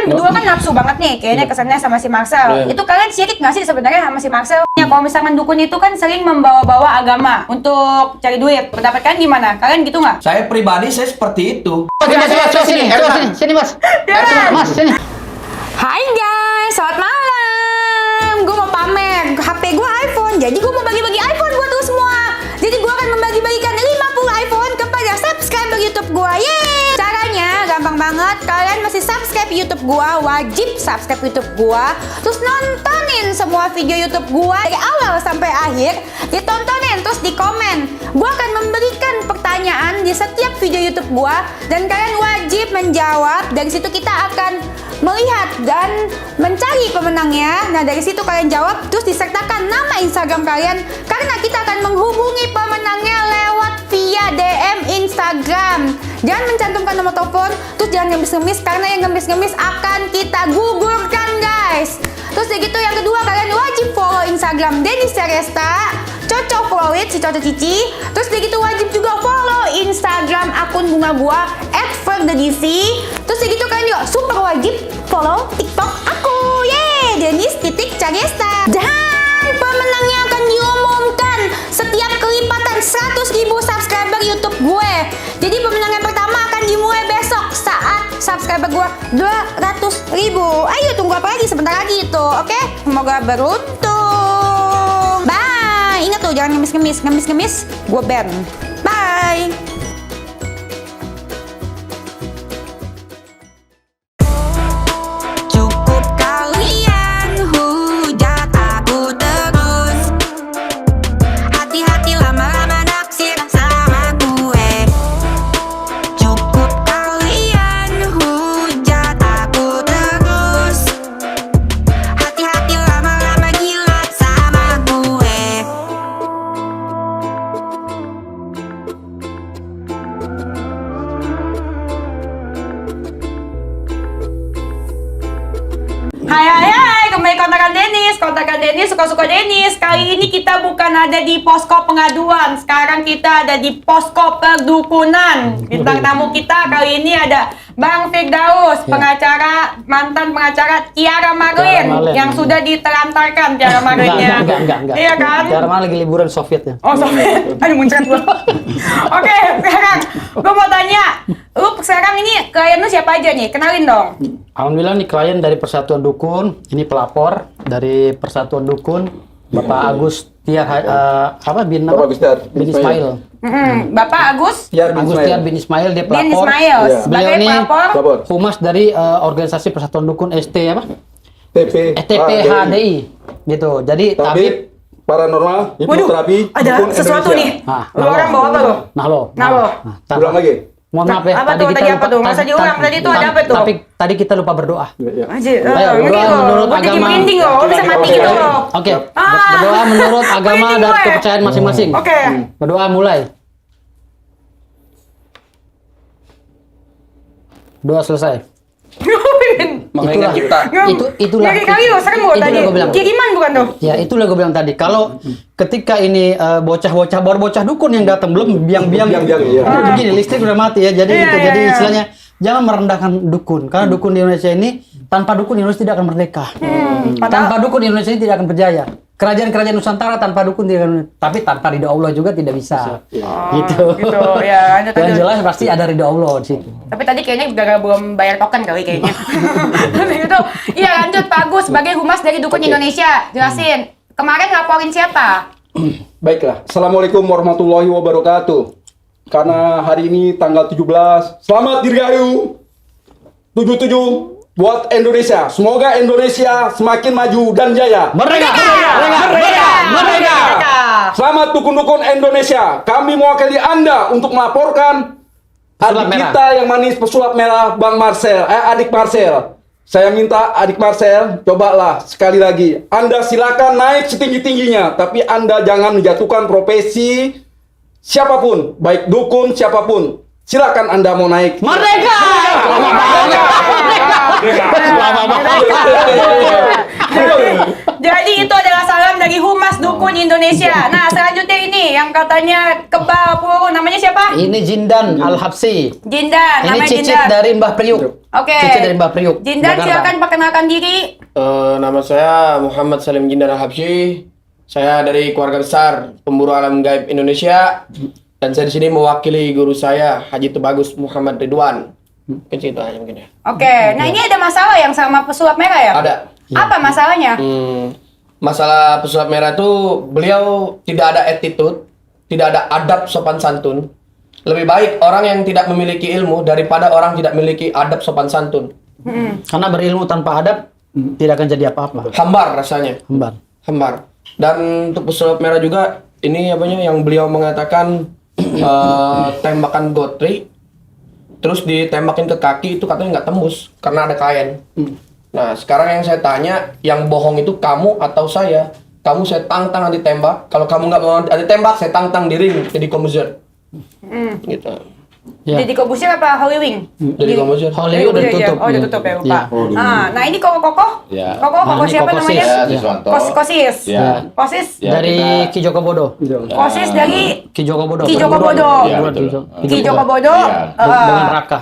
Berdua kan nafsu banget nih, kayaknya kesannya sama si Marcel. Itu kalian sirik nggak sih sebenarnya sama si Marcel? Ya, kalau misalkan dukun itu kan sering membawa-bawa agama untuk cari duit. Pendapat kalian gimana? Kalian gitu nggak? Saya pribadi saya seperti itu. Sini mas. Mas, sini. Hai guys, selamat malam. Gue mau pamer HP gue iPhone. Jadi gue mau bagi-bagi iPhone buat lu semua. Jadi gue akan membagi-bagikan 50 iPhone kepada subscriber YouTube gue. Yeay! Caranya gampang banget. Kalian mesti subscribe YouTube gue, wajib subscribe YouTube gue. Terus nontonin semua video YouTube gue dari awal sampai akhir. Ditontonin, terus di komen. Gue akan memberikan pertanyaan di setiap video YouTube gue dan kalian wajib menjawab. Dari situ kita akan melihat dan mencari pemenangnya. Nah, dari situ kalian jawab, terus disertakan nama Instagram kalian, karena kita akan menghubungi pemenangnya lewat via DM Instagram. Jangan mencantumkan nomor telepon, terus jangan ngemis-ngemis, karena yang ngemis-ngemis akan kita gugurkan, guys. Terus begitu, yang kedua, kalian wajib follow Instagram Dennis Ceresta, Coco Flowit, si Coco Cici. Terus begitu, wajib juga follow Instagram akun bunga gua @ferdedc. Terus begitu, kalian juga super wajib follow TikTok aku, Dennis.Cariesta. Dan pemenangnya akan diumumkan setiap kelipatan 100.000 subscriber YouTube gue. Jadi pemenang yang pertama akan dimulai besok saat subscriber gue 200.000. Ayo tunggu apa lagi, sebentar lagi itu, oke? Semoga beruntung. Bye. Ingat tuh, jangan ngemis-ngemis, gue ban. Bye. Hai, kembali kontakan Dennis, suka-suka Dennis. Kali ini kita bukan ada di posko pengaduan, sekarang kita ada di posko perdukunan. Bintang tamu kita kali ini ada Bang Firdaus, pengacara, mantan pengacara Tiara Marlin, yang sudah ditelantarkan Tiara Marlinnya. Enggak. Iya kan? Tiara Marlin lagi liburan Soviet ya. Oh, Soviet. Aduh, muncrat gua. Oke, sekarang gua mau tanya, lu sekarang ini klien lu siapa aja nih? Kenalin dong. Alhamdulillah nih klien dari Persatuan Dukun, ini pelapor dari Persatuan Dukun, Bapak Agus Tiar bin Ismail. Bapak Agus Tiar bin Ismail, dia pelapor. Bin Ismail, Beliau sebagai ini pelapor. humas dari organisasi Persatuan Dukun ST apa? TPHDI gitu. Jadi tabib paranormal, hipnoterapi, ada dukun sesuatu Indonesia. nih. Lu orang bawa apa lo? Nah lo. Ulang lagi. Mohon maaf ya. Apa tuh tadi apa tuh? Masa diulang tadi itu ada apa tuh? Tapi tadi kita lupa berdoa. Anjir, Ayo, berdoa menurut gua jadi agama. merinding loh, gua bisa mati gitu loh. Oke, berdoa menurut agama merinding dan gue. kepercayaan masing-masing. Oke. Berdoa mulai. Doa selesai. Mengingat kita. Itulah. Ngeri kali lo, serem gua tadi. Gua bilang. Kiriman bukan tuh? Ya, itulah gue bilang tadi. Kalau ketika ini bocah-bocah baru bocah dukun yang datang belum biang-biang. Iya. Begini, listrik udah mati ya. Jadi gitu. Jadi istilahnya jangan merendahkan dukun, karena dukun di Indonesia ini, tanpa dukun Indonesia tidak akan merdeka. Tanpa dukun Indonesia ini tidak akan berjaya. Kerajaan-kerajaan Nusantara tanpa dukun tidak akan, tapi tanpa ridho Allah juga tidak bisa. Gitu. Ya, Yang jelas pasti ada ridho Allah di situ. Tapi tadi kayaknya belum bayar token kali kayaknya. Gitu. Iya, lanjut Pak Agus sebagai humas dari Dukun Indonesia. Jelasin. Kemarin laporin siapa? Baiklah. Assalamualaikum warahmatullahi wabarakatuh. Karena hari ini tanggal 17, selamat Dirgahayu 77 buat Indonesia. Semoga Indonesia semakin maju dan jaya. Merdeka! Selamat dukun-dukun Indonesia. Kami mewakili Anda untuk melaporkan adik kita yang manis pesulap merah, Bang Marcel, adik Marcel. Saya minta adik Marcel, cobalah sekali lagi. Anda silakan naik setinggi-tingginya, tapi Anda jangan menjatuhkan profesi siapapun, baik dukun siapapun. Silakan Anda mau naik. Merdeka! Jadi itu adalah salam dari Humas Dukun di Indonesia. Nah, selanjutnya ini yang katanya kebal peluru, namanya siapa? Ini Jindan Al-Habsi. Jindan, Ini namanya cicit Jindan. dari Mbah Priuk. Oke. Cicit dari Mbah Priuk. Jindan, Jakarta. silakan perkenalkan diri. Nama saya Muhammad Salim Jindan Al-Habsyi. Saya dari keluarga besar pemburu alam gaib Indonesia dan saya di sini mewakili guru saya Haji Tubagus Muhammad Ridwan. Mungkin itu aja mungkin ya. Oke, nah ini ada masalah yang sama pesulap merah ya? Ada. Apa masalahnya? Masalah pesulap merah itu beliau tidak ada attitude, tidak ada adab sopan santun. Lebih baik orang yang tidak memiliki ilmu daripada orang tidak memiliki adab sopan santun. Karena berilmu tanpa adab tidak akan jadi apa-apa. Hambar rasanya. Hambar. Dan untuk pesulap merah juga ini apanya yang beliau mengatakan tembakan gotri terus ditembakin ke kaki itu katanya nggak tembus karena ada kain. Nah sekarang yang saya tanya, yang bohong itu kamu atau saya? Kamu saya tantang nanti tembak. Kalau kamu nggak mau nanti tembak, saya tantang di ring jadi Komuzer. Gitu. Ya. Jadi Kobusir apa Holy Wing? Jadi Komuzer. Holy udah tutup. Oh, udah tutup ya, lupa. Iya. Nah, ini Koko? Ya. Koko Nah, ini siapa Koko namanya? Sis. Ya, Siswanto. Kosis. Ya. Kosis? Ya, Dari kita- Ki Joko Bodo. Kosis dari Ki Joko Bodo. Ki Joko Bodo. Ya, Berdua, betul. Ki Joko Bodo. Iya. Dengan Raka.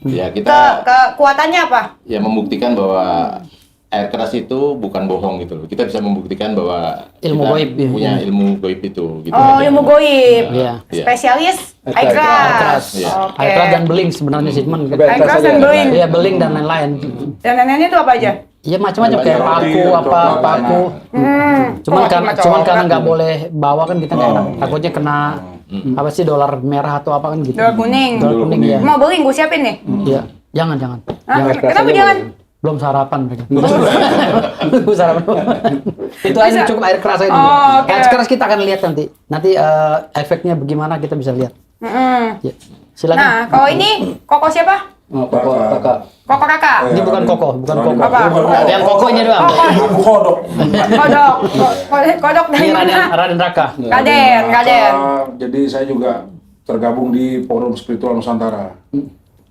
Ya, kita Kekuatannya apa? ya membuktikan bahwa air keras itu bukan bohong gitu loh. Kita bisa membuktikan bahwa Ilmu kita goib, ya. punya ilmu goib itu gitu Oh, aja. ilmu goib. Iya. Iya. Spesialis air Air keras. keras. Iya. Oke. Air keras dan beling sebenarnya sih, cuman Air keras dan beling. Iya, beling dan lain-lain. Dan lainnya itu apa aja? Iya macam-macam kayak paku paku. Cuman Oh, karena coklat. nggak boleh bawa kan kita nggak enak. Takutnya kena apa sih dolar merah atau apa kan gitu. Dolar kuning. Dolar kuning ya. Mau beling gue siapin nih. Iya. Jangan. Hah? Kenapa jangan? Belum sarapan mereka. Belum sarapan. Itu aja cukup air keras aja. Oh, oke. Air keras kita akan lihat nanti. Nanti efeknya bagaimana kita bisa lihat. Ya. Silakan. Nah, kalau ini Koko siapa? Koko kakak. Ini bukan koko. Apa? Yang kokonya doang. Kodok dari Ini mana? Raden Raka. Raden. Jadi saya juga tergabung di Forum Spiritual Nusantara.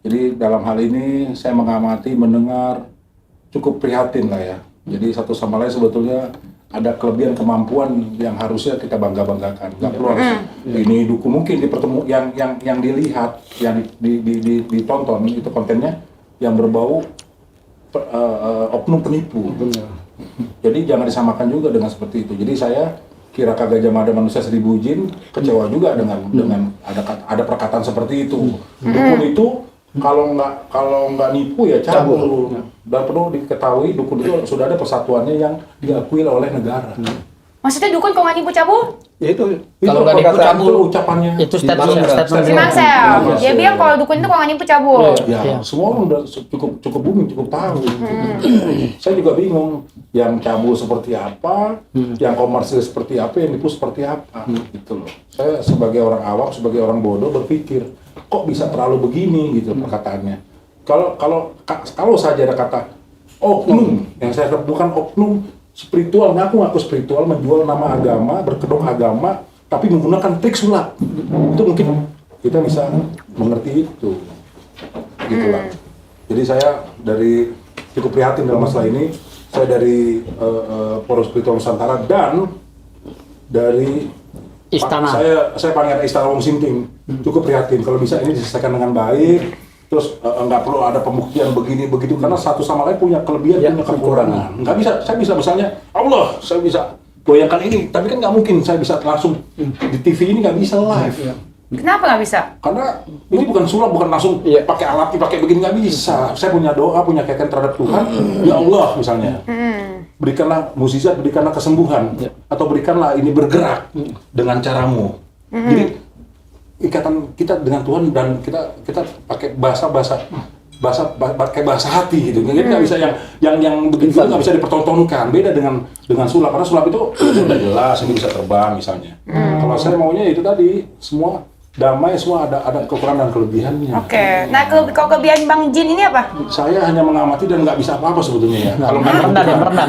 Jadi dalam hal ini saya mengamati, mendengar, cukup prihatin lah ya. Jadi satu sama lain sebetulnya ada kelebihan kemampuan yang harusnya kita bangga-banggakan. Nggak perlu harus ini dukun, mungkin di yang dilihat, yang ditonton itu kontennya yang berbau oknum penipu. Jadi jangan disamakan juga dengan seperti itu. Jadi saya kira Gajah Mada manusia 1000 jin, kecewa juga dengan ada perkataan seperti itu. Dukun itu kalau nggak nipu ya cabul. Dan perlu diketahui dukun itu sudah ada persatuannya yang diakui oleh negara. Maksudnya dukun kalau nggak nipu cabul? Ya itu Kalau nggak nipu perkataan cabul. itu ucapannya. Itu statement. Si Marcel. Dia bilang kalau dukun itu kalau nggak nipu cabul. Ya, Iya. semua orang udah cukup booming, cukup tahu. Saya juga bingung, yang cabul seperti apa, yang komersil seperti apa, yang nipu seperti apa, gitu loh. Saya sebagai orang awam, sebagai orang bodoh berpikir, kok bisa terlalu begini gitu perkataannya. Kalau saja ada kata oknum, yang saya bukan oknum spiritual, ngaku spiritual, menjual nama agama, berkedok agama, tapi menggunakan trik sulap, itu mungkin kita bisa mengerti itu, gitulah. Jadi saya dari cukup prihatin dalam masalah ini. Saya dari Forum Spiritual Nusantara dan dari Istana. Saya panggil Istana Wong Sinting. Cukup prihatin kalau bisa ini diselesaikan dengan baik. Terus nggak perlu ada pembuktian begini begitu karena satu sama lain punya kelebihan, punya kekurangan. Nggak bisa, saya bisa misalnya Allah, saya bisa goyangkan ini, tapi kan nggak mungkin saya bisa langsung di TV ini nggak bisa live. Kenapa nggak bisa? Karena ini bukan sulap, bukan langsung pakai alat, pakai begini, nggak bisa. Saya punya doa, punya keyakinan terhadap Tuhan. Ya Allah misalnya, berikanlah mukjizat, berikanlah kesembuhan, atau berikanlah ini bergerak dengan caramu. Jadi ikatan kita dengan Tuhan dan kita pakai bahasa hati gitu. Jadi nggak bisa yang begitu nggak bisa dipertontonkan. Beda dengan sulap, karena sulap itu udah jelas ini bisa terbang misalnya. Kalau saya maunya itu tadi semua damai semua ada kekurangan dan kelebihannya. Oke. Nah, kalau kelebihan Bang Jin ini apa? Saya hanya mengamati dan nggak bisa apa-apa sebetulnya ya. Kalau Merendah dia, merendah.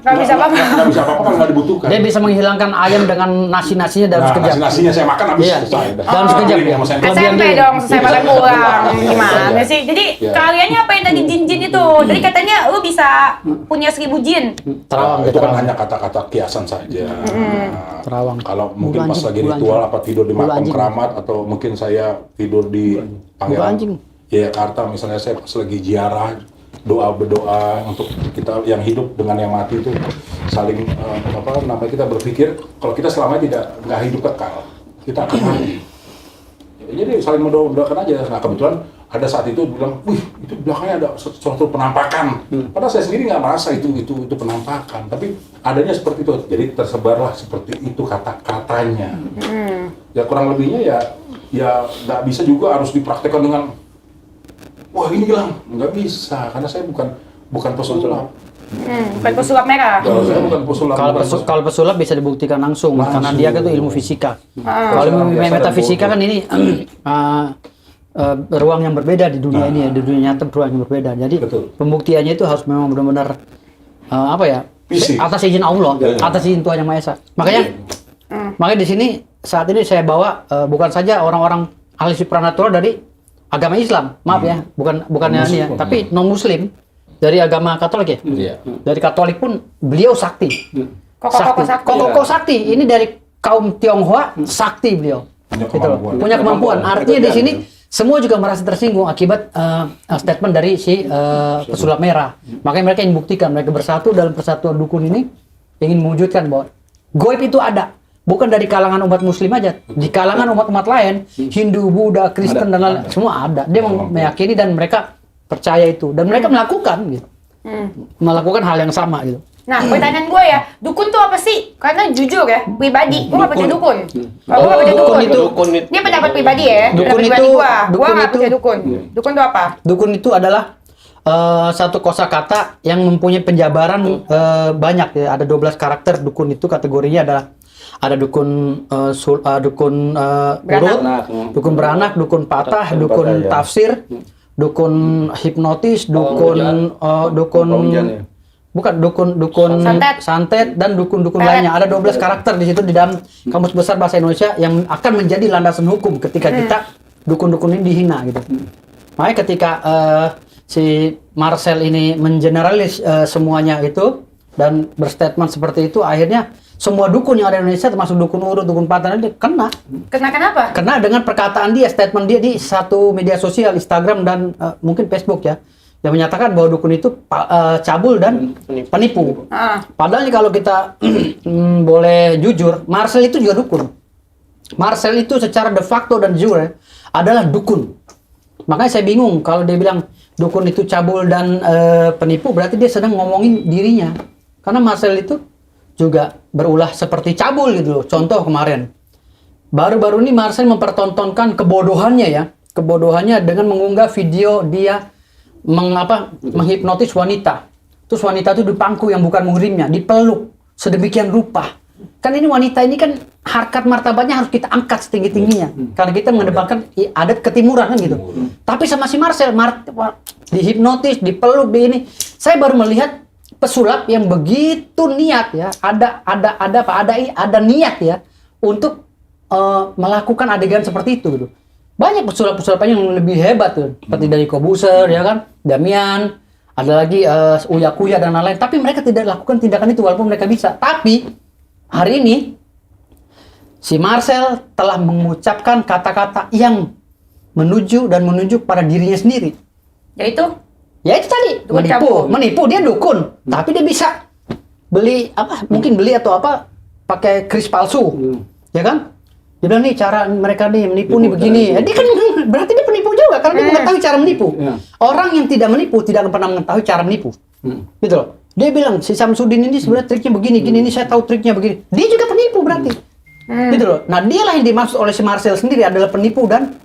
Nggak bisa apa-apa. Nggak bisa apa-apa kalau nggak dibutuhkan. Dia bisa menghilangkan ayam dengan nasi-nasinya dalam sekejap. Nasinya saya makan habis Iya. selesai. Dalam sekejap ya. Sama saya. Kelebihan SMP dia. dong, selesai makan pulang. Iya. Gimana sih? Jadi Iya. kaliannya apa yang tadi jin-jin itu? Jadi katanya lu bisa punya 1000 jin. Terawang, Itu kan terawang. hanya kata-kata kiasan saja. Terawang. Kalau mungkin Bulu pas anjing, lagi bulu ritual anjing. apa tidur di Bulu makam anjing. keramat atau mungkin saya tidur di anjing. Yogyakarta misalnya, saya pas lagi ziarah berdoa untuk kita yang hidup dengan yang mati itu saling kita berpikir kalau kita selama nggak hidup kekal, kita akan mati. Jadi saling mendoakan aja. Nah kebetulan ada saat itu bilang, wih itu belakangnya ada suatu penampakan. Padahal saya sendiri nggak merasa itu penampakan, tapi adanya seperti itu. Jadi tersebarlah seperti itu kata-katanya. Ya kurang lebihnya ya nggak bisa juga harus dipraktekkan dengan wah ini hilang, nggak bisa karena saya bukan pesulap. Bukan pesulap merah. Kalau saya bukan pesulap. Kalau pesulap bisa dibuktikan langsung, karena dia kan itu ilmu fisika. Kalau ilmu Biasa metafisika dan kan ini ruang yang berbeda di dunia ini ya, di dunia nyata ruang yang berbeda. Jadi Betul. pembuktiannya itu harus memang benar-benar Fisik. atas izin Allah, Ya. atas izin Tuhan Yang Maha Esa. Makanya di sini saat ini saya bawa bukan saja orang-orang ahli supranatural dari agama Islam, maaf ya, bukannya ini ya, Non-Muslim. tapi non Muslim dari agama Katolik ya. Iya. Dari Katolik pun beliau sakti. Koko-koko sakti. Koko sakti. Ini dari kaum Tionghoa sakti beliau. Punya Gitu loh. kemampuan. Punya kemampuan. Artinya di sini semua juga merasa tersinggung akibat statement dari si pesulap merah. Makanya mereka ingin buktikan, mereka bersatu dalam persatuan dukun ini ingin mewujudkan bahwa goib itu ada. Bukan dari kalangan umat Muslim aja, di kalangan umat-umat lain, Hindu, Buddha, Kristen dan lain-lain, semua ada. Dia meyakini dan mereka percaya itu dan mereka melakukan gitu. Melakukan hal yang sama gitu. Nah, pertanyaan gue ya, dukun tuh apa sih? Karena jujur ya, pribadi, gue gak percaya dukun. Gue gak percaya Dukun dukun. itu- Ini pendapat pribadi ya, Dukun pendapat pribadi itu- gue. Gue dukun gak itu- percaya dukun. Dukun tuh apa? Dukun itu adalah satu kosakata yang mempunyai penjabaran banyak ya. Ada 12 karakter dukun itu kategorinya adalah ada dukun urut, dukun beranak, dukun patah, dukun tafsir, dukun hipnotis, dukun bukan dukun santet dan dukun-dukun Pelet. lainnya. Ada 12 karakter di situ di dalam Kamus Besar Bahasa Indonesia yang akan menjadi landasan hukum ketika kita dukun-dukun ini dihina gitu. Makanya ketika si Marcel ini mengeneralis semuanya itu dan berstatement seperti itu, akhirnya semua dukun yang ada di Indonesia termasuk dukun urut, dukun patah dia kena Kenapa? dengan perkataan dia, statement dia di satu media sosial, Instagram dan mungkin Facebook ya, yang menyatakan bahwa dukun itu cabul dan penipu. Padahal kalau kita boleh jujur, Marcel itu juga dukun. Marcel itu secara de facto dan jure adalah dukun. Makanya saya bingung kalau dia bilang dukun itu cabul dan penipu, berarti dia sedang ngomongin dirinya. Karena Marcel itu juga berulah seperti cabul gitu loh. Contoh kemarin, baru-baru ini Marcel mempertontonkan kebodohannya ya. Kebodohannya dengan mengunggah video dia menghipnotis wanita. Terus wanita itu dipangku yang bukan muhrimnya, dipeluk sedemikian rupa. Kan ini wanita ini kan harkat martabatnya harus kita angkat setinggi-tingginya. Karena kita mengedepankan adat ketimuran kan gitu. Tapi sama si Marcel dihipnotis, dipeluk, di ini. Saya baru melihat pesulap yang begitu niat ya. Ada niat ya untuk melakukan adegan seperti itu gitu. Banyak pesulap-pesulap yang lebih hebat tuh, seperti dari Kobuser ya kan, Damian, ada lagi Uya Kuya dan lain-lain. Tapi mereka tidak lakukan tindakan itu walaupun mereka bisa. Tapi hari ini si Marcel telah mengucapkan kata-kata yang menunjuk pada dirinya sendiri. Yaitu? Ya itu tadi, Dukun menipu dia dukun, tapi dia bisa beli mungkin beli atau pakai kris palsu, ya kan? Dia bilang nih cara mereka nih menipu nih begini. Dia kan berarti dia penipu juga karena dia mengetahui cara menipu. Orang yang tidak menipu tidak akan pernah mengetahui cara menipu, gitu loh. Dia bilang si Samsudin ini sebenarnya triknya begini, ini saya tahu triknya begini. Dia juga penipu berarti, gitu loh. Nah dia lah yang dimaksud oleh si Marcel sendiri adalah penipu dan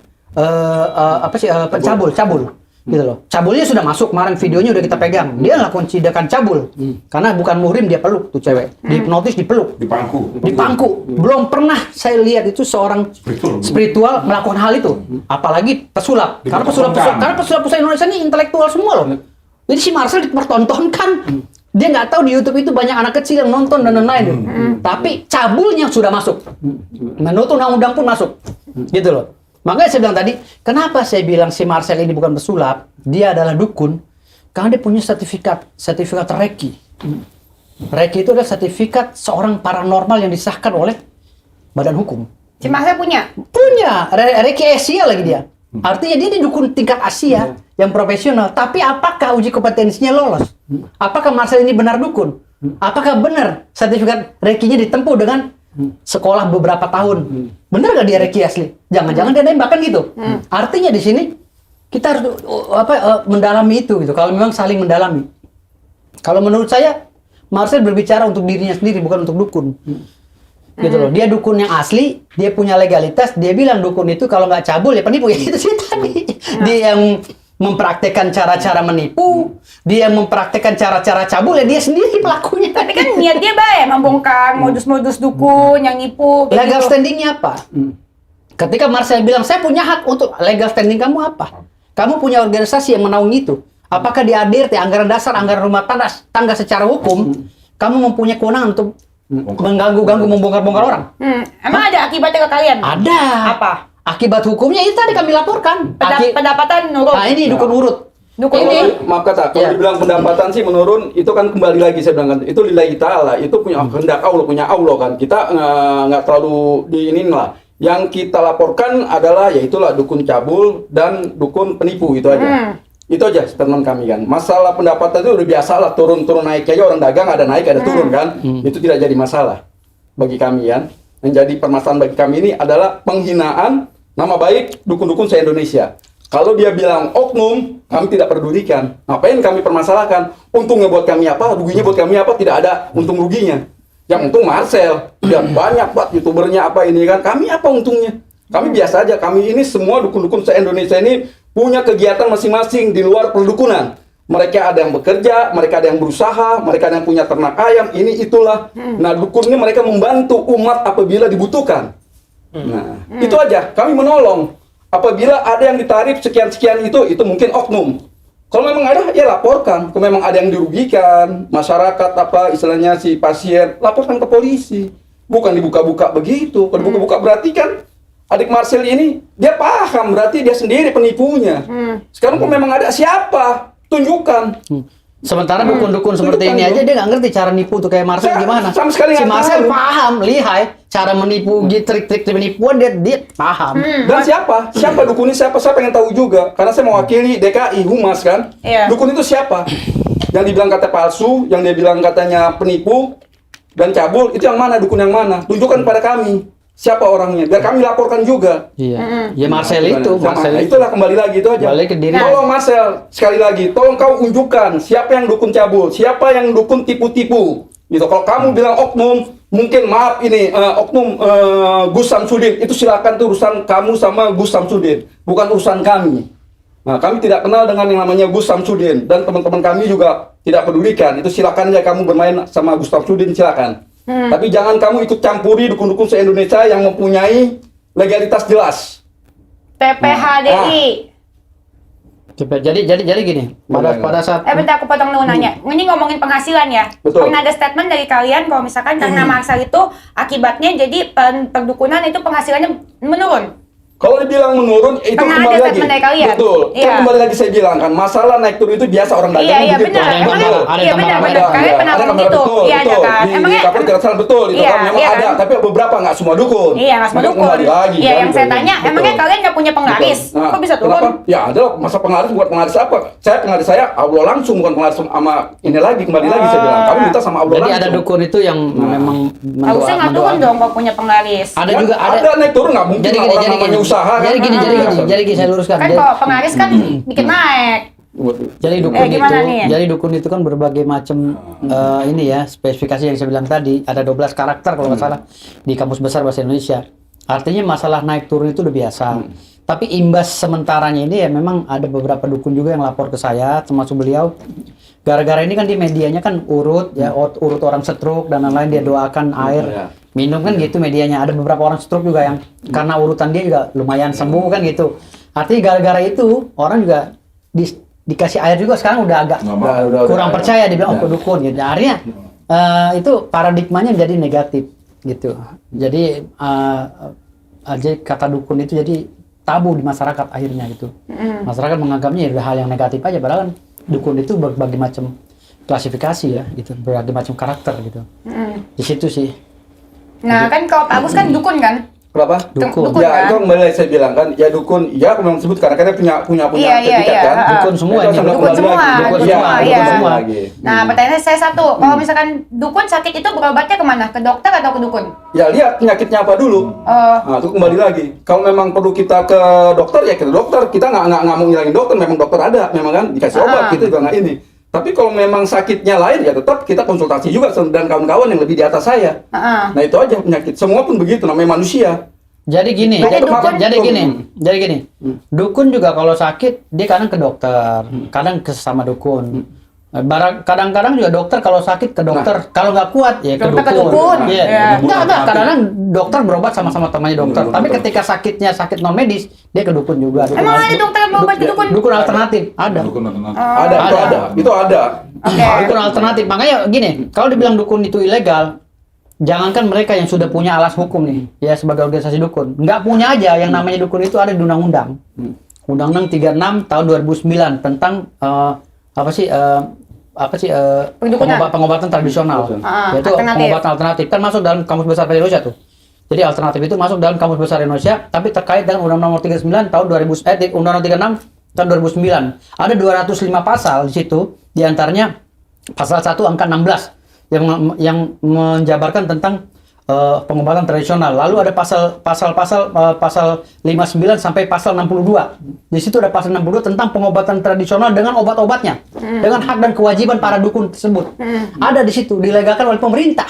pencabul. Gitu loh. Cabulnya sudah masuk, kemarin videonya udah kita pegang. Dia lakukan tindakan cabul. Karena bukan muhrim dia peluk tuh cewek. Dihipnotis, dipeluk. Di Dipangku. Belum pernah saya lihat itu seorang spiritual melakukan hal itu. Apalagi pesulap. Karena pesulap Indonesia ini intelektual semua loh. Jadi si Marcel dipertontonkan. Dia nggak tahu di YouTube itu banyak anak kecil yang nonton dan lain-lain. Tapi cabulnya sudah masuk. Menurut undang-undang pun masuk. Gitu loh. Makanya saya bilang tadi, kenapa saya bilang si Marcel ini bukan pesulap, dia adalah dukun, karena dia punya sertifikat Reiki. Reiki itu adalah sertifikat seorang paranormal yang disahkan oleh badan hukum. Si Marcel punya? Punya, Reiki Asia lagi dia. Artinya dia di dukun tingkat Asia yang profesional. Tapi apakah uji kompetensinya lolos? Apakah Marcel ini benar dukun? Apakah benar sertifikat Reikinya ditempuh dengan sekolah beberapa tahun? Benar gak dia Reiki asli? Jangan-jangan dia nembakan gitu. Artinya di sini kita harus mendalami itu gitu. Kalau memang saling mendalami. Kalau menurut saya Marcel berbicara untuk dirinya sendiri, bukan untuk dukun. Gitu loh. Dia dukun yang asli, dia punya legalitas. Dia bilang dukun itu kalau nggak cabul ya penipu, ya itu sih tadi. Dia yang mempraktekkan cara-cara menipu, dia yang mempraktekkan cara-cara cabul, ya dia sendiri pelakunya. Tapi kan niat dia baik, membongkar modus-modus dukun yang nipu. Legal standingnya apa? Ketika Marcel bilang, saya punya hak untuk legal standing kamu apa? Kamu punya organisasi yang menaungi itu. Apakah di ADRT, anggaran dasar, anggaran rumah tangga secara hukum, kamu mempunyai kewenangan untuk mengganggu-ganggu, membongkar-bongkar orang? Emang ada akibatnya ke kalian? Ada. Apa? Akibat hukumnya itu tadi kami laporkan. Pendapatan nurun. Nah ini dukun urut. Dukun Kalau, maaf kata, kalau Iya. dibilang pendapatan sih menurun, itu kan kembali lagi saya bilang kan, itu lillahi ta'ala, itu punya kehendak Allah, punya Allah kan. Kita nggak terlalu diinin lah. Yang kita laporkan adalah ya itulah dukun cabul dan dukun penipu, itu aja. Itu aja statement kami kan. Masalah pendapatan itu udah biasa lah, turun-turun naik aja, orang dagang ada naik ada turun kan. Itu tidak jadi masalah bagi kami kan. Yang jadi permasalahan bagi kami ini adalah penghinaan nama baik dukun-dukun se-Indonesia. Kalau dia bilang oknum, kami tidak pedulikan. Ngapain kami permasalahkan? Untungnya buat kami apa, ruginya buat kami apa, tidak ada untung ruginya. Yang untung Marcel, dan banyak buat youtubernya apa ini kan. Kami apa untungnya? Kami biasa aja, kami ini semua dukun-dukun se-Indonesia ini punya kegiatan masing-masing di luar perdukunan. Mereka ada yang bekerja, mereka ada yang berusaha, mereka ada yang punya ternak ayam, ini itulah. Nah, dukun ini mereka membantu umat apabila dibutuhkan. Nah, itu aja, kami menolong. Apabila ada yang ditarif sekian-sekian itu mungkin oknum. Kalau memang ada, ya laporkan. Kalau memang ada yang dirugikan, masyarakat apa istilahnya si pasien, laporkan ke polisi. Bukan dibuka-buka begitu. Kalau dibuka-buka berarti kan adik Marcel ini dia paham, berarti dia sendiri penipunya. Sekarang kalau memang ada siapa, tunjukkan. Sementara dukun-dukun seperti ini aja dia nggak ngerti cara nipu tuh kayak Marcel gimana. Sama sekali Si nggak Marcel tahu. paham, lihai cara menipu, trik-trik penipuan dia paham. Dan siapa? Siapa dukun ini siapa? Saya pengen tahu juga. Karena saya mewakili DKI Humas kan. Iya. Dukun itu siapa? Yang dibilang kata palsu, yang dia bilang katanya penipu dan cabul, itu yang mana? Dukun yang mana? Tunjukkan pada kami. Siapa orangnya? Biar kami laporkan juga. Iya. Ya Marcel Gimana? itu, Sama. Marcel Nah, itu. itulah kembali lagi itu aja. Balik ke diri. Tolong Marcel, sekali lagi, tolong kau unjukkan siapa yang dukun cabul, siapa yang dukun tipu-tipu. Gitu. Kalau kamu bilang oknum, mungkin maaf ini oknum Gus Samsudin, itu silakan tuh urusan kamu sama Gus Samsudin, bukan urusan kami. Nah, kami tidak kenal dengan yang namanya Gus Samsudin dan teman-teman kami juga tidak pedulikan. Itu silakan aja kamu bermain sama Gus Samsudin, silakan. Tapi jangan kamu ikut campuri dukun-dukun se-Indonesia yang mempunyai legalitas jelas. PPHDI. Jadi gini, pada saat Bentar aku potong dulu nanya. Ini ngomongin penghasilan ya. Betul. Pernah ada statement dari kalian kalau misalkan karena Marcel itu akibatnya jadi perdukunan itu penghasilannya menurun. Kalau dibilang menurun, itu Pernah kembali ada lagi. statement dari kalian? Betul. Iya. Kan kembali lagi saya bilang kan, masalah naik turun itu biasa orang dagang Iya begitu. benar. Ada yang Emangnya tambah, ada iya yang benar tambah. benar. Kalian pernah ada ngomong kamera gitu. betul, Iya ada betul. kan. Di Emangnya kapal tidak salah betul itu Iya, kan memang iya ada, kan? tapi beberapa nggak semua dukun. Iya nggak semua Makanya dukun. kembali lagi. Iya kan, yang saya gitu. tanya, Betul. emangnya kalian nggak punya penglaris? Betul. Nah, Kok bisa turun? kenapa? Ya ada loh, masa penglaris buat penglaris apa? Penglaris saya Allah langsung, bukan penglaris sama ini lagi, kembali lagi saya bilang. Kami minta sama Allah jadi langsung. ada dukun itu yang memang Harusnya nggak turun dong kalau punya penglaris. Ada Ya, juga ada naik turun nggak mungkin Jadi lah, gini, orang jadi namanya gini. usaha kan. Jadi gini, saya luruskan. Kan kalau penglaris kan dikit naik. Jadi dukun gimana nih? jadi dukun itu kan berbagai macam ini ya spesifikasi yang saya bilang tadi, ada 12 karakter kalau nggak salah di Kamus Besar Bahasa Indonesia. Artinya masalah naik turun itu udah biasa. Tapi imbas sementaranya ini ya memang ada beberapa dukun juga yang lapor ke saya, termasuk beliau. Gara-gara ini kan di medianya kan urut ya, urut orang stroke dan lain-lain, dia doakan air minum kan gitu medianya. Ada beberapa orang stroke juga yang karena urutan dia juga lumayan sembuh kan gitu. Artinya gara-gara itu orang juga dikasih air juga sekarang udah agak kurang percaya, dibilang ke dukun gitu. Akhirnya itu paradigmanya menjadi negatif gitu. Jadi aja kata dukun itu jadi tabu di masyarakat akhirnya gitu. Masyarakat menganggapnya ya hal yang negatif aja, padahal kan dukun itu berbagai macam klasifikasi ya gitu, berbagai macam karakter gitu. Di situ sih. Nah kan kalau Pak Agus kan dukun kan? Kenapa? Dukun Ya kan? itu kembali saya bilang kan, ya dukun, ya aku memang sebut karena kita punya sertifikat kan. Dukun semua Itu ini. sampai Dukun kembali semua, lagi. dukun Iya, semua, dukun iya. semua lagi. Nah pertanyaan saya satu, kalau misalkan dukun sakit itu berobatnya kemana? Ke dokter atau ke dukun? Ya lihat penyakitnya apa dulu. Nah itu kembali lagi. Kalau memang perlu kita ke dokter ya ke dokter. Kita nggak mau ngilangin dokter. Memang dokter ada, memang kan dikasih obat. Kita juga nggak ini. Tapi kalau memang sakitnya lain ya tetap kita konsultasi juga dan kawan-kawan yang lebih di atas saya. Nah itu aja penyakit. Semua pun begitu. Namanya manusia. Jadi gini, jadi gini. Dukun juga kalau sakit dia kadang ke dokter, kadang ke sesama dukun. Kadang-kadang juga dokter kalau sakit ke dokter, kalau nggak kuat ya ke Dokter ke dukun. dukun. Iya. Iya. Enggak, kadang-kadang dokter berobat sama-sama temannya dokter. Tapi ketika sakitnya sakit non medis, dia ke dukun juga. Emang ada dokter yang berobat ke dukun? Dukun alternatif ada. Dukun alternatif. Ada, itu Ada. ada. Itu ada. Dukun alternatif. Makanya gini, kalau dibilang dukun itu ilegal, jangankan mereka yang sudah punya alas hukum nih, ya sebagai organisasi dukun, nggak punya aja yang namanya dukun itu ada di undang-undang. Undang-undang 36 tahun 2009 tentang pengobatan tradisional, yaitu alternatif. pengobatan alternatif kan masuk dalam Kamus Besar Indonesia tuh. Jadi alternatif itu masuk dalam Kamus Besar Indonesia, tapi terkait dengan Undang-Undang Nomor 39 tahun 2000, Undang-Undang 36 tahun 2009. Ada 205 pasal di situ, diantaranya pasal 1 angka 16 yang menjabarkan tentang pengobatan tradisional. Lalu ada pasal 59 sampai pasal 62. Di situ ada pasal 62 tentang pengobatan tradisional dengan obat-obatnya, dengan hak dan kewajiban para dukun tersebut. Ada di situ, dilegalkan oleh pemerintah.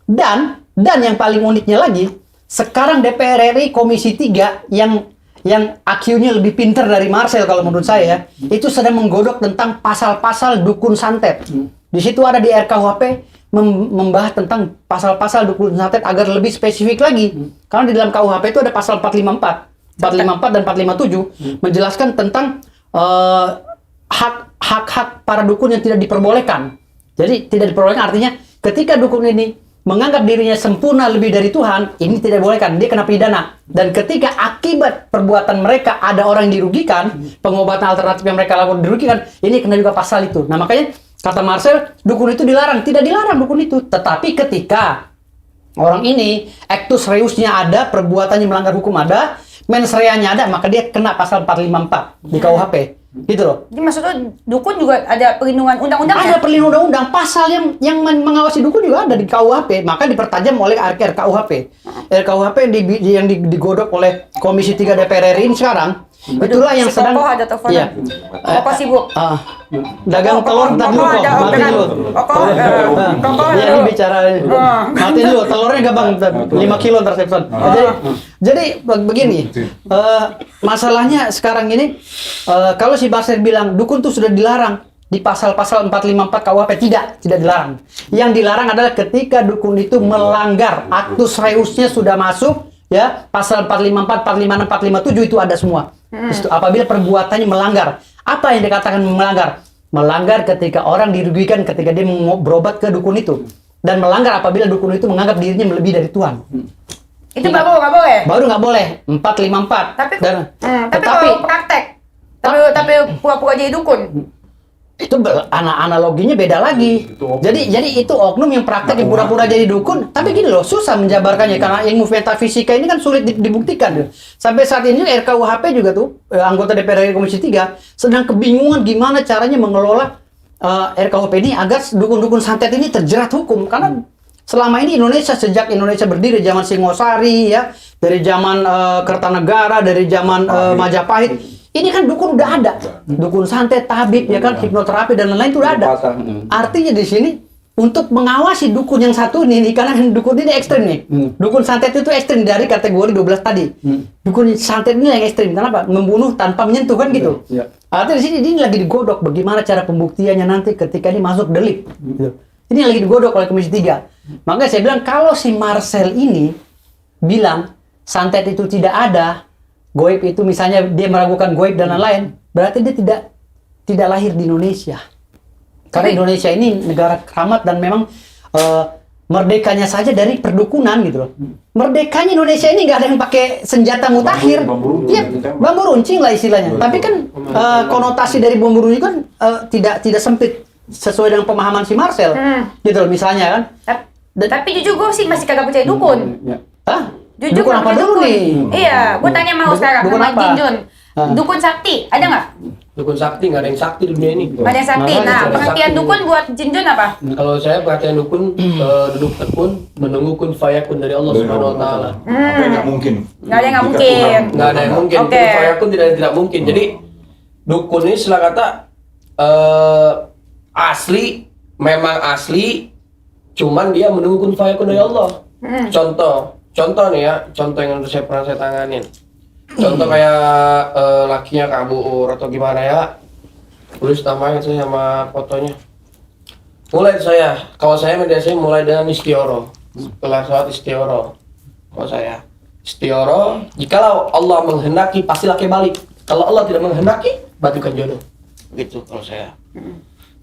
Dan yang paling uniknya lagi, sekarang DPR RI Komisi 3 yang IQ-nya lebih pintar dari Marcel kalau menurut saya, itu sedang menggodok tentang pasal-pasal dukun santet. Di situ ada di RKUHP membahas tentang pasal-pasal dukun santet agar lebih spesifik lagi. Karena di dalam KUHP itu ada pasal 454 dan 457 menjelaskan tentang hak-hak para dukun yang tidak diperbolehkan. Jadi tidak diperbolehkan artinya ketika dukun ini menganggap dirinya sempurna lebih dari Tuhan, ini tidak dibolehkan, dia kena pidana. Dan ketika akibat perbuatan mereka ada orang yang dirugikan, pengobatan alternatif yang mereka lakukan dirugikan, ini kena juga pasal itu. Nah makanya kata Marcel, dukun itu dilarang. Tidak dilarang dukun itu. Tetapi ketika orang ini, actus reusnya ada, perbuatannya melanggar hukum ada, mens reanya ada, maka dia kena pasal 454 di KUHP. Gitu loh. Jadi maksudnya dukun juga ada perlindungan undang-undang Ada perlindungan undang-undang. Pasal yang mengawasi dukun juga ada di KUHP. Maka dipertajam oleh RKUHP. RKUHP yang digodok oleh Komisi 3 DPR RI ini sekarang. Itulah yang Si sedang Koko ada teleponan. Iya. Koko sibuk. Dagang telur ntar dulu kok. ada Mati orderan. dulu. Koko Ya ini bicara. Mati dulu. Telurnya gampang 5 kilo ntar saya pesan. Jadi begini. Masalahnya sekarang ini kalau si Basir bilang dukun tuh sudah dilarang di pasal-pasal 454 KUHP, tidak dilarang. Yang dilarang adalah ketika dukun itu melanggar actus reusnya sudah masuk. Ya, pasal 454, 456, 457 itu ada semua. Itu apabila perbuatannya melanggar. Apa yang dikatakan melanggar? Melanggar ketika orang dirugikan ketika dia berobat ke dukun itu. Dan melanggar apabila dukun itu menganggap dirinya melebihi dari Tuhan. Itu baru nggak boleh. Baru nggak boleh. 454. Tapi Tetapi kalau praktek, tapi pura-pura jadi dukun. itu analoginya beda lagi. Jadi itu oknum yang praktek yang pura-pura jadi dukun. Tapi gini loh, susah menjabarkannya karena ilmu metafisika ini kan sulit dibuktikan. Sampai saat ini RKUHP juga tuh anggota DPR RI Komisi 3 sedang kebingungan gimana caranya mengelola RKUHP ini agar dukun-dukun santet ini terjerat hukum. Karena selama ini Indonesia, sejak Indonesia berdiri zaman Singosari ya, dari zaman Kertanegara, dari zaman Majapahit. Ini kan dukun udah ada, dukun santet, tabib, ya kan, hipnoterapi dan lain-lain itu udah ada. Artinya di sini untuk mengawasi dukun yang satu ini karena dukun ini ekstrim nih. Dukun santet itu ekstrim dari kategori 12 tadi. Dukun santet ini yang ekstrim. Kenapa? Membunuh tanpa menyentuh kan gitu. Iya. Artinya di sini ini lagi digodok bagaimana cara pembuktiannya nanti ketika ini masuk delik. Gitu. Ini lagi digodok oleh Komisi 3. Makanya saya bilang kalau si Marcel ini bilang santet itu tidak ada, goib itu misalnya dia meragukan goib dan lain-lain, berarti dia tidak lahir di Indonesia. Karena Indonesia ini negara keramat dan memang merdekanya saja dari perdukunan gitu loh. Merdekanya Indonesia ini nggak ada yang pakai senjata mutakhir. Bambu runcing, Iya, ditembak. bambu runcing lah istilahnya. Tapi kan konotasi dari bambu runcing kan tidak sempit sesuai dengan pemahaman si Marcel. Gitu loh misalnya kan. Tapi jujur gue sih masih kagak percaya dukun. Hah? Jujur Dukun gak apa percaya dulu dukun. nih? Iya, gue tanya mau sekarang dukun sama apa? Jinjun. Dukun sakti, ada nggak? Dukun sakti, nggak ada yang sakti di dunia ini. Nggak ada yang sakti. Makanya Nah, ada pengertian sakti. dukun buat Jinjun apa? Kalau saya perhatian dukun, duduk tekun, menunggu kun fayakun dari Allah Subhanahu Wa Taala. Apa yang nggak mungkin? Nggak ada yang nggak Jika mungkin. Tuhan Nggak ada yang mungkin. Oke. Kun fayakun tidak mungkin. Jadi dukun ini istilah kata asli, memang asli, cuman dia menunggu kun fayakun dari Allah. Contoh nih ya, contoh yang saya pernah saya tanganin. Contoh kayak lakinya kabur atau gimana ya, tulis namanya saya sama fotonya. Mulai saya, kalau saya biasanya mulai dengan istioro. Setelah sholat istioro, kalau saya istioro, jikalau Allah menghendaki pasti laki balik. Kalau Allah tidak menghendaki, batukan jodoh. Gitu kalau saya.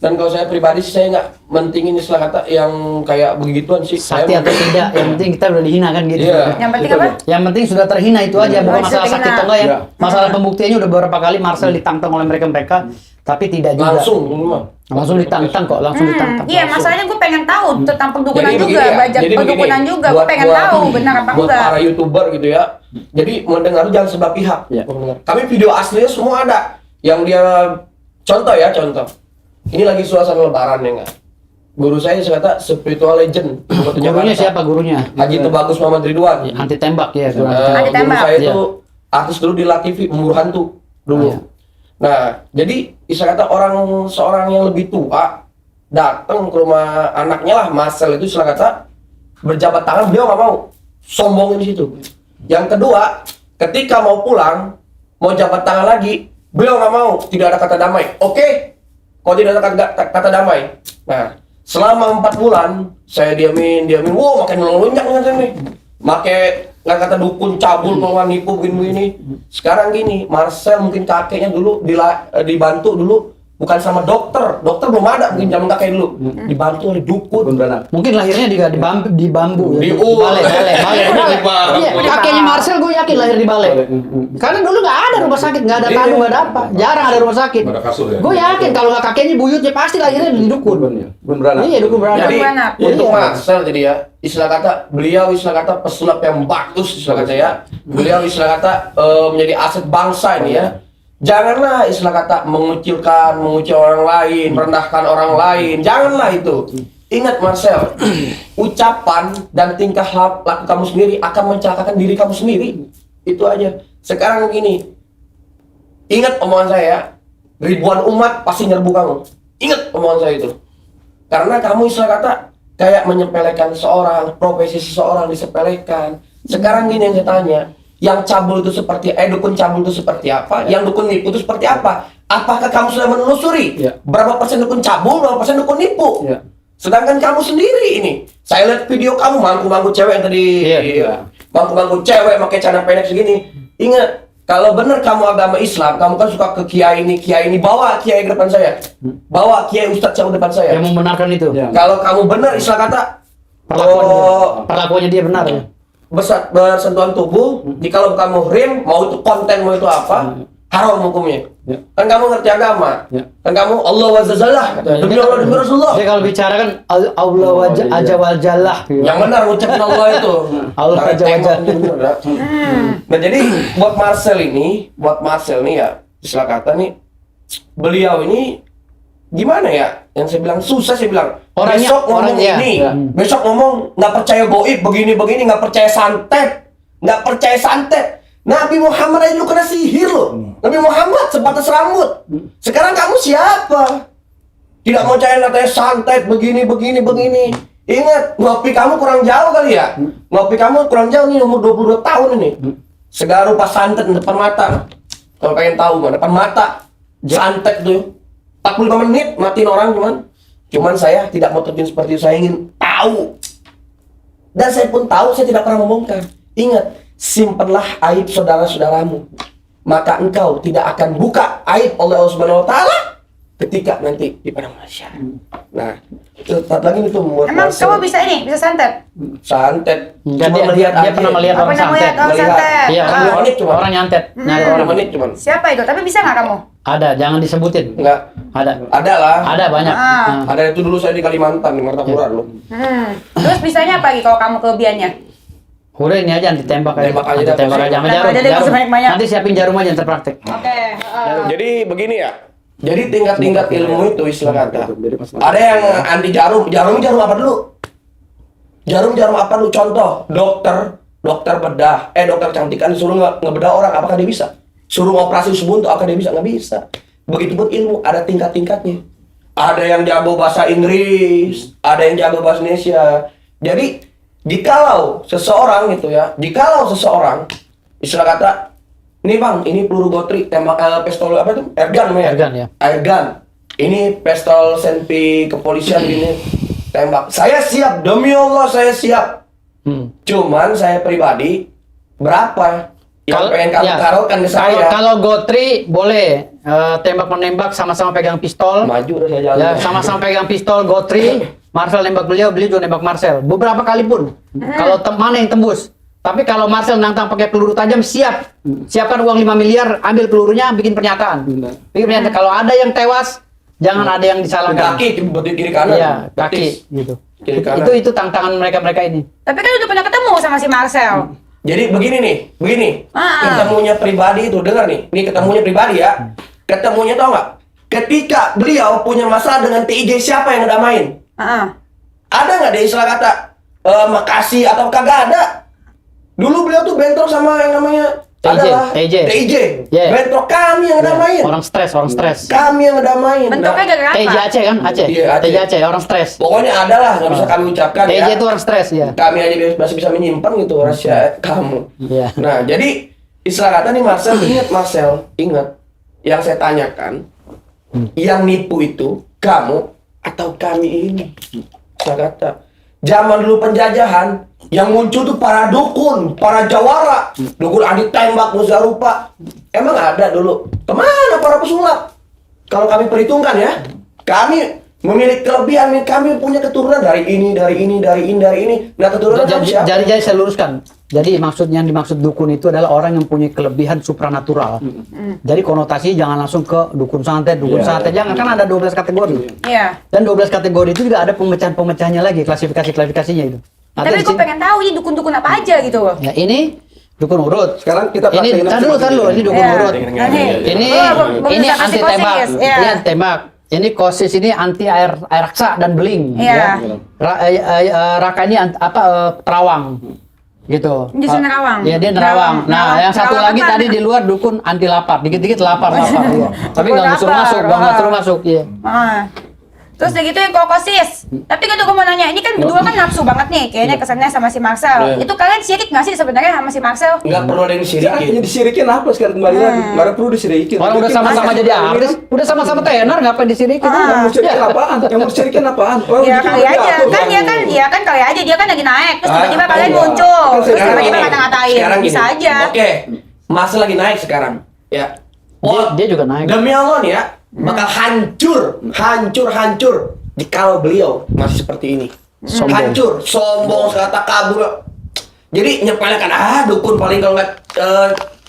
Dan kalau saya pribadi sih saya nggak mentingin istilah kata yang kayak begituan sih. Sakti atau tidak, yang penting kita udah dihina kan gitu. Iya. Yang penting Gitu apa? loh. Yang penting sudah terhina itu aja, bukan Oh, masalah sudah sakit terhina. atau enggak ya. Iya. Masalah pembuktiannya udah beberapa kali Marcel ditantang oleh mereka, tapi tidak juga. Langsung ditantang kok, langsung ditantang. Iya, masalahnya gue pengen tahu tentang perdukunan Jadi juga, begini ya, belajar jadi perdukunan begini, juga. Gue pengen tahu benar apa buat enggak. para YouTuber gitu ya. Jadi mendengar jangan sebelah pihak. Iya. Kami video aslinya semua ada. Yang dia contoh. Ini lagi suasana lebaran ya enggak? Guru saya kata spiritual legend. Gurunya siapa gurunya? Haji Tubagus Muhammad Ridwan. Anti tembak ya. Anti Guru tembak. saya Iya. itu artis dulu di La TV, memburu hantu dulu. Iya. Nah, jadi istilah kata seorang yang lebih tua datang ke rumah anaknya lah, Marcel itu istilah kata berjabat tangan, beliau nggak mau, sombongin di situ. Yang kedua, ketika mau pulang, mau jabat tangan lagi, beliau nggak mau, tidak ada kata damai. Oke, kalau tidak ada kata damai. Nah, selama 4 bulan saya diamin, wow makin melonjak nih, make nggak kata dukun cabul kalau nipu begini. Sekarang gini, Marcel mungkin kakeknya dulu dibantu dulu bukan sama dokter belum ada mungkin zaman kakek dulu, dibantu oleh dukun. Mungkin lahirnya di bambu ya. Di balai. Bambu. Iya, kakeknya Marcel gue yakin lahir di balai. Karena dulu nggak ada rumah sakit, nggak ada tandu, nggak ada apa. Jarang ada rumah sakit. Nggak ada kasur ya? Gue yakin kalau nggak kakeknya buyutnya pasti lahirnya di dukun. Dukun beranak. Iya, dukun beranak. Jadi Beranak. untuk Iya. Marcel jadi ya, istilah kata beliau istilah kata pesulap yang bagus istilah kata ya. Beliau istilah kata menjadi aset bangsa ini ya. Janganlah istilah kata mengucil orang lain, merendahkan orang lain. Janganlah itu. Ingat Marcel, ucapan dan tingkah laku kamu sendiri akan mencelakakan diri kamu sendiri. Itu aja. Sekarang gini, ingat omongan saya, ribuan umat pasti nyerbu kamu. Ingat omongan saya itu. Karena kamu istilah kata kayak menyepelekan seseorang, profesi seseorang disepelekan. Sekarang gini yang saya tanya, yang cabul itu seperti dukun cabul itu seperti apa? Yang dukun nipu itu seperti apa? Apakah kamu sudah menelusuri berapa persen dukun cabul, berapa persen dukun nipu? Iya. Sedangkan kamu sendiri ini, saya lihat video kamu mangku-mangku cewek yang tadi, mangku-mangku cewek pakai celana pendek segini. Ingat, kalau benar kamu agama Islam, kamu kan suka ke kiai ini, bawa kiai ke depan saya, bawa kiai ustadz yang depan saya. Yang membenarkan itu. Iya. Kalau kamu benar istilah kata, Perlakuannya dia benar ya. bersentuhan tubuh, jikalau kamu rim, mau itu konten, mau itu apa, haram hukumnya. Ya. Kan kamu ngerti agama, Ya. kan kamu Allah wa Jalla, demi Allah demi Rasulullah. Dia kalau bicara kan Allah aja wal jallah. Yang benar ucapin Allah itu. Allah Tarik aja tembok wajah. itu bener, ya. Nah jadi buat Marcel nih ya, istilah kata nih, beliau ini gimana ya? Yang saya bilang susah, saya bilang. Besok ngomong orangnya, ini, ya. besok ngomong nggak percaya goib begini, nggak percaya santet. Nabi Muhammad aja lu kena sihir loh. Nabi Muhammad sebatas rambut. Sekarang kamu siapa? Tidak mau cair katanya santet begini. Ingat, ngopi kamu kurang jauh kali ya? Ngopi kamu kurang jauh nih, umur 22 tahun ini. Segala rupa santet di depan mata. Kalau pengen tahu mana depan mata. Santet tuh 45 menit matiin orang cuman saya tidak mau terjun seperti itu. Saya ingin tahu. Dan saya pun tahu, saya tidak pernah membongkar. Ingat, simpanlah aib saudara-saudaramu. Maka engkau tidak akan buka aib oleh Allah Subhanahu wa taala ketika nanti di padang mahsyar. Nah, tetap lagi itu membuat Emang kamu bisa santet? santet. Enggak, Cuma dia melihat aja. pernah melihat Apa orang namanya? santet. Kalau santet. Iya, Ah. Dua menit cuma. orang nyantet. Nyari Dua orang. menit cuman. Siapa itu? Tapi bisa nggak kamu? Ada, jangan disebutin. Enggak. Ada. Ada lah. Ada banyak. Ah. Nah. Ada itu dulu saya di Kalimantan, di Martapura dulu. Terus bisanya apa lagi kalau kamu kelebihannya? Udah ini aja anti tembak aja. Tembak aja Anti dah, tembak pusing. aja sama Tembak jarum. aja deh, nggak usah banyak-banyak. Nanti siapin jarum aja yang terpraktek. Oke. Jadi begini ya. Jadi tingkat-tingkat ilmu itu istilah kata. Ada yang anti jarum. Jarum apa dulu? Jarum apa dulu? Contoh, dokter bedah, dokter cantikan suruh ngebedah orang, apakah dia bisa? Suruh ngoperasi subuntu, apakah dia bisa? Nggak bisa. Begitupun ilmu, ada tingkat-tingkatnya. Ada yang jago bahasa Inggris, ada yang jago bahasa Indonesia. Jadi, jikalau seseorang istilah kata, ini bang, ini peluru gotri, tembak pistol apa itu? Airgun namanya? Airgun, ya. Airgun. Ini pistol senpi kepolisian ini tembak. Saya siap, demi Allah saya siap. Cuman saya pribadi berapa yang pengen kamu taruhkan ke saya? Kalau gotri boleh tembak menembak sama-sama pegang pistol. Maju udah saya jalan. Ya, sama-sama pegang pistol Gotri, Marcel nembak beliau juga nembak Marcel. Beberapa kali pun. Kalau mana yang tembus. Tapi kalau Marcel nantang pakai peluru tajam, siap. Siapkan uang 5 miliar, ambil pelurunya, bikin pernyataan. Bikin pernyataan. Kalau ada yang tewas, jangan ada yang disalahkan. Kaki, berarti kiri kanan. Iya, Betis. kaki gitu. Kiri kanan. Itu tantangan mereka ini. Tapi kan udah pernah ketemu sama si Marcel. Jadi begini nih, Ah. ketemunya pribadi itu, dengar nih, ini ketemunya pribadi ya. Ketemunya tau nggak? Ketika beliau punya masalah dengan TIJ, siapa yang ngedamain? Ada nggak dia istilah kata makasih atau kagak ada? Dulu beliau tuh bentrok sama yang namanya TIJ. Yeah. Bentrok kami yang ngedamain. Orang stres. Kami yang ngedamain. Bentuknya gara-gara apa? TIJ Aceh kan? Aceh. Iya, Aceh. TIJ Aceh, orang stres. Pokoknya ada lah, nggak bisa kami ucapkan TIJ ya. itu orang stres ya. Kami aja masih bisa menyimpan gitu rahasia kamu. Iya. Nah, jadi istilah kata nih Marcel, ingat yang saya tanyakan, yang nipu itu kamu atau kami ini? Istilah kata, zaman dulu penjajahan, yang muncul tuh para dukun, para jawara, dukun adi tembak, musa rupa. Emang ada dulu? Kemana para pesulap? Kalau kami perhitungkan ya, kami memiliki kelebihan, kami punya keturunan dari ini. Nah, keturunan kami siapa? Jadi saya luruskan. Jadi yang dimaksud dukun itu adalah orang yang punya kelebihan supranatural. Jadi konotasi jangan langsung ke dukun santet, jangan, kan ada 12 kategori. Iya. Dan 12 kategori itu juga ada pemecahan-pemecahannya lagi, klasifikasinya itu. Nanti Tapi di gue sini- pengen tahu ini dukun-dukun apa aja gitu loh. Ya, ini dukun urut. Sekarang kita Ini praktekin tar dulu, ini dukun Iya. urut. Nah, nih. Ini Gua bisa kasih anti tembak. kosis, iya. Ini anti tembak. Ini kosis ini anti air raksa dan beling. Iya. Raka ini terawang. Gitu. Dia sudah nerawang. Iya, dia nerawang. Nah, yang satu Nerawang lagi apa? tadi di luar dukun anti lapar. Dikit-dikit lapar. Iya. Tapi Dukun nggak suruh lapar. masuk, nggak suruh masuk. Iya. Terus udah gitu yang kokosis. Tapi kan gue mau nanya, ini kan berdua kan nafsu banget nih, kayaknya kesannya sama si Marcel. Itu kalian sirik nggak sih sebenarnya sama si Marcel? Nggak perlu ada yang Jangan disirikin. disirikin apa sekarang kembali lagi? Nggak perlu disirikin. Orang udah Bikin sama-sama aja. jadi artis, udah sama-sama tenar, ngapain disirikin? Yang mau disirikin Ya. apaan? Yang mau disirikin apaan? Orang Ya bikin kali udah aja, diatur. kan kali aja dia kan lagi naik, terus tiba-tiba kalian iya. muncul, Kan terus sekarang tiba-tiba gini. ngata-ngatain, Sekarang bisa gini. aja. Oke, masa lagi naik sekarang. Ya. Dia juga naik. Demi Allah nih ya, bakal hancur. Jikalau beliau masih seperti ini. Hancur, sombong, sekata kabur. Jadi nyepelekan, dukun paling kalau nggak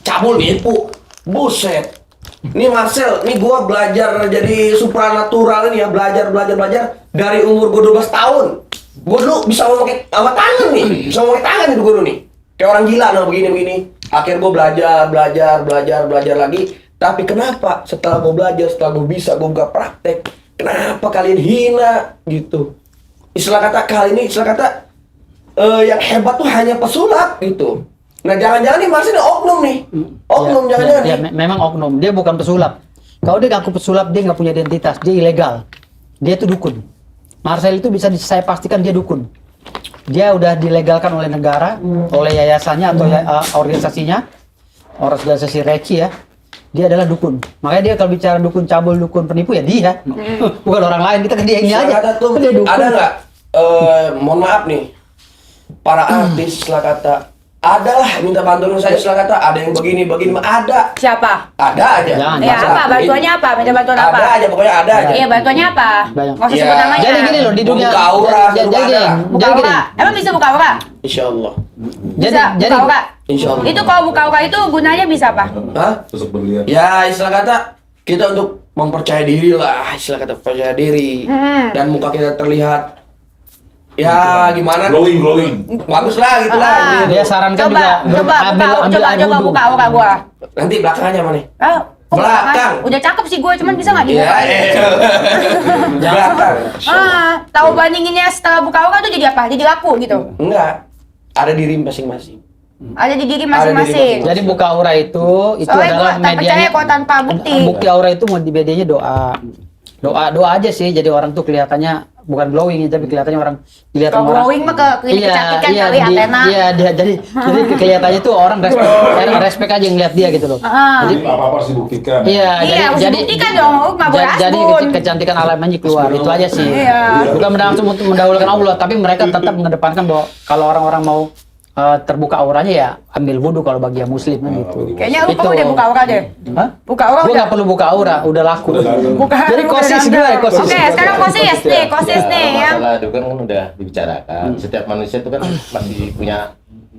cabul nipu. Buset. Nih Marcel, nih gua belajar jadi supranatural ini ya, belajar dari umur gua 12 tahun. Gua dulu bisa ngomong sama tangan nih, gua dulu nih. Kayak orang gila nah begini. Akhirnya gua belajar lagi. Tapi kenapa setelah gua belajar, setelah gua bisa, gua buka praktek, kenapa kalian hina gitu? Istilah kata yang hebat tuh hanya pesulap gitu. Nah jangan-jangan nih Marcel oknum nih. Oknum jangan-jangan nih. Memang oknum, dia bukan pesulap. Kalau dia ngaku pesulap, dia nggak punya identitas, dia ilegal. Dia itu dukun. Marcel itu bisa saya pastikan dia dukun. Dia udah dilegalkan oleh negara, oleh yayasannya atau organisasi Reci ya. Dia adalah dukun. Makanya dia kalau bicara dukun cabul, dukun penipu ya dia. Bukan orang lain. Kita ke dia ini aja. Kata tuh, Dia dukun. ada nggak? Mohon maaf nih, para artis lah kata, adalah minta bantuan saya setelah kata, ada yang begini, ada, Siapa? ada aja. Jangan. Ya apa? Bantuannya apa? Minta bantuan apa? Ada aja, pokoknya ada aja. Iya, bantuannya apa? Banyak. Nggak usah Iya. sebut namanya. Jadi gini loh di dunia. Buka aura, jadi suruh gini. ada. Buka Jadi gini. aura. Emang bisa buka aura? Insya Allah. Bisa Jadi buka aura? Insya Allah. Itu kalau buka aura itu gunanya bisa apa? Hah? Untuk berlian. Ya istilah kata kita untuk mempercaya diri lah, istilah kata percaya diri, dan muka kita terlihat ya gimana? Glowing. Bagus lah gitu lah. dia sarankan Coba, juga coba air wudhu. buka aura gua. Nanti belakangnya mana? Ah, kok Belakang. Udah cakep sih gua, cuman bisa nggak Iya. dibuka? Belakang. Tahu bandinginnya setelah buka aura tuh jadi apa? Jadi laku gitu. Enggak. Ada diri masing-masing. Ada di diri Ada di diri masing-masing. Jadi buka aura itu Soalnya adalah gua tak percaya medianya. kok tanpa bukti. Bukti aura itu mau medianya doa. Doa aja sih. Jadi orang tuh kelihatannya bukan glowing tapi kelihatannya orang kelihatan Kalau orang. glowing mah ke klinik kecantikan kali Athena. Iya, jadi kelihatannya tuh orang respect aja ngeliat dia gitu loh. Jadi apa-apa harus dibuktikan. Iya, Iya, harus dibuktikan dong, lu nggak boleh jadi asbun. kecantikan alamnya keluar, itu aja sih. Iya. Bukan untuk mendahulukan Allah, tapi mereka tetap mengedepankan bahwa kalau orang-orang mau terbuka auranya ya ambil wudhu kalau bagi yang muslim kan gitu. Kayaknya lu Itu. perlu deh buka aura deh. Hah? Buka aura Gua udah. nggak perlu buka aura, udah laku. Buka Jadi kosis gue, kosis. Oke, sekarang kosis nih, kosis nih yang Masalah dukun kan udah dibicarakan. Setiap manusia itu kan masih punya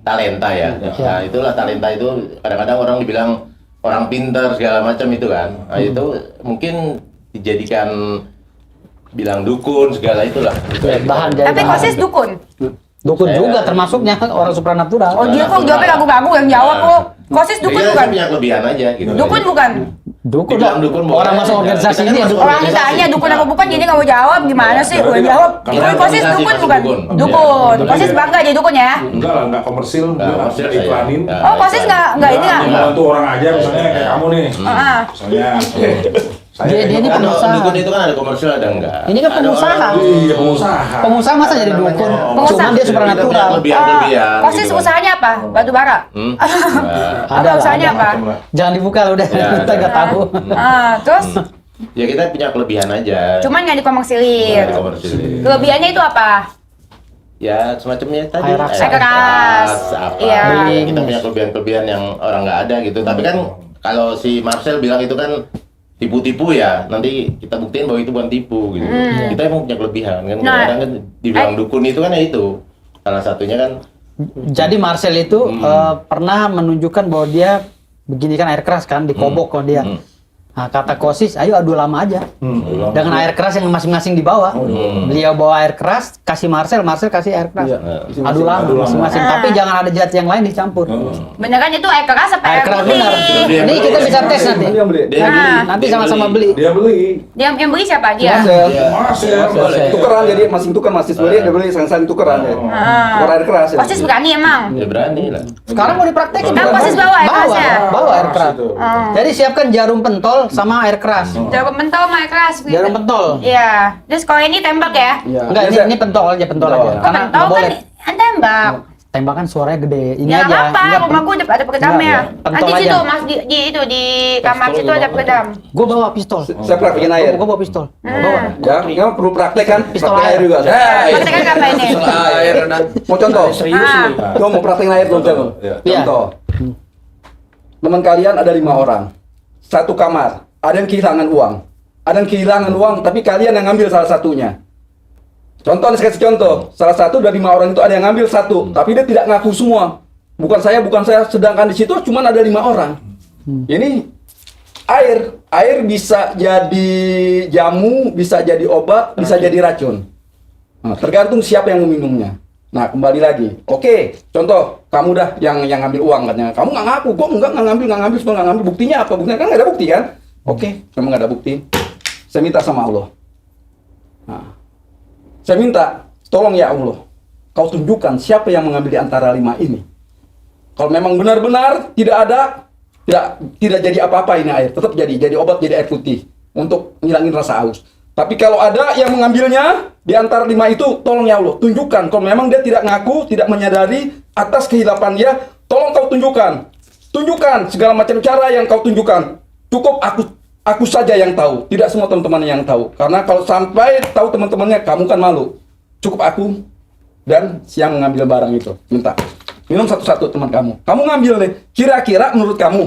talenta ya. Nah, itulah talenta itu kadang-kadang orang dibilang orang pintar segala macam itu kan. Nah, itu mungkin dijadikan bilang dukun segala itulah. Itu yang Bahan kita- jadi tapi bahan. kosis dukun. Dukun juga termasuknya orang supranatural. Oh dia kok jawabnya ragu-ragu yang jawab kok. Kosis Jadi dukun kita bukan? punya kelebihan aja gitu. Dukun bukan? Dukun Dibilang dukun boleh. orang masuk organisasi Kita kan ini ya masuk dukun. Orang ditanya dukun apa bukan jadi nggak mau jawab gimana sih? Gue jawab. Kita Gue kosis organisasi dukun masuk bukan? dukun. Dukun. Iya. Kosis bangga jadi dukun ya? Enggak lah, enggak komersil, Nggak, enggak maksudnya iklanin. saya- Oh kosis nggak ini nggak? Membantu orang aja misalnya kayak kamu nih. Ah. Misalnya Dia ini Kan pengusaha. dukun itu kan ada komersial ada enggak? Ini kan Ada pengusaha. orang- iya pengusaha. Pengusaha masa jadi dukun? Pengusaha. Cuman dia Kita punya supranatural. kelebihan-kelebihan. Kosis gitu kan. usahanya apa? Batu bara? Nah, Apa usahanya apa? macam lah. Jangan dibuka lah udah, Ya, kita nggak tahu. Terus Ya kita punya kelebihan aja. cuman nggak dikomersilin. Nggak komersil. Kelebihannya itu apa? Ya semacamnya tadi. Air keras. Air keras. Apa? Iya. Kita punya kelebihan-kelebihan yang orang nggak ada gitu. Tapi kan kalau si Marcel bilang itu kan tipu-tipu ya, nanti kita buktiin bahwa itu bukan tipu gitu. Kita emang punya kelebihan kan. Nah, Kadang-kadang kan dibilang dukun itu kan ya itu. Salah satunya kan Jadi Marcel itu pernah menunjukkan bahwa dia begini kan air keras kan dikobok kalau dia. Nah, kata kosis, ayo adu lama aja. Dengan air keras yang masing-masing dibawa. Beliau bawa air keras, kasih Marcel kasih air keras. Adu lama masing-masing. Tapi jangan ada zat yang lain dicampur. Beneran itu air keras apa Air air keras putih? benar. Ini kita bisa tes nanti. Dia yang beli. dia beli. Nanti Dia sama-sama beli. beli. Dia beli. Dia yang beli siapa dia? Marcel. Masih. Tukeran jadi masing tukar masih beli dia beli saling tukeran ya. Tukar air keras ya. Kosis berani emang. Ya berani lah. Sekarang mau dipraktekin. Kan kosis bawa air kerasnya. Bawa air keras. Jadi siapkan jarum pentol sama air keras. Jarum pentol sama air keras. Jarum pentol. Iya. Terus kalau ini tembak ya? Iya. Enggak, ini pentol aja, pentol aja. Kok Karena pentol nggak kan boleh. tembak. Tembakan suaranya gede. Ini Ya aja. nggak apa, Enggak, rumah gue ada peredamnya. Pentol Nanti aja. situ mas di itu di kamar situ ada peredam. Gue bawa pistol. Saya praktekin air. Gue bawa pistol. Bawa. Ya, nggak perlu praktek kan? Pistol Praktek air. air juga. Praktekan apa ini? air dan Mau contoh? serius Ah. nih. Coba mau praktekin air dong, coba. Iya. Contoh. Teman kalian ada 5 orang. Satu kamar. Ada yang kehilangan uang. Ada yang kehilangan uang, tapi kalian yang ngambil salah satunya. Contoh, saya kasih contoh. Salah satu dari 5 orang itu ada yang ngambil satu, tapi dia tidak ngaku semua. Bukan saya. Sedangkan di situ cuma ada 5 orang. Ini air. Air bisa jadi jamu, bisa jadi obat, bisa jadi racun. Nah, tergantung siapa yang meminumnya. Nah, kembali lagi. Oke, contoh kamu dah yang ngambil uang katanya. Kamu nggak ngaku, kok nggak ngambil, semua nggak ngambil. Buktinya apa? Buktinya kan nggak ada bukti kan? Oke, memang nggak ada bukti. Saya minta sama Allah. Nah, saya minta, tolong ya Allah, kau tunjukkan siapa yang mengambil di antara 5 ini. Kalau memang benar-benar tidak ada, tidak jadi apa-apa ini air, tetap jadi obat, jadi air putih untuk ngilangin rasa haus. Tapi kalau ada yang mengambilnya di antara 5 itu, tolong ya Allah, tunjukkan. Kalau memang dia tidak ngaku, tidak menyadari atas kehilapan dia, tolong kau tunjukkan. Tunjukkan segala macam cara yang kau tunjukkan. Cukup aku saja yang tahu, tidak semua teman-teman yang tahu. Karena kalau sampai tahu teman-temannya, kamu kan malu. Cukup aku dan siang mengambil barang itu. Minta. Minum satu-satu teman kamu. Kamu ngambil nih. Kira-kira menurut kamu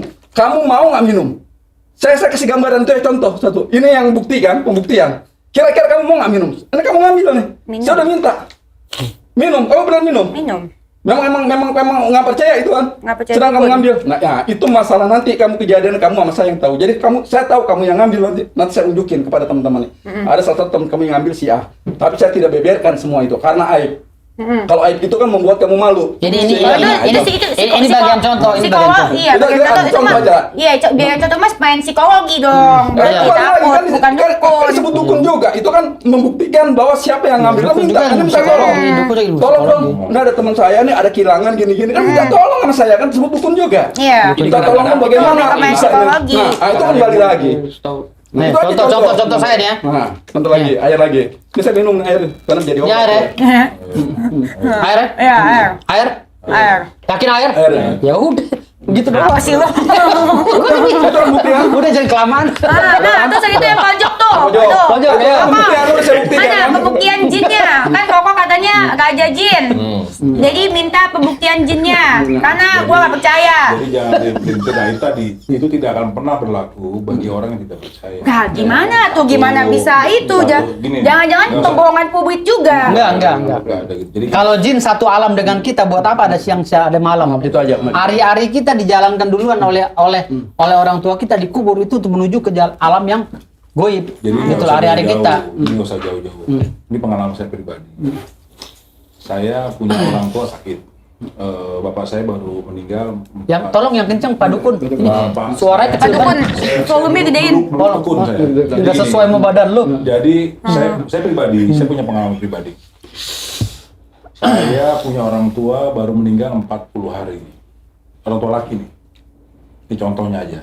mau nggak minum? Saya kasih gambaran itu ya, contoh satu. Ini yang bukti kan, pembuktian. Kira-kira kamu mau nggak minum? Ini kamu ngambil nih. Minum. Saya udah minta. Minum. Kamu benar minum? Minum. Memang nggak percaya itu kan? Nggak percaya Sedang kamu dukun. ngambil. Nah, ya, itu masalah nanti kamu kejadian kamu sama saya yang tahu. Jadi saya tahu kamu yang ngambil nanti. Nanti saya unjukin kepada teman-teman nih. Ada salah satu teman kamu yang ngambil si A. Tapi saya tidak beberkan semua itu karena aib. Kalau aib itu kan membuat kamu malu. Jadi ini Ini bagian contoh, ini bagian contoh. Iya, Kita- bagian kita contoh ambil itu contoh mah. aja. Iya, biar contoh mas main psikologi dong. Berarti Kembali lagi takut, kan, bukan kan dukun. disebut dukun juga. Itu kan membuktikan bahwa siapa yang ngambil. Kan Dukun minta, juga kan minta psikologi, tolong. dukun juga ilmu Tolong dong. psikologi. Nah ada teman saya nih ada kehilangan gini-gini. Kan minta tolong sama saya kan disebut dukun juga. Iya. Minta tolong dong bagaimana? Mereka main Bisa, psikologi. Nah, itu kembali lagi. Nih, Itu aja contoh saya nih ya. Nah, contoh lagi, air lagi. Bisa minum air karena jadi Ya, air ya. Air ya? Iya, air. Air? Air. Yakin air? Air. Ya udah. Begitu doang. Apa sih lo? Itu kan buktian. Udah jadi kelamaan. Nah, terus itu yang pojok tuh. Pojok. Aduh. Pojok, ya. Koko. Buktian udah saya buktikan. Mana pembuktian jinnya? Kan Koko katanya raja jin. Jadi minta pembuktian jinnya. Karena gua nggak percaya. Jadi jangan dibedain tadi, itu tidak akan pernah berlaku bagi orang yang tidak percaya. Nah, gimana tuh? Gimana bisa itu? Gini, Jangan-jangan nggak usah. pembohongan publik juga. Enggak. Nggak ada gitu. Jadi Kalau jin satu alam dengan kita, buat apa ada siang, ada malam? Itu aja. Hari-hari kita dijalankan duluan oleh orang tua kita, dikubur itu untuk menuju ke alam yang goib. Jadi nggak Itu usah hari-hari jauh-jauh. kita. Ini nggak usah jauh-jauh. Ini pengalaman saya pribadi. Saya punya orang tua sakit. Bapak saya baru meninggal. Yang tolong yang kencang Pak Dukun. Ini Bapak suaranya Pak kecil Dukun, banget. volumenya gedein. Dukun saya. Jadi Enggak gini, sesuai sama badan lu. Jadi saya pribadi, saya punya pengalaman pribadi. Saya punya orang tua baru meninggal 40 hari. Orang tua laki nih. Ini contohnya aja.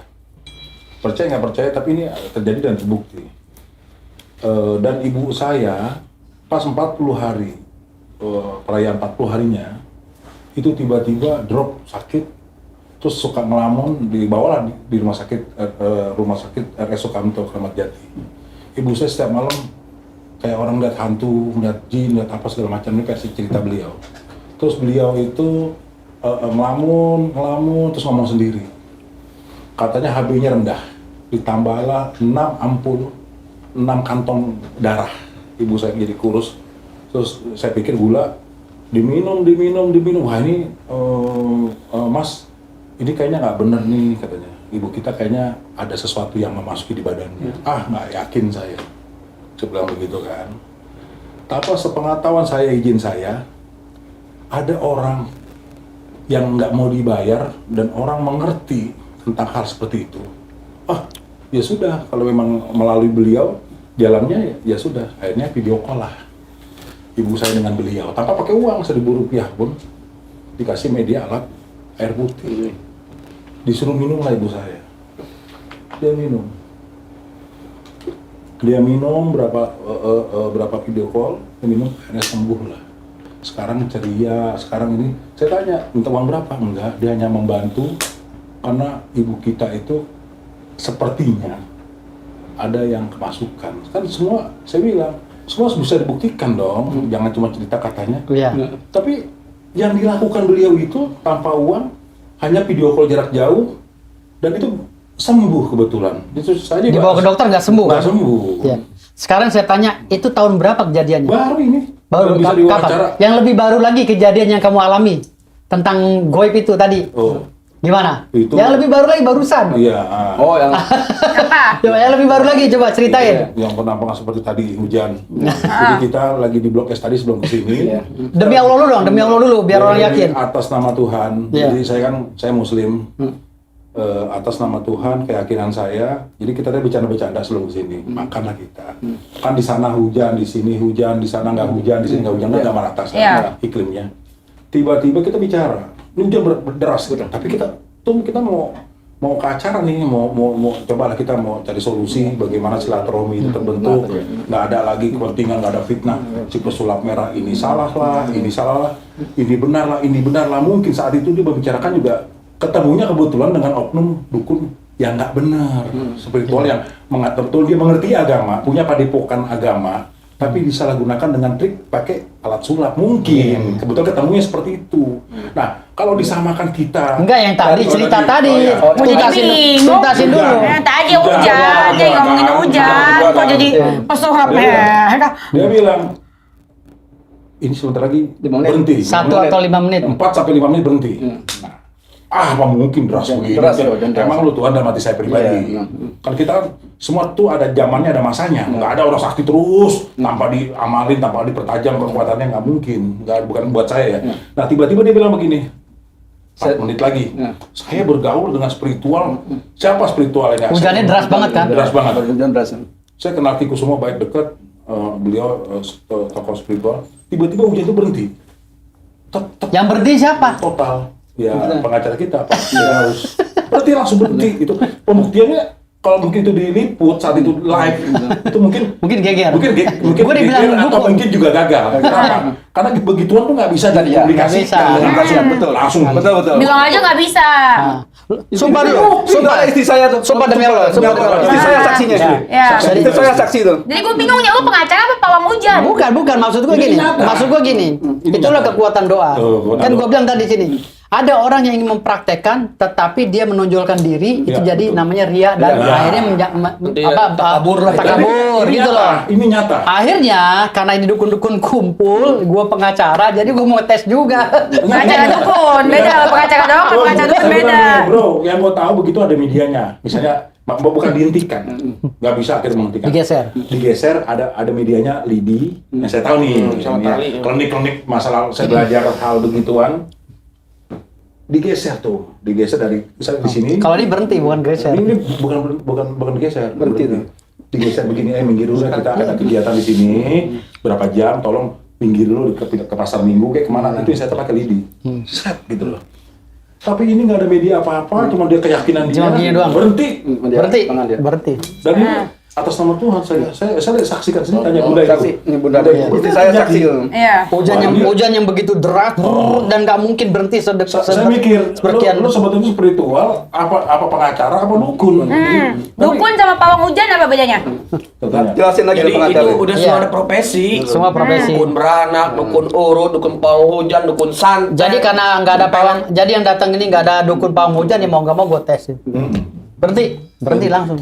Percaya nggak percaya, tapi ini terjadi dan terbukti. Dan ibu saya pas 40 hari, perayaan 40 harinya, itu tiba-tiba drop sakit, terus suka ngelamun, dibawalah di rumah sakit RS Sukamto Kramat Jati. Ibu saya setiap malam kayak orang lihat hantu, lihat jin, lihat apa segala macam, ini versi cerita beliau. Terus beliau itu ngelamun, terus ngomong sendiri. Katanya HB-nya rendah, ditambahlah 6 ampul, 6 kantong darah. Ibu saya jadi kurus. Terus saya pikir gula, diminum. Wah ini Mas, ini kayaknya nggak bener nih katanya. Ibu kita kayaknya ada sesuatu yang memasuki di badannya. Nggak yakin saya. Saya bilang begitu kan. Tapi sepengetahuan saya, izin saya, ada orang yang nggak mau dibayar dan orang mengerti tentang hal seperti itu. Ya sudah, kalau memang melalui beliau jalannya ya sudah. Akhirnya video call lah ibu saya dengan beliau tanpa pakai uang 1.000 rupiah pun, dikasih media alat air putih, disuruh minum lah ibu saya. Dia minum berapa video call, dia minum, akhirnya sembuh lah. Sekarang ceria, sekarang ini saya tanya minta uang berapa? Enggak, dia hanya membantu karena ibu kita itu sepertinya ada yang kemasukan. Kan semua, saya bilang, semua bisa dibuktikan dong, jangan cuma cerita katanya. Iya. Tapi yang dilakukan beliau itu tanpa uang, hanya video call jarak jauh, dan itu sembuh kebetulan. Itu saja Dibawa ke dokter nggak sembuh nggak kan? sembuh. Iya. Sekarang saya tanya, itu tahun berapa kejadiannya? Baru ini. Baru bisa kapan? diwawancara. Yang lebih baru lagi kejadian yang kamu alami tentang goib itu tadi. Oh, Gimana? Itu- Yang lebih baru lagi barusan. iya. Oh, yang Apa? Coba yang lebih baru lagi, coba ceritain. Yang pernah seperti tadi hujan. Jadi kita lagi di Blok S tadi sebelum kesini. Demi Allah dulu dong, demi Allah dulu, biar orang Jadi yakin. atas nama Tuhan. Iya. Jadi saya Muslim. Atas nama Tuhan, keyakinan saya. Jadi kita tadi bercanda-bercanda sebelum kesini. Makanlah kita. Kan di sana hujan, di sini hujan, di sana nggak hujan, di sini nggak hujan, nggak merata Iya. iklimnya. Tiba-tiba kita bicara, ini hujan berderas gitu. Tapi kita mau mau ke acara nih, mau cobalah kita mau cari solusi bagaimana silaturahmi itu terbentuk, nggak ada lagi kepentingan, nggak ada fitnah, si pesulap merah ini salah lah, ini benar lah, mungkin saat itu dia membicarakan juga ketemunya kebetulan dengan oknum dukun yang nggak benar, spiritual yang betul dia mengerti agama, punya padepokan agama, tapi disalahgunakan dengan trik pakai alat sulap mungkin kebetulan ketemunya seperti itu. Nah kalau disamakan kita Enggak, yang tadi cerita tadi. Mau dikasih bingung. tuntasin dulu. Tadi hujan, jadi ngomongin hujan, kok jadi pesulap merah? Dia bilang ini sebentar lagi 5 menit. berhenti. 1 atau 5 menit. 4 sampai 5 menit berhenti. Nah, apa mungkin deras begini? Deras, deras. Emang lu Tuhan dalam hati saya pribadi. Iya. Kan kita kan semua tuh ada zamannya, ada masanya. Nggak ada orang sakti terus tanpa diamalin, tanpa dipertajam kekuatannya, nggak mungkin. Bukan buat saya ya. Nah tiba-tiba dia bilang begini. 4 menit lagi. Saya bergaul dengan spiritual. Siapa spiritualnya? Hujannya deras banget kan? Deras banget. Hujan deras. Saya kenal Kiku semua baik dekat. Beliau tokoh spiritual. Tiba-tiba hujan itu berhenti. Yang berhenti siapa? Total. Ya pengacara kita Pak Firdaus. Berarti langsung berhenti. Itu pembuktiannya kalau mungkin itu diliput saat itu live itu mungkin geger. mungkin Gua dibilang geger atau dukun. mungkin juga gagal. Kenapa? Karena begituan tuh nggak bisa Nggak bisa. dipublikasikan. Betul. Langsung. Betul. Bilang aja nggak bisa. Sumpah dulu. Sumpah istri saya tuh. Sumpah demi Allah. Sumpah demi Allah. Istri saya saksinya. Ya. Istri saya saksi tuh. Jadi gue bingungnya lu pengacara apa pawang hujan? Bukan. Maksud gua Ini gini. nyata. Maksud gua gini. Ini Itulah nyata. kekuatan doa. Kekuatan Kan gua doa. bilang tadi sini. Ada orang yang ingin mempraktekkan, tetapi dia menonjolkan diri, itu Ya, jadi betul. namanya ria dan Ya. akhirnya takabur lah. takabur Ini gitu nyata, loh. Ini nyata. Akhirnya karena ini dukun-dukun kumpul, gua pengacara, jadi gua mau tes juga. Pengacara dukun, beda lah pengacara doang, sama pengacara dukun beda. Bro, yang mau tahu begitu ada medianya. Misalnya bukan dihentikan, nggak bisa akhirnya menghentikan. Digeser, ada medianya LIDI. Yang saya tahu nih, sama misalnya tali. klinik masalah saya belajar hal begituan. Digeser dari misalnya di sini. Kalau ini berhenti bukan geser. Ini bukan digeser, Berhenti tuh. Digeser begini, minggir dulu kita ada kegiatan di sini berapa jam, tolong minggir dulu ke pasar Minggu kayak kemana itu yang saya pakai LIDI. Set gitu loh. Tapi ini nggak ada media apa-apa, cuma dia keyakinan dia. Cuma gini doang. Berhenti. Dan ini atas nama Tuhan saya saksikan sini tanya Bunda Saksi. itu. Ini Bunda. Istri saya saksi tuh. Iya. Hujan yang begitu deras dan nggak mungkin berhenti Saya mikir, sepertian. lu sebetulnya spiritual, apa pengacara, apa dukun? Dukun sama pawang hujan apa bedanya? Jelasin lagi Jadi pengacara. itu udah semua Iya. ada profesi. Semua profesi. Dukun beranak, dukun urut, dukun pawang hujan, dukun santet. Jadi karena nggak ada pawang, jadi yang datang ini nggak ada dukun pawang hujan, ya mau nggak mau gue tes. Berhenti langsung.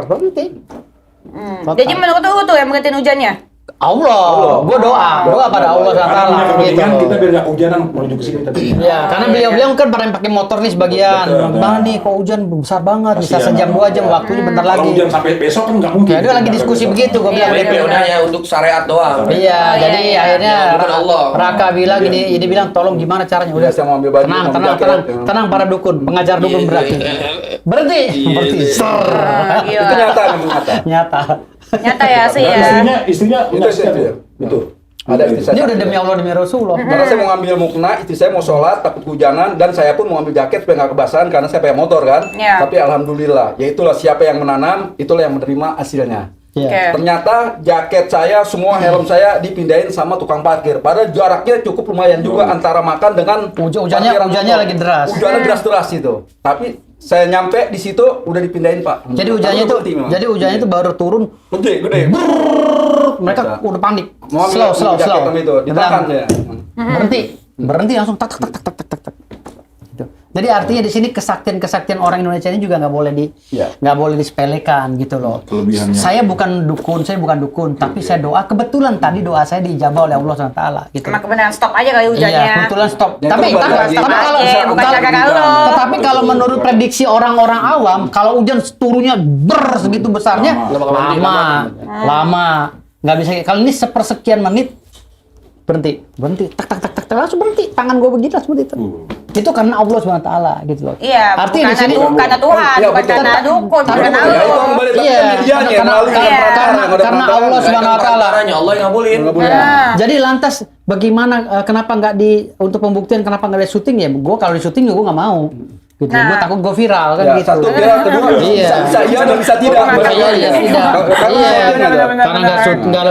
Berhenti. Total. Jadi menurut lu tuh yang berhentiin hujannya? Allah, gue doa pada Allah Karena punya SWT. kepentingan Gitu. kita biar nggak hujanan menuju ke sini tadi. Ya, karena beliau kan pernah pakai motor nih sebagian. Betul. Bang nih, kok hujan besar banget, bisa Kasihan. sejam 2 jam, waktunya bentar Kalau lagi. hujan sampai besok kan nggak mungkin. Ya, dia lagi diskusi begitu, gue bilang. DP udah ya untuk syariat doang. Iya, jadi iya. akhirnya Bukan Allah. Raka bilang ini bilang tolong gimana caranya. Udah, Saya mau ambil baju, mau ambil jaket. tenang para dukun, pengajar dukun berarti. Berhenti. Ser. Gila. Itu nyata memang nyata. Nyata. Nyata ya sih ya. Istrinya Itu menyaksikan sih, ya. Betul. Ada istri saya. Ini udah demi Allah demi Rasulullah. Karena saya mau ngambil mukna, istri saya mau sholat, takut kehujanan, dan saya pun mau ambil jaket supaya nggak kebasahan karena saya pakai motor kan. Iya. Tapi alhamdulillah, ya itulah siapa yang menanam, itulah yang menerima hasilnya. Iya. Oke. Ternyata jaket saya, semua helm saya dipindahin sama tukang parkir. Padahal jaraknya cukup lumayan juga antara makan dengan Hujannya parkiran lagi deras. Hujannya deras itu. Tapi saya nyampe di situ udah dipindahin Pak. Jadi hujannya itu baru turun, gede. mereka udah panik. Mau ambil Slow. jaket sama itu, ditahan ya. Berhenti langsung tak. Gitu. Jadi artinya di sini kesaktian orang Indonesia ini juga nggak boleh disepelekan gitu loh. Kelebihannya. Saya bukan dukun, tapi saya doa. Kebetulan tadi doa saya dijabah oleh Allah SWT. Gitu. Emang kebenaran stop aja kali hujannya. Iya, kebetulan stop. Yang Tapi itu baru lagi. Bukan kakak lo. Tetapi kalau menurut prediksi orang-orang awam, kalau hujan turunnya segitu besarnya, lama. Nggak bisa. Kalau ini sepersekian menit, berhenti, tak, langsung berhenti. Tangan gue begini langsung berhenti. Itu karena Allah SWT gitu loh. Iya, Artinya di sini karena Tuhan, Iya, bukan betul. karena dukun, Tapi- karena Ya, itu lo. kembali lagi Iya, ke medianya, karena- melalui karena- perantara, yang ada karena perantara. Allah SWT. Perantaranya Allah yang ngabulin. Nah. Jadi lantas bagaimana kenapa nggak untuk pembuktian kenapa nggak ada syuting ya? Gue kalau di syuting gue nggak mau. Gitu. Nah. Gue takut gue viral kan Ya, gitu. satu viral, kedua Iya. bisa iya dan bisa tidak. Iya, iya, tidak. Karena Iya, soalnya ada.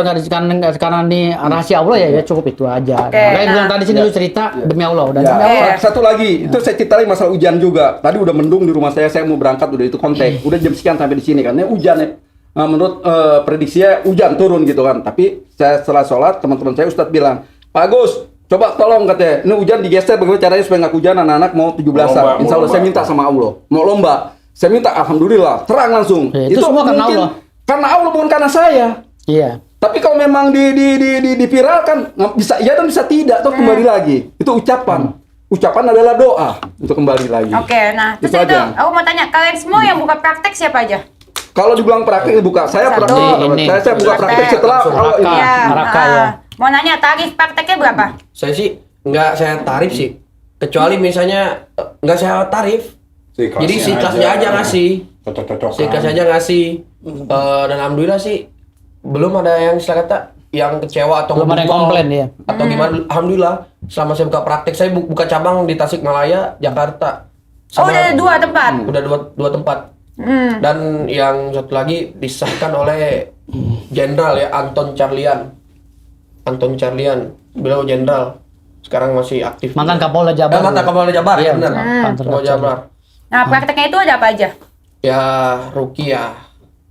karena karena ini rahasia Allah ya cukup itu aja. Oke, Makanya bilang nah. tadi sini lu cerita demi Allah udah. Ya, Demi Allah. satu lagi, itu saya ceritain masalah hujan juga. Tadi udah mendung di rumah saya mau berangkat udah itu kontak. Udah jam sekian sampai di sini kan. Ini hujan ya. Nah, menurut prediksinya hujan turun gitu kan. Tapi saya setelah sholat teman-teman saya Ustadz bilang, Pak Agus, coba tolong katanya, ini hujan digeser bagaimana caranya supaya nggak hujan anak-anak mau 17-an. Lomba, Insya Allah mau saya lomba. minta sama Allah. Mau lomba. Saya minta alhamdulillah, terang langsung. Ya, itu semua karena mungkin Allah. Karena Allah bukan karena saya. Iya. Tapi kalau memang diviralkan bisa iya dan bisa tidak atau kembali lagi. Itu ucapan. Ucapan adalah doa untuk kembali lagi. Oke, nah terus Itu itu aja. aku mau tanya kalian semua yang buka praktek siapa aja? Kalau dibilang praktek buka, saya Satu. praktek. Ini. Saya buka praktek Praktek. setelah Allah ini. Iya. Neraka ya. Mau nanya tarif prakteknya berapa? Saya sih nggak saya tarif sih. Kecuali misalnya nggak saya tarif. Jadi si kelasnya aja ngasih. Cocok-cocokan. Si kelasnya aja ngasih. Dan alhamdulillah sih belum ada yang istilah kata yang kecewa atau Belum ada yang ngebungkol komplain, ya. atau gimana. Alhamdulillah selama saya buka praktek saya buka cabang di Tasikmalaya, Jakarta. Oh, udah ada 2 tempat. Udah dua tempat. Dan yang satu lagi disahkan oleh Jenderal ya Anton Carlian. Anton Carlian, beliau jenderal. Sekarang masih aktif. Mantan Kapolda Jabar. Mantan Kapolda Jabar, Iya, ya benar. Mantan Kapolda Jabar. Nah, prakteknya itu ada apa aja? Ya ruqyah,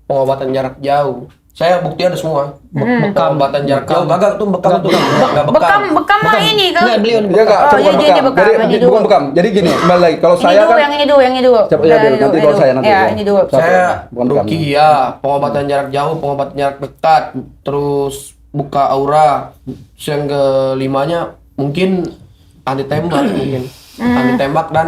pengobatan jarak jauh. Saya bukti ada semua. Pengobatan jarak jauh. Kagak tuh bekam tuh. Enggak Bekam mah ini kalau Enggak, beliau Iya enggak, Oh, coba iya, bekam. dia bekam, Jadi ini dulu. bukan bekam. Jadi gini, kembali lagi. Kalau ini saya dulu, kan yang ini dulu, yang ini dulu. Siapa- ya, Nah, nanti ini baru dulu. saya nanti Ya, ya. ini dulu. Saya Bukan bekam. ruqyah, pengobatan jarak jauh, pengobatan jarak dekat, terus buka aura. Terus yang kelimanya mungkin anti tembak mungkin. Anti tembak dan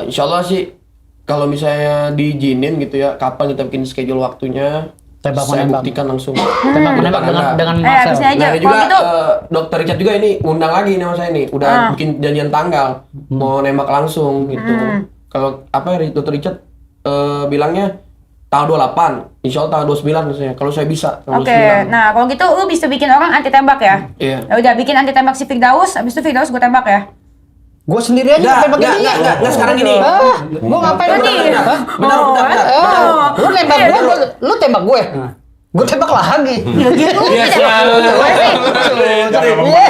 insya Allah sih kalau misalnya diizinin gitu ya, kapan kita bikin schedule waktunya, Tembak saya menembak. buktikan langsung. Tembak menembak dengan Habisnya Marcel. aja. Nah, ini Kalau juga gitu, Dokter Richard juga ini ngundang lagi nih sama saya nih. Udah bikin janjian tanggal mau nembak langsung gitu. Kalau apa ya Dokter Richard bilangnya tanggal 28, insya Allah tanggal 29 misalnya. Kalau saya bisa tanggal oke. Nah, kalau gitu lu bisa bikin orang anti tembak ya? Iya. Ya udah bikin anti tembak si Firdaus, habis itu Firdaus gue tembak ya. Gue sendiri aja tembak dia. Enggak, sekarang gini. Gue ngapain Bentar, lu? bentar. Hah? Bentar. Lu nembak gue, lu tembak gue. Gue tembak lagi. Iya,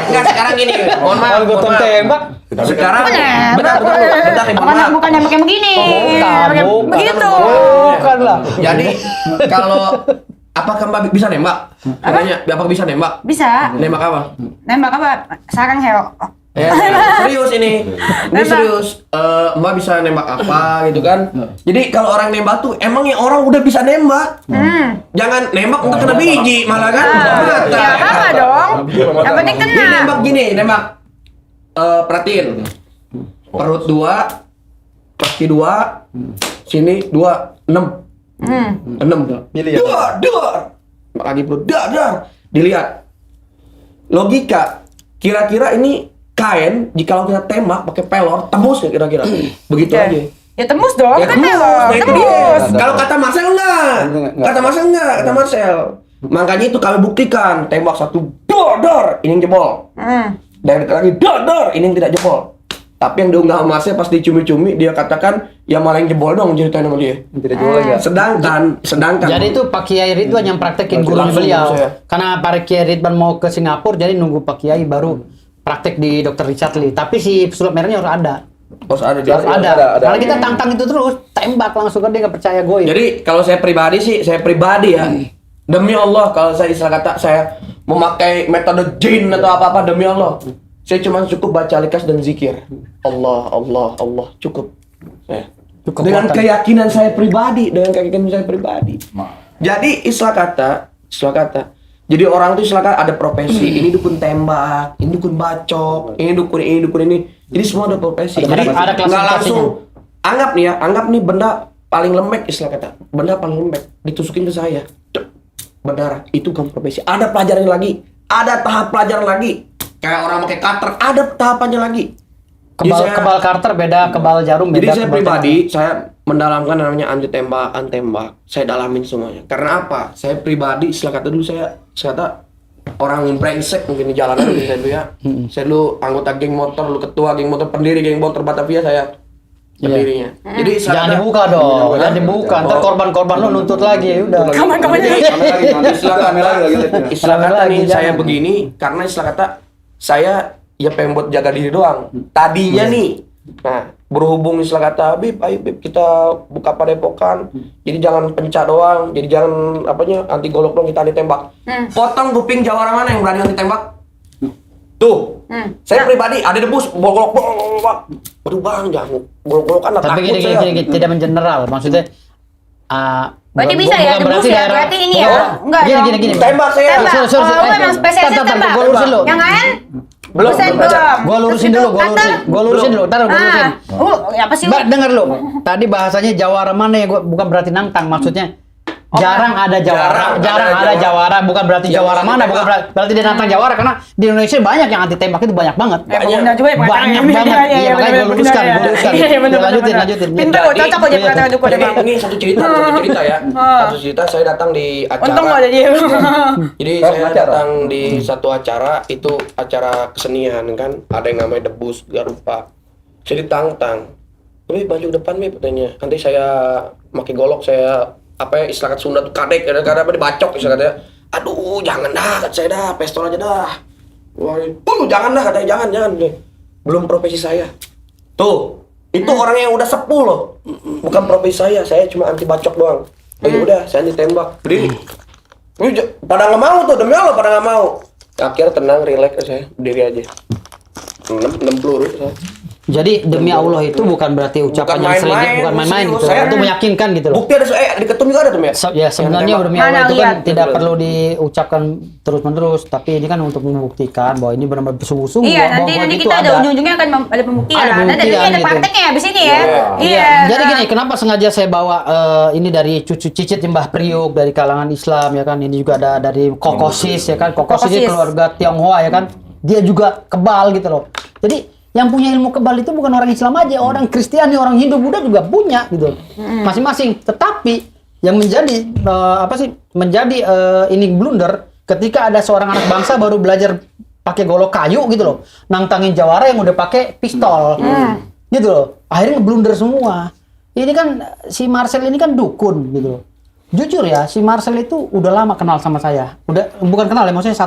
enggak sekarang gini. Mohon maaf. Gue tembak. Sekarang Bentar, bentar, mohon maaf. bukan nembak yang begini. Pakai bukan. begitu. Bukan lah. Jadi kalau apakah Mbak bisa nembak? Tanya, apakah bisa nembak? Bisa. Nembak apa? Nembak apa? Sarang heo. Ya, serius ini serius. Mbak bisa nembak apa gitu kan? Jadi kalau orang nembak tuh emang ya orang udah bisa nembak. Jangan nembak untuk kena biji malah kan? Mata. Ya apa dong? Yang penting Jadi kena. nembak gini, nembak. Perhatiin. Perut 2, kaki 2, sini 2, 6. 6. Pilih ya. Dar. Lagi perut dar. Dilihat. Logika. Kira-kira ini kain jika kita tembak pakai pelor tembus nggak kira-kira? Begitu Oke. aja. Ya tembus dong, Ya kan tembus, heo. nah itu dia. Tembus. Kalau kata Marcel enggak. Enggak. Kata Marcel enggak, kata Marcel. Makanya itu kami buktikan, tembak satu dar, ini yang jebol. Dan lagi dar, ini yang tidak jebol. Tapi yang diunggah sama Marcel pas dicumi-cumi dia katakan ya malah yang jebol dong ceritain sama dia. Tidak jual lagi. Sedangkan Jadi itu Pak Kiai Ridwan yang praktekin gurunya Langsung beliau. saya. Karena Pak Kiai Ridwan mau ke Singapura, jadi nunggu Pak Kiai baru praktek di Dr. Richard Lee. Tapi si pesulap merahnya harus ada. harus ada dia. Harus ada. ada. Karena kita tantang itu terus, tembak langsung kan dia nggak percaya gue. Jadi kalau saya pribadi ya, demi Allah kalau saya istilah kata saya memakai metode jin atau apa-apa demi Allah, saya cuma cukup baca likas dan zikir. Allah, cukup. Saya. Cukup Dengan kekuatan. keyakinan saya pribadi. Jadi istilah kata. Jadi orang tuh silakan ada profesi. Ini dukun tembak, ini dukun bacok, ini dukun ini. Jadi semua ada profesi. Ada Jadi klasifikasinya. nggak langsung anggap nih benda paling lembek istilah kata. Benda paling lembek ditusukin ke saya. Dek, berdarah itu kan profesi. Ada pelajaran lagi. Ada tahap pelajaran lagi. Kayak orang pakai cutter, ada tahapannya lagi. Kebal Carter beda, kebal jarum beda. Jadi saya kebal pribadi, saya mendalamkan namanya anti tembak. Saya dalamin semuanya. Karena apa? Saya pribadi, istilah kata dulu saya kata orang brengsek mungkin di jalanan mungkin saya dulu ya. Saya dulu anggota geng motor, dulu ketua geng motor, pendiri geng motor Batavia saya. berdirinya. Jadi istilah Jangan kata- dibuka dong, jangan dibuka. Ntar korban-korban lu nuntut lagi, ya udah. Kapan-kapan Jadi, Istilah kami lagi istilah kata Lagi, nih jangan. saya begini karena istilah kata saya ya pengen buat jaga diri doang. Tadinya nih, nah berhubung istilah kata Bib, ayo Bib kita buka padepokan. Jadi jangan pencak doang, jadi jangan apanya anti golok dong, kita anti tembak. Potong kuping jawara mana yang berani anti tembak? Tuh, saya pribadi ada debus golok, aduh bang jangan golok-golokan lah Tapi takut saya. gini, tidak mengeneral. Maksudnya, Berarti bukan- bisa ya, bukan debus ya? Berarti ini ya? Enggak Gini, dong. gini. Tembak saya. Tembak. Sorry, Oh, eh, emang spesialis tar, tembak. gua lurusin dulu. Yang lain? Belum, Buset, belum baca. Gua lurusin dulu, gua lurusin dulu. Taruh gua lurusin. Apa sih? Mbak, denger lu. Tadi bahasanya jawara mana ya? Gua bukan berarti nantang, maksudnya jarang ada jawara, Jarang ada ada jawara, bukan berarti Yang jawara anti mana, tembak. bukan berarti dia nantang jawara, karena di Indonesia banyak yang anti tembak itu banyak banget. Benar juga ya, Banyak banget. Iya, makanya gua luruskan, gua luruskan. Iya, benar, Lanjutin, benar. lanjutin. Pintar kok, cocok kok jadi peraturan dukun emang. Ini satu cerita ya. Satu cerita saya datang di acara. Untung nggak ada dia. Jadi Oh, saya acara. datang di satu acara, itu acara kesenian kan, ada yang namanya debus garupa. Saya ditantang, "Wih, maju ke depan nih," katanya. Nanti saya pakai golok, saya apa ya istilah kata Sunda tuh kadek, kadang-kadang apa dibacok istilah katanya. Aduh, jangan dah, kata saya dah, pistol aja dah. Wah, jangan dah katanya, jangan. Belum profesi saya. Tuh, itu orang yang udah sepuh loh. Bukan profesi saya cuma anti bacok doang. Oh ya udah, saya anti tembak. Berdiri. Pada nggak mau tuh, demi Allah pada nggak mau. Akhirnya tenang, relax saya, berdiri aja. 6 peluru saya. Jadi demi Allah itu bukan berarti ucapan yang sering, bukan main-main gitu. Saya Itu meyakinkan gitu loh. Bukti ada, di ketum juga ada tuh ya. Ya sebenarnya demi Mana Allah itu kan lihat? tidak perlu diucapkan terus-menerus, tapi ini kan untuk membuktikan bahwa ini benar-benar bersungguh-sungguh. Iya, bahwa nanti itu kita ada ujung-ujungnya akan ada pembuktian. Ada Ada pembuktian ada gitu. prakteknya abis ini ya. Iya. Jadi gini, kenapa sengaja saya bawa ini dari cucu cicit Mbah Priuk dari kalangan Islam ya kan. Ini juga ada dari Kokosis ya kan. Kokosis ini Kokosis. keluarga Tionghoa ya kan. Dia juga kebal gitu loh. Jadi yang punya ilmu kebal itu bukan orang Islam aja, orang Kristiani, orang Hindu, Buddha juga punya gitu. Masing-masing. Tetapi yang menjadi menjadi ini blunder ketika ada seorang anak bangsa baru belajar pakai golok kayu gitu loh, nantangin jawara yang udah pakai pistol. Gitu loh. Akhirnya blunder semua. Ini kan si Marcel ini kan dukun gitu loh. Jujur ya, si Marcel itu udah lama kenal sama saya. Udah bukan kenal ya, maksudnya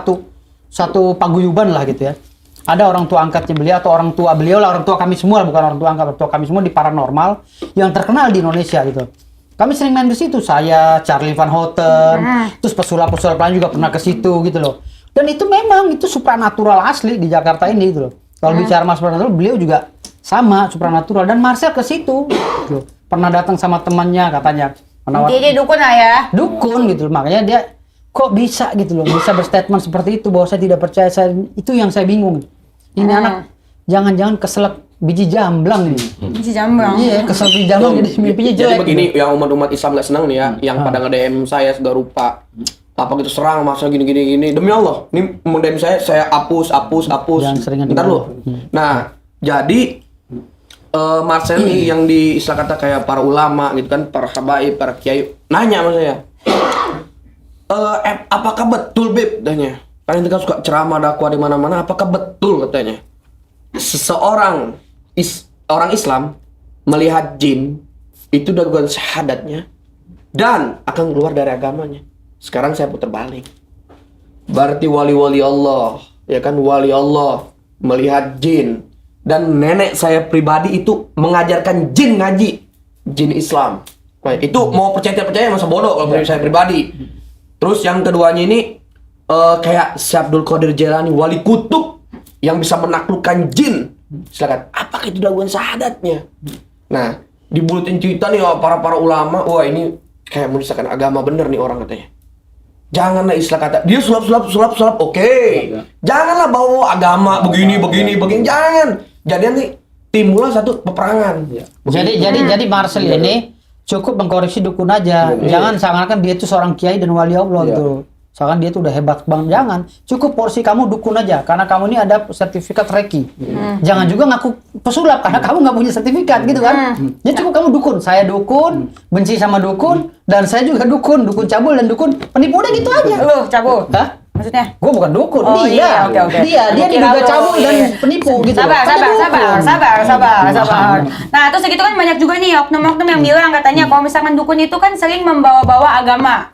satu paguyuban lah gitu ya. Ada orang tua angkatnya beliau atau orang tua beliau lah, orang tua kami semua lah, bukan orang tua angkat, orang tua kami semua di paranormal yang terkenal di Indonesia gitu. Kami sering main ke situ, saya, Charlie Van Houten, terus pesulap-pesulap lain juga pernah ke situ gitu loh. Dan itu memang itu supranatural asli di Jakarta ini gitu loh. Kalau bicara mas supranatural, beliau juga sama supranatural, dan Marcel ke situ gitu. Pernah datang sama temannya katanya. Dia dukun lah ya. Dukun gitu, makanya dia kok bisa gitu loh, bisa berstatement seperti itu bahwa saya tidak percaya. Itu yang saya bingung. Ini anak jangan-jangan keselak biji jamblang ini. Biji jambang. Iya, keselak biji jamblang jadi mimpinya jelek. Jadi begini, gitu. yang umat Islam nggak senang nih ya, yang pada nge-DM saya segala rupa. Apa gitu serang masa gini. Demi Allah, ini DM saya hapus. Jangan seringan Bentar dulu. lu. Nah, jadi Marcel nih yang di istilah kata kayak para ulama gitu kan, para habaib, para kiai nanya sama saya. Apakah betul Beb? Tanya. Kalian kan suka ceramah dakwah di mana-mana, apakah betul katanya? Seseorang orang Islam melihat jin itu daguan syahadatnya dan akan keluar dari agamanya. Sekarang saya putar balik. Berarti wali-wali Allah, ya kan, wali Allah melihat jin, dan nenek saya pribadi itu mengajarkan jin ngaji, jin Islam. Nah, itu mau percaya tidak percaya masa bodoh kalau menurut saya pribadi. Terus yang keduanya ini kayak Syekh Abdul Qadir Jailani, wali kutub yang bisa menaklukkan jin. Silakan, apakah itu daguan syahadatnya? Nah, dibulutin cerita nih para ulama, wah ini kayak menisahkan agama bener nih orang katanya. Janganlah istilah kata dia sulap, oke. Janganlah bawa agama begini, jangan. Jadi nanti timbullah satu peperangan. Jadi Marcel ini cukup mengkoreksi dukun aja. Jangan seakan-akan dia itu seorang kiai dan wali Allah gitu. Seakan dia itu udah hebat banget. Jangan. Cukup porsi kamu dukun aja, karena kamu ini ada sertifikat Reiki. Jangan juga ngaku pesulap karena kamu nggak punya sertifikat gitu kan. Ya cukup kamu dukun. Saya dukun, benci sama dukun, dan saya juga dukun cabul dan dukun penipu, udah gitu aja. Lu cabul. Hah? Maksudnya? Gue bukan dukun, Oh, iya, oke. dia Gua kira diduga lu, cabul dan iya. penipu gitu. Sabar, Kan dia dukun. sabar. Nah, terus segitu kan banyak juga nih oknum-oknum yang bilang katanya kalau misalkan dukun itu kan sering membawa-bawa agama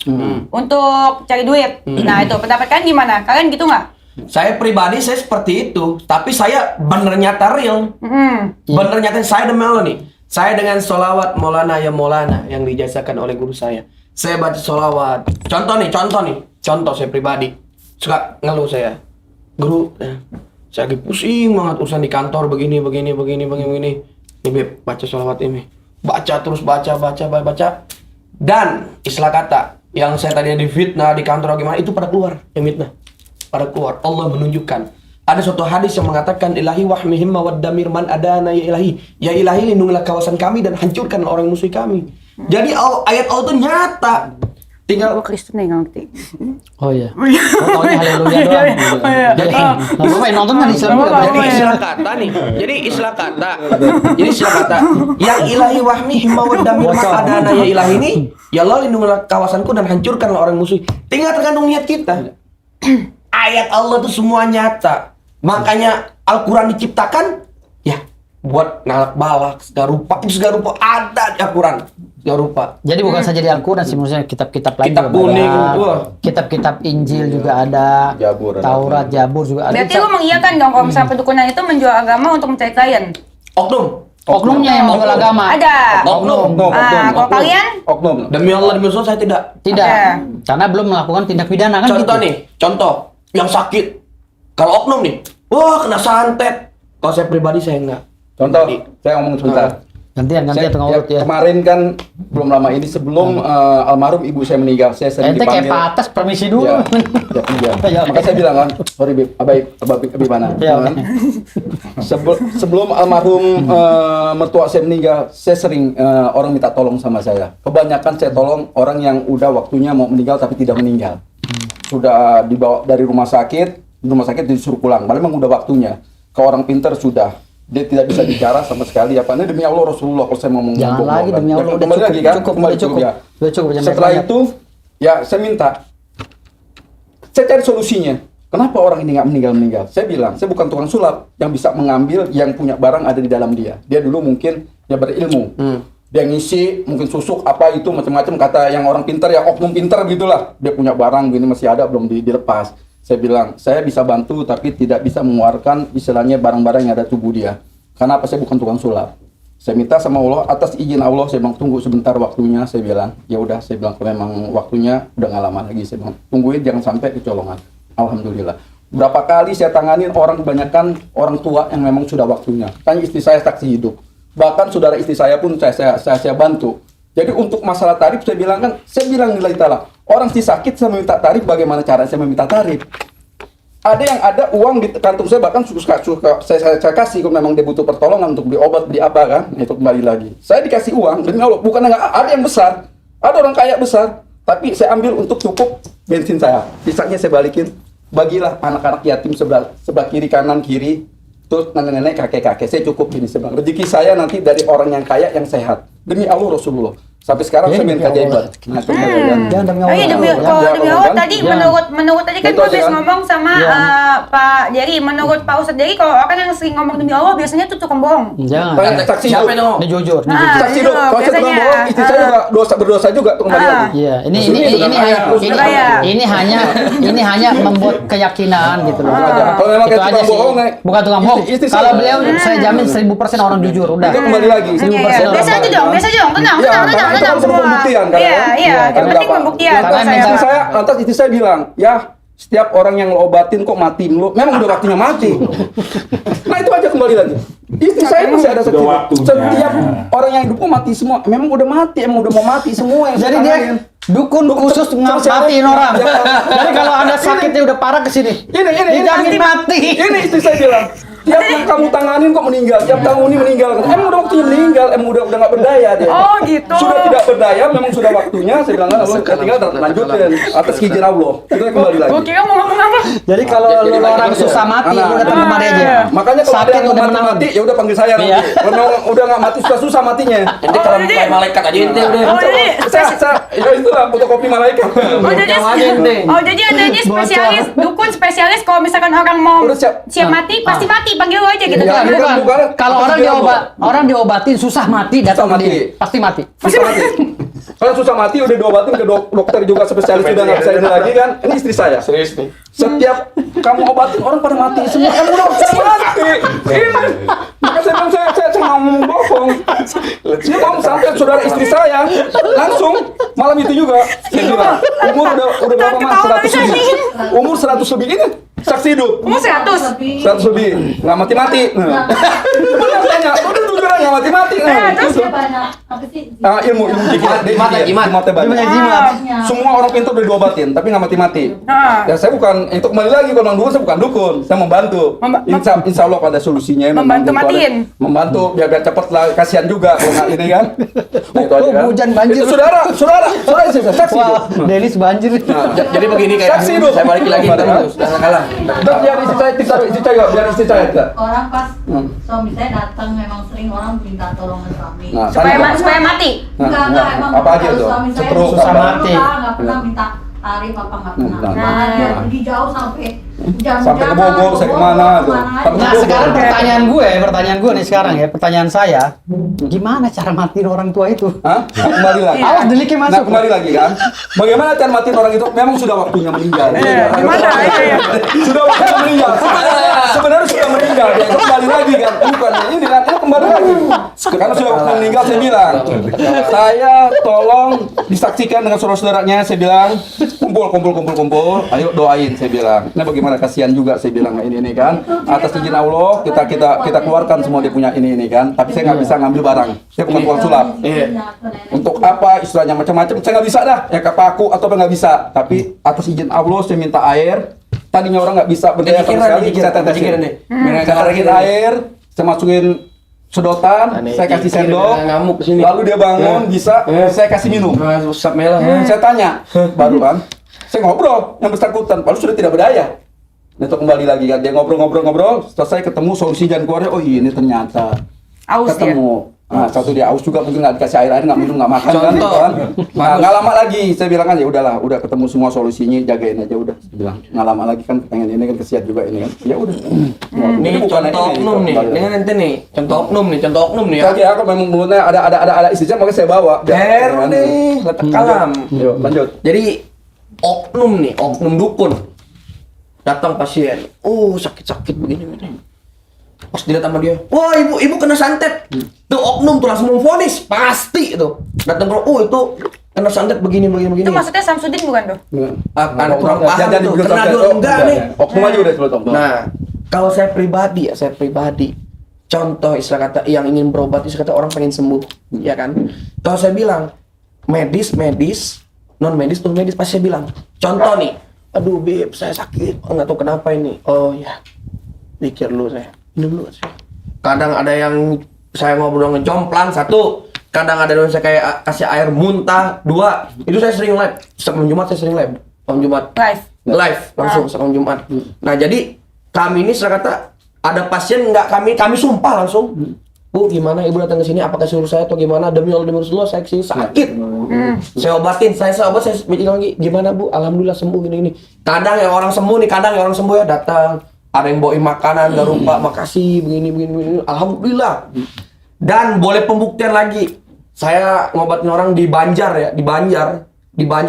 untuk cari duit. Nah, itu pendapat kalian gimana? Kalian gitu nggak? Saya pribadi saya seperti itu, tapi saya bener nyata real. Bener nyata saya demi Allah nih. Saya dengan sholawat Maulana ya Maulana yang dijazakan oleh guru saya. Saya baca sholawat. Contoh saya pribadi. Suka ngeluh saya. Guru, saya lagi pusing banget urusan di kantor begini. Nih Beb, baca sholawat ini. Baca terus baca. Dan istilah kata yang saya tadi difitnah di kantor gimana itu pada keluar yang fitnah. Pada keluar. Allah menunjukkan. Ada suatu hadis yang mengatakan ilahi wahmihim mawaddamir man adana ya ilahi. Ya ilahi lindungilah kawasan kami dan hancurkan orang musuh kami. Jadi ayat Allah itu nyata. Tinggal Gue Kristen nih nggak ngerti. Oh iya. Gue taunya haleluya doang. Jadi, nggak apa-apa yang nonton kan Islam juga. Jadi istilah kata nih. Jadi istilah kata. Yang ilahi wahmihim mawaddamir man adana ya ilahi ini. Ya Allah lindungilah kawasanku dan hancurkanlah orang musuh. Tinggal tergantung niat kita. Ayat Allah itu semua nyata. Makanya Al-Quran diciptakan ya buat ngalak balak segala rupa ada di Al-Quran segala rupa. Jadi bukan saja di Al-Quran sih, maksudnya kitab-kitab lain Kitab juga kuning, ada. wah. Kitab-kitab Injil juga ada. Jabur ada. Taurat, Jabur juga ada. Berarti lu mengiyakan dong kalau misalnya pedukunan itu menjual agama untuk mencari klien? Oknumnya yang menjual agama. Ada. Oknum. Kalau kalian? Oknum. Demi Allah demi Rasul saya tidak. Tidak. Oke. Karena belum melakukan tindak pidana kan Contoh yang sakit. Kalau oknum nih, wah kena santet. Kalau saya pribadi saya enggak. Contoh, saya ngomong sebentar. Gantian tengah urut ya. Kemarin kan belum lama ini sebelum almarhum ibu saya meninggal, saya sering Ente kayak dipanggil. patas permisi dulu. Ya, Ya, Maka saya bilang kan, sorry Bib, Abi mana? Ya, Kan? Sebelum almarhum mertua saya meninggal, saya sering orang minta tolong sama saya. Kebanyakan saya tolong orang yang udah waktunya mau meninggal tapi tidak meninggal. Sudah dibawa dari rumah sakit disuruh pulang. Padahal memang udah waktunya. Ke orang pintar sudah. Dia tidak bisa bicara sama sekali apa. Ini demi Allah Rasulullah kalau saya ngomong. Jangan lagi demi Allah, udah kembali lagi kan? Kembali cukup. ya. Udah cukup, jangan Setelah banyak. itu ya saya minta. Saya cari solusinya. Kenapa orang ini nggak meninggal? Saya bilang, saya bukan tukang sulap yang bisa mengambil yang punya barang ada di dalam dia. Dia dulu mungkin dia berilmu. Dia ngisi mungkin susuk apa itu macam-macam kata yang orang pintar ya oknum pintar gitulah. Dia punya barang gini masih ada belum dilepas. Saya bilang, saya bisa bantu tapi tidak bisa mengeluarkan istilahnya barang-barang yang ada tubuh dia. Karena apa? Saya bukan tukang sulap. Saya minta sama Allah atas izin Allah, saya bilang tunggu sebentar waktunya. Saya bilang, ya udah, saya bilang kalau memang waktunya udah nggak lama lagi. Saya bilang tungguin jangan sampai kecolongan. Alhamdulillah. Berapa kali saya tanganin orang kebanyakan orang tua yang memang sudah waktunya. Tanya istri saya saksi hidup. Bahkan saudara istri saya pun saya bantu. Jadi untuk masalah tarif saya bilang nilai ta'ala. Orang si sakit saya meminta tarif, bagaimana cara saya meminta tarif? Ada yang ada uang di kantung saya, bahkan suka saya kasih kalau memang dia butuh pertolongan untuk beli obat, beli apa kan, itu kembali lagi. Saya dikasih uang, demi Allah, bukan ada yang besar, ada orang kaya besar, tapi saya ambil untuk cukup bensin saya. Sisanya saya balikin, bagilah anak-anak yatim sebelah kiri, kanan, kiri, terus nenek-nenek, kakek-kakek, saya cukup ini sebenarnya. Rezeki saya nanti dari orang yang kaya, yang sehat. Demi Allah Rasulullah. Sampai sekarang saya minta jabat. Nah, itu Jangan demi Allah. Demi Allah tadi menurut tadi kan Itu gue aja habis kan? ngomong sama Pak Jerry. Menurut Pak Ustadz Jerry kalau orang yang sering ngomong demi Allah biasanya tuh tukang bohong. Jangan. Tanya saksi Siapa hidup. yang ngomong? Ini jujur, ini Ah. jujur. Saksi hidup. Kalau saya tukang biasanya. bohong, istri saya juga berdosa juga tuh kembali lagi. Iya, ini hanya membuat keyakinan gitu loh. Kalau memang Itu kayak aja tukang sih. bohong, Bukan tukang bohong. istri Kalau saya- beliau saya jamin 1000% orang jujur, udah. Itu kembali lagi. 1000% orang Biasa aja baik. dong, tenang Iya, karena itu kan semua. pembuktian kan ya. Iya, yang penting berapa? pembuktian. Karena kalau memang- saya. Lantas istri saya bilang, ya setiap orang yang lo obatin kok matiin lo, memang udah waktunya mati. Nah itu aja kembali lagi. Istri saya masih ada Udah sakit. waktunya. Setiap orang yang hidup kok mati semua, memang udah mati, emang udah mau mati semua yang Jadi saya dia tanganin. dukun khusus ngapain orang. Jadi kalau anda sakitnya udah parah kesini. Ini Dijamin mati. Ini istri saya bilang, Tiap yang kamu tanganin kok meninggal, tiap tahun ini meninggal. Emang udah waktunya meninggal, emang udah nggak berdaya dia. Oh gitu. Sudah tidak berdaya, memang sudah waktunya. Saya bilang Allah tinggal lanjutin atas izin Allah. Kita kembali lagi. Gue kira mau ngomong apa? Jadi kalau lu orang susah mati, lu datang kemari aja. Makanya kalau ada Sakit yang udah mau menang. mati, ya udah panggil saya nanti. Iya. Kalau udah nggak mati susah matinya. Ente kalau kayak malaikat aja ente udah. Oh jadi Ya itulah fotokopi malaikat. jadi ada aja spesialis dukun spesialis kalau misalkan orang mau Udah siap. siap mati pasti mati panggil lo aja gitu. Iya, kan? bukan. Kalau orang diobatin susah mati, datang Susah ke dia. mati. Pasti mati. Susah mati. Kalau susah mati udah diobatin ke dokter juga spesialis udah nggak bisa ini lagi kan. Ini istri saya. Serius nih. Setiap kamu obatin orang pada mati semua. Kan udah mati. Maka saya bilang saya ngomong bohong. Dia mau sampai saudara istri saya langsung malam itu juga saya bilang umur udah berapa mas? 100 lebih. Umur 100 lebih ini saksi hidup. Umur 100. 100 lebih nggak mati-mati. Benar tanya, udah jujur nggak mati-mati. Terus Ilmu jimat hebat. Ilmu jimat. Semua orang pintar udah diobatin, tapi nggak mati-mati. Ya saya bukan, itu kembali lagi kalau Bang Dukun saya bukan dukun, saya membantu. Insya Allah ada solusinya. Membantu matiin. Membantu biar cepet lah, kasihan juga kalau nggak ini kan. Nah, itu aja kan. Hujan banjir. Itu saudara saya saksi itu. Wah, Dennis banjir. Jadi begini kayak Saksi dong. saya balik lagi terus udah kalah. Dan biar istri saya biar istri saya juga. Orang pas suami saya datang memang sering orang minta tolong ke suami. Nah, supaya mati. Enggak, emang apa aja kalau tuh? suami saya Stroke, susah apa? mati. Nggak pernah minta tarif apa nggak pernah. Nah, Malah dia pergi jauh sampai jam-jam. Sampai ke Bogor, saya kemana tuh? Nah sekarang pertanyaan gue nih sekarang ya, pertanyaan saya, gimana cara matiin orang tua itu? Hah? Nah, kembali lagi. Awas deliknya Nah, masuk. kembali lagi kan. Bagaimana cara matiin orang itu? Memang sudah waktunya meninggal. Gimana? Iya. Sudah waktunya meninggal. Sebenarnya sudah meninggal. Dia itu kembali lagi kan. Bukan ini kan. Itu kembali lagi. Karena sudah waktunya meninggal saya bilang. Saya tolong disaksikan dengan saudara-saudaranya. Saya bilang kumpul. Ayo doain saya bilang. Nah bagaimana kasihan juga saya bilang ini kan. Atas izin Allah kita keluarkan semua dia punya ini kan. Tapi saya nggak bisa ngambil barang. Saya bukan tukang sulap. Untuk apa istilahnya macam-macam saya nggak bisa dah ya ke paku atau apa nggak bisa, tapi atas izin Allah saya minta air. Tadinya orang nggak bisa berdaya sama sekali, saya tetesin. Saya tarik air, saya masukin sedotan, saya kasih sendok, ngamuk kesini. lalu dia bangun bisa, saya kasih minum. Usap merah. Saya tanya, baru kan, saya ngobrol yang bersangkutan, baru sudah tidak berdaya. Nah, itu kembali lagi kan, dia ngobrol, selesai ketemu solusi jalan keluarnya, oh ini ternyata Aus dia. ketemu. Nah, satu dia aus juga mungkin nggak dikasih air, nggak minum, nggak makan kan, gitu kan. Nah, nggak lama lagi, saya bilang kan ya udahlah, udah ketemu semua solusinya, jagain aja udah. Saya bilang nggak lama lagi kan, pengen ini kan kesian juga ini kan, ya udah. Nih contoh oknum nih, dengan ente nih, contoh oknum nih ya. Tadi aku memang mulutnya ada istrinya, makanya saya bawa. Heru nih, letak kalam. Yuk, lanjut. Jadi oknum dukun datang pasien, sakit begini. Pas dilihat sama dia, wah ibu kena santet. Tuh oknum tuh langsung memvonis, pasti itu. Datang itu kena santet begini. Itu maksudnya Samsudin bukan tuh? Anak kurang paham Jangan itu, dibilang kena sampai, dua enggak nih. Oknum aja udah sebelum oknum. Nah, kalau saya pribadi, contoh istilah kata yang ingin berobat, istilah kata orang pengen sembuh, ya kan? Kalau saya bilang medis, non medis pasti saya bilang. Contoh nih, aduh beb, saya sakit, nggak tahu kenapa ini. Oh ya, pikir dulu saya. Ini dulu sih. Kadang ada yang saya ngobrol ngejomplang 1, kadang ada yang saya kayak kasih air muntah 2. Itu saya sering live. Sebelum Jumat saya sering live. Sebelum Jumat live langsung sebelum Jumat. Nah, jadi kami ini secara kata ada pasien nggak kami sumpah langsung. Bu, gimana ibu datang ke sini? Apakah suruh saya atau gimana? Demi Allah, demi Rasulullah, saya kesini sakit. Saya obatin, saya obat, saya bilang lagi, gimana bu? Alhamdulillah sembuh gini. Kadang yang orang sembuh ya datang. Ada yang bawain makanan, gak lupa, makasih, begini. Alhamdulillah. Dan boleh pembuktian lagi. Saya ngobatin orang di Banjar ya, di Banjar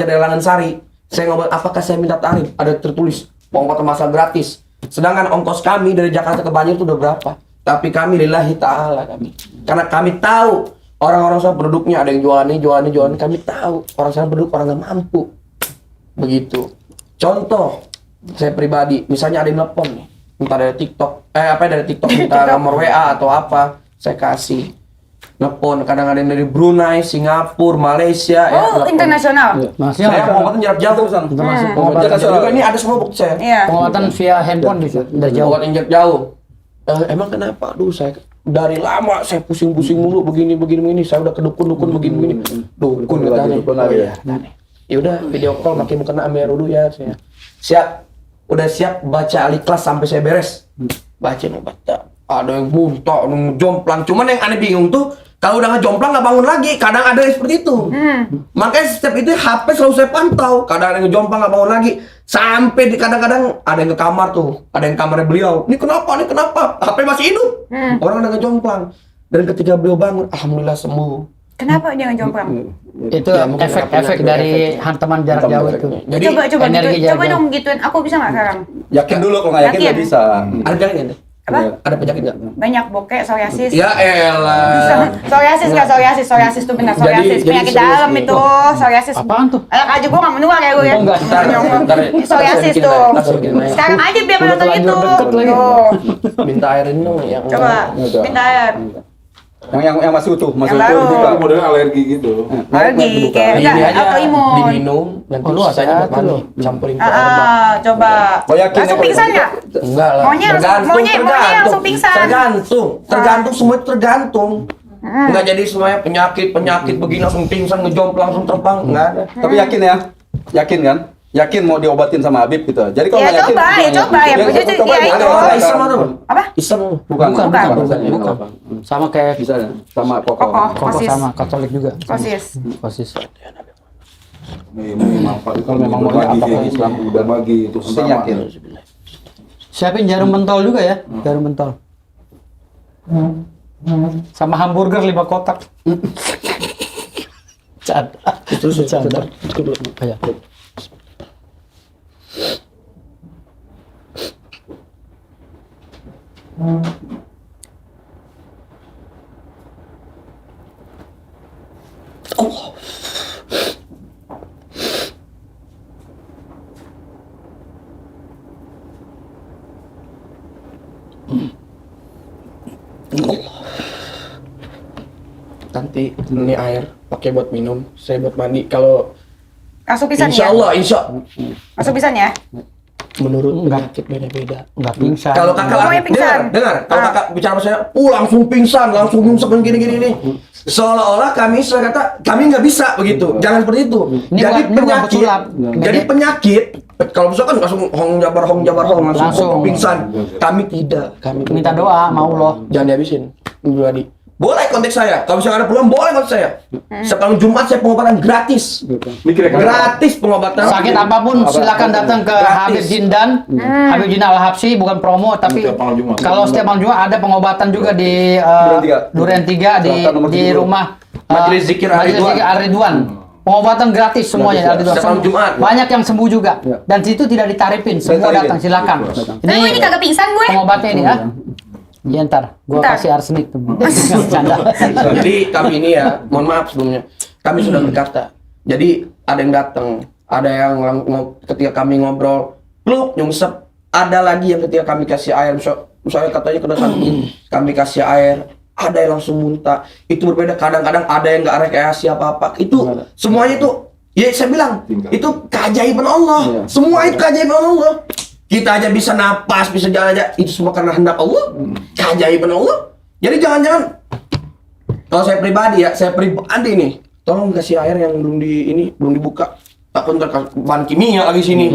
dari Langansari. Saya ngobat, apakah saya minta tarif? Ada tertulis, ongkos masal gratis. Sedangkan ongkos kami dari Jakarta ke Banjar itu udah berapa? Tapi kami lillahi ta'ala kami. Karena kami tahu orang-orang sana penduduknya ada yang jualan ini, kami tahu orang sana penduduk orang nggak mampu. Begitu. Contoh, saya pribadi, misalnya ada yang telepon nih, entah dari TikTok, minta nomor WA atau apa, saya kasih. Telepon, kadang ada yang dari Brunei, Singapura, Malaysia, Oh, internasional. Saya pengobatan jarak jauh sana. Pengobatan jarak jauh. Ini ada semua bukti saya. Iya. Pengobatan via handphone bisa dari jauh. Pengobatan jarak jauh. Emang kenapa? Aduh, saya dari lama saya pusing-pusing mulu begini. Saya udah ke dukun begini. Dukun katanya. Ya udah video call makin mukena Amir dulu ya saya. Siap. Udah siap baca Al-Ikhlas sampai saya beres. Baca. Ada yang muntah, jomplang. Cuman yang aneh bingung tuh kalau udah ngejomplang nggak bangun lagi. Kadang ada yang seperti itu. Makanya setiap itu HP selalu saya pantau. Kadang ada yang ngejomplang nggak bangun lagi. Sampai di kadang-kadang ada yang ke kamar tuh. Ada yang kamarnya beliau. Ini kenapa? HP masih hidup. Orang udah ngejomplang. Dan ketika beliau bangun, alhamdulillah sembuh. Kenapa dia ngejomplang? Itu Ya, mungkin efek-efek punya dari hantaman jarak jauh itu. Jadi Coba energi gitu. jarak Coba jauh. dong gituin. Aku bisa nggak sekarang? Yakin dulu, kalau nggak yakin Yakin. nggak bisa. ada penyakit nggak? Apa? Ada penyakit nggak? Banyak bokeh, psoriasis. Ya elah. Psoriasis tuh benar, psoriasis. Jadi Penyakit serius dalam nih. itu, psoriasis. Apaan tuh? Anak aja gua nggak menular ya gue ya. Oh, enggak. Ntar. Psoriasis tuh. Sekarang aja biar Udah nonton terlanjur itu. deket lagi. Tuh. Minta airin dong yang Coba, Udah. minta air. Yang masih utuh, Yang utuh baru. dibuka. Itu modelnya alergi gitu. Alergi, kayak ini enggak, aja autoimun. diminum nanti Oh, lu sisanya buat hati-hati mandi lu. campurin ke air bak. Coba. Oh, yakin Langsung ya, pingsan kalau nggak? Enggak lah. Maunya langsung pingsan. Tergantung semua itu tergantung. Enggak jadi semuanya penyakit begini langsung pingsan ngejomplang langsung terbang enggak ada. Tapi yakin ya? Yakin kan? Yakin mau diobatin sama Habib gitu. Jadi kalau Ya, nggak yakin, coba, ya coba. Ya, coba begitu, aja. ya, itu. Ada Islam atau Apa? Islam Bukan. Bukan. Sama kayak Bisa sama Kokoh. Koko Kosis. sama Katolik juga. Sosis. Sosis. Ini manfaat Kalau memang mau bagi apa-apa kayak Islam, gitu. Udah bagi itu Penting sama. yakin. Siapin jarum mentol juga ya, jarum mentol. Sama hamburger 5 kotak. Canda. Terus Canda. tetap. Ya. Nanti ini air pakai buat minum, saya buat mandi. Kalau Langsung pisan insya ya? Allah, Langsung pisan ya? menurut penyakit beda-beda. Enggak pingsan. Kalau kakak Pokoknya pingsan. dengar. Kalau Ah. kakak bicara sama saya, langsung pingsan, langsung nyungsep gini nih. Seolah-olah kami saya kata kami nggak bisa begitu. Jangan seperti itu. Ini Jadi bukan penyakit. pesulap. Jadi penyakit. Kalau misalkan langsung hong jabar langsung Langsung. pingsan. Kami tidak. Kami Minta doa mau Allah. jangan dihabisin. Pribadi. Boleh kontak saya. Kalau misalkan ada peluang boleh kontak saya. Sekarang Jumat saya pengobatan gratis. Gratis pengobatan. Sakit apapun silakan datang ke Gratis. Habib Jindan. Habib Jindan Al-Habsyi bukan promo tapi Setiap malam Jumat. kalau setiap malam Jumat ada pengobatan juga di Duren 3 di Selatan nomor di 70. rumah Majelis Zikir Majelis Ar-Ridwan. Zikir Ar-Ridwan. Pengobatan gratis semuanya Gratis, Ar-Ridwan. Setiap malam Jumat. Banyak yang sembuh juga. Ya. Dan situ tidak ditarifin, semua Ditarifin. datang silakan. Tapi gue ini kagak pingsan gue. Pengobatnya ini ya. Iya ntar, gua Ntar. kasih arsenik tuh. Canda. Jadi kami ini ya, mohon maaf sebelumnya, kami sudah berkata. Jadi ada yang datang, ada yang ketika kami ngobrol, pluk nyungsep. Ada lagi yang ketika kami kasih air, misalnya katanya kena sakit, kami kasih air, ada yang langsung muntah. Itu berbeda. Kadang-kadang ada yang nggak rekayasa apa-apa. Itu semuanya itu, ya saya bilang, itu keajaiban Allah. Semua itu keajaiban Allah. Kita aja bisa napas, bisa jalan aja, itu semua karena hendak Allah, keajaiban Allah. Jadi jangan-jangan, kalau saya pribadi nih, tolong kasih air yang belum dibuka. Takut ntar bahan kimia lagi sini.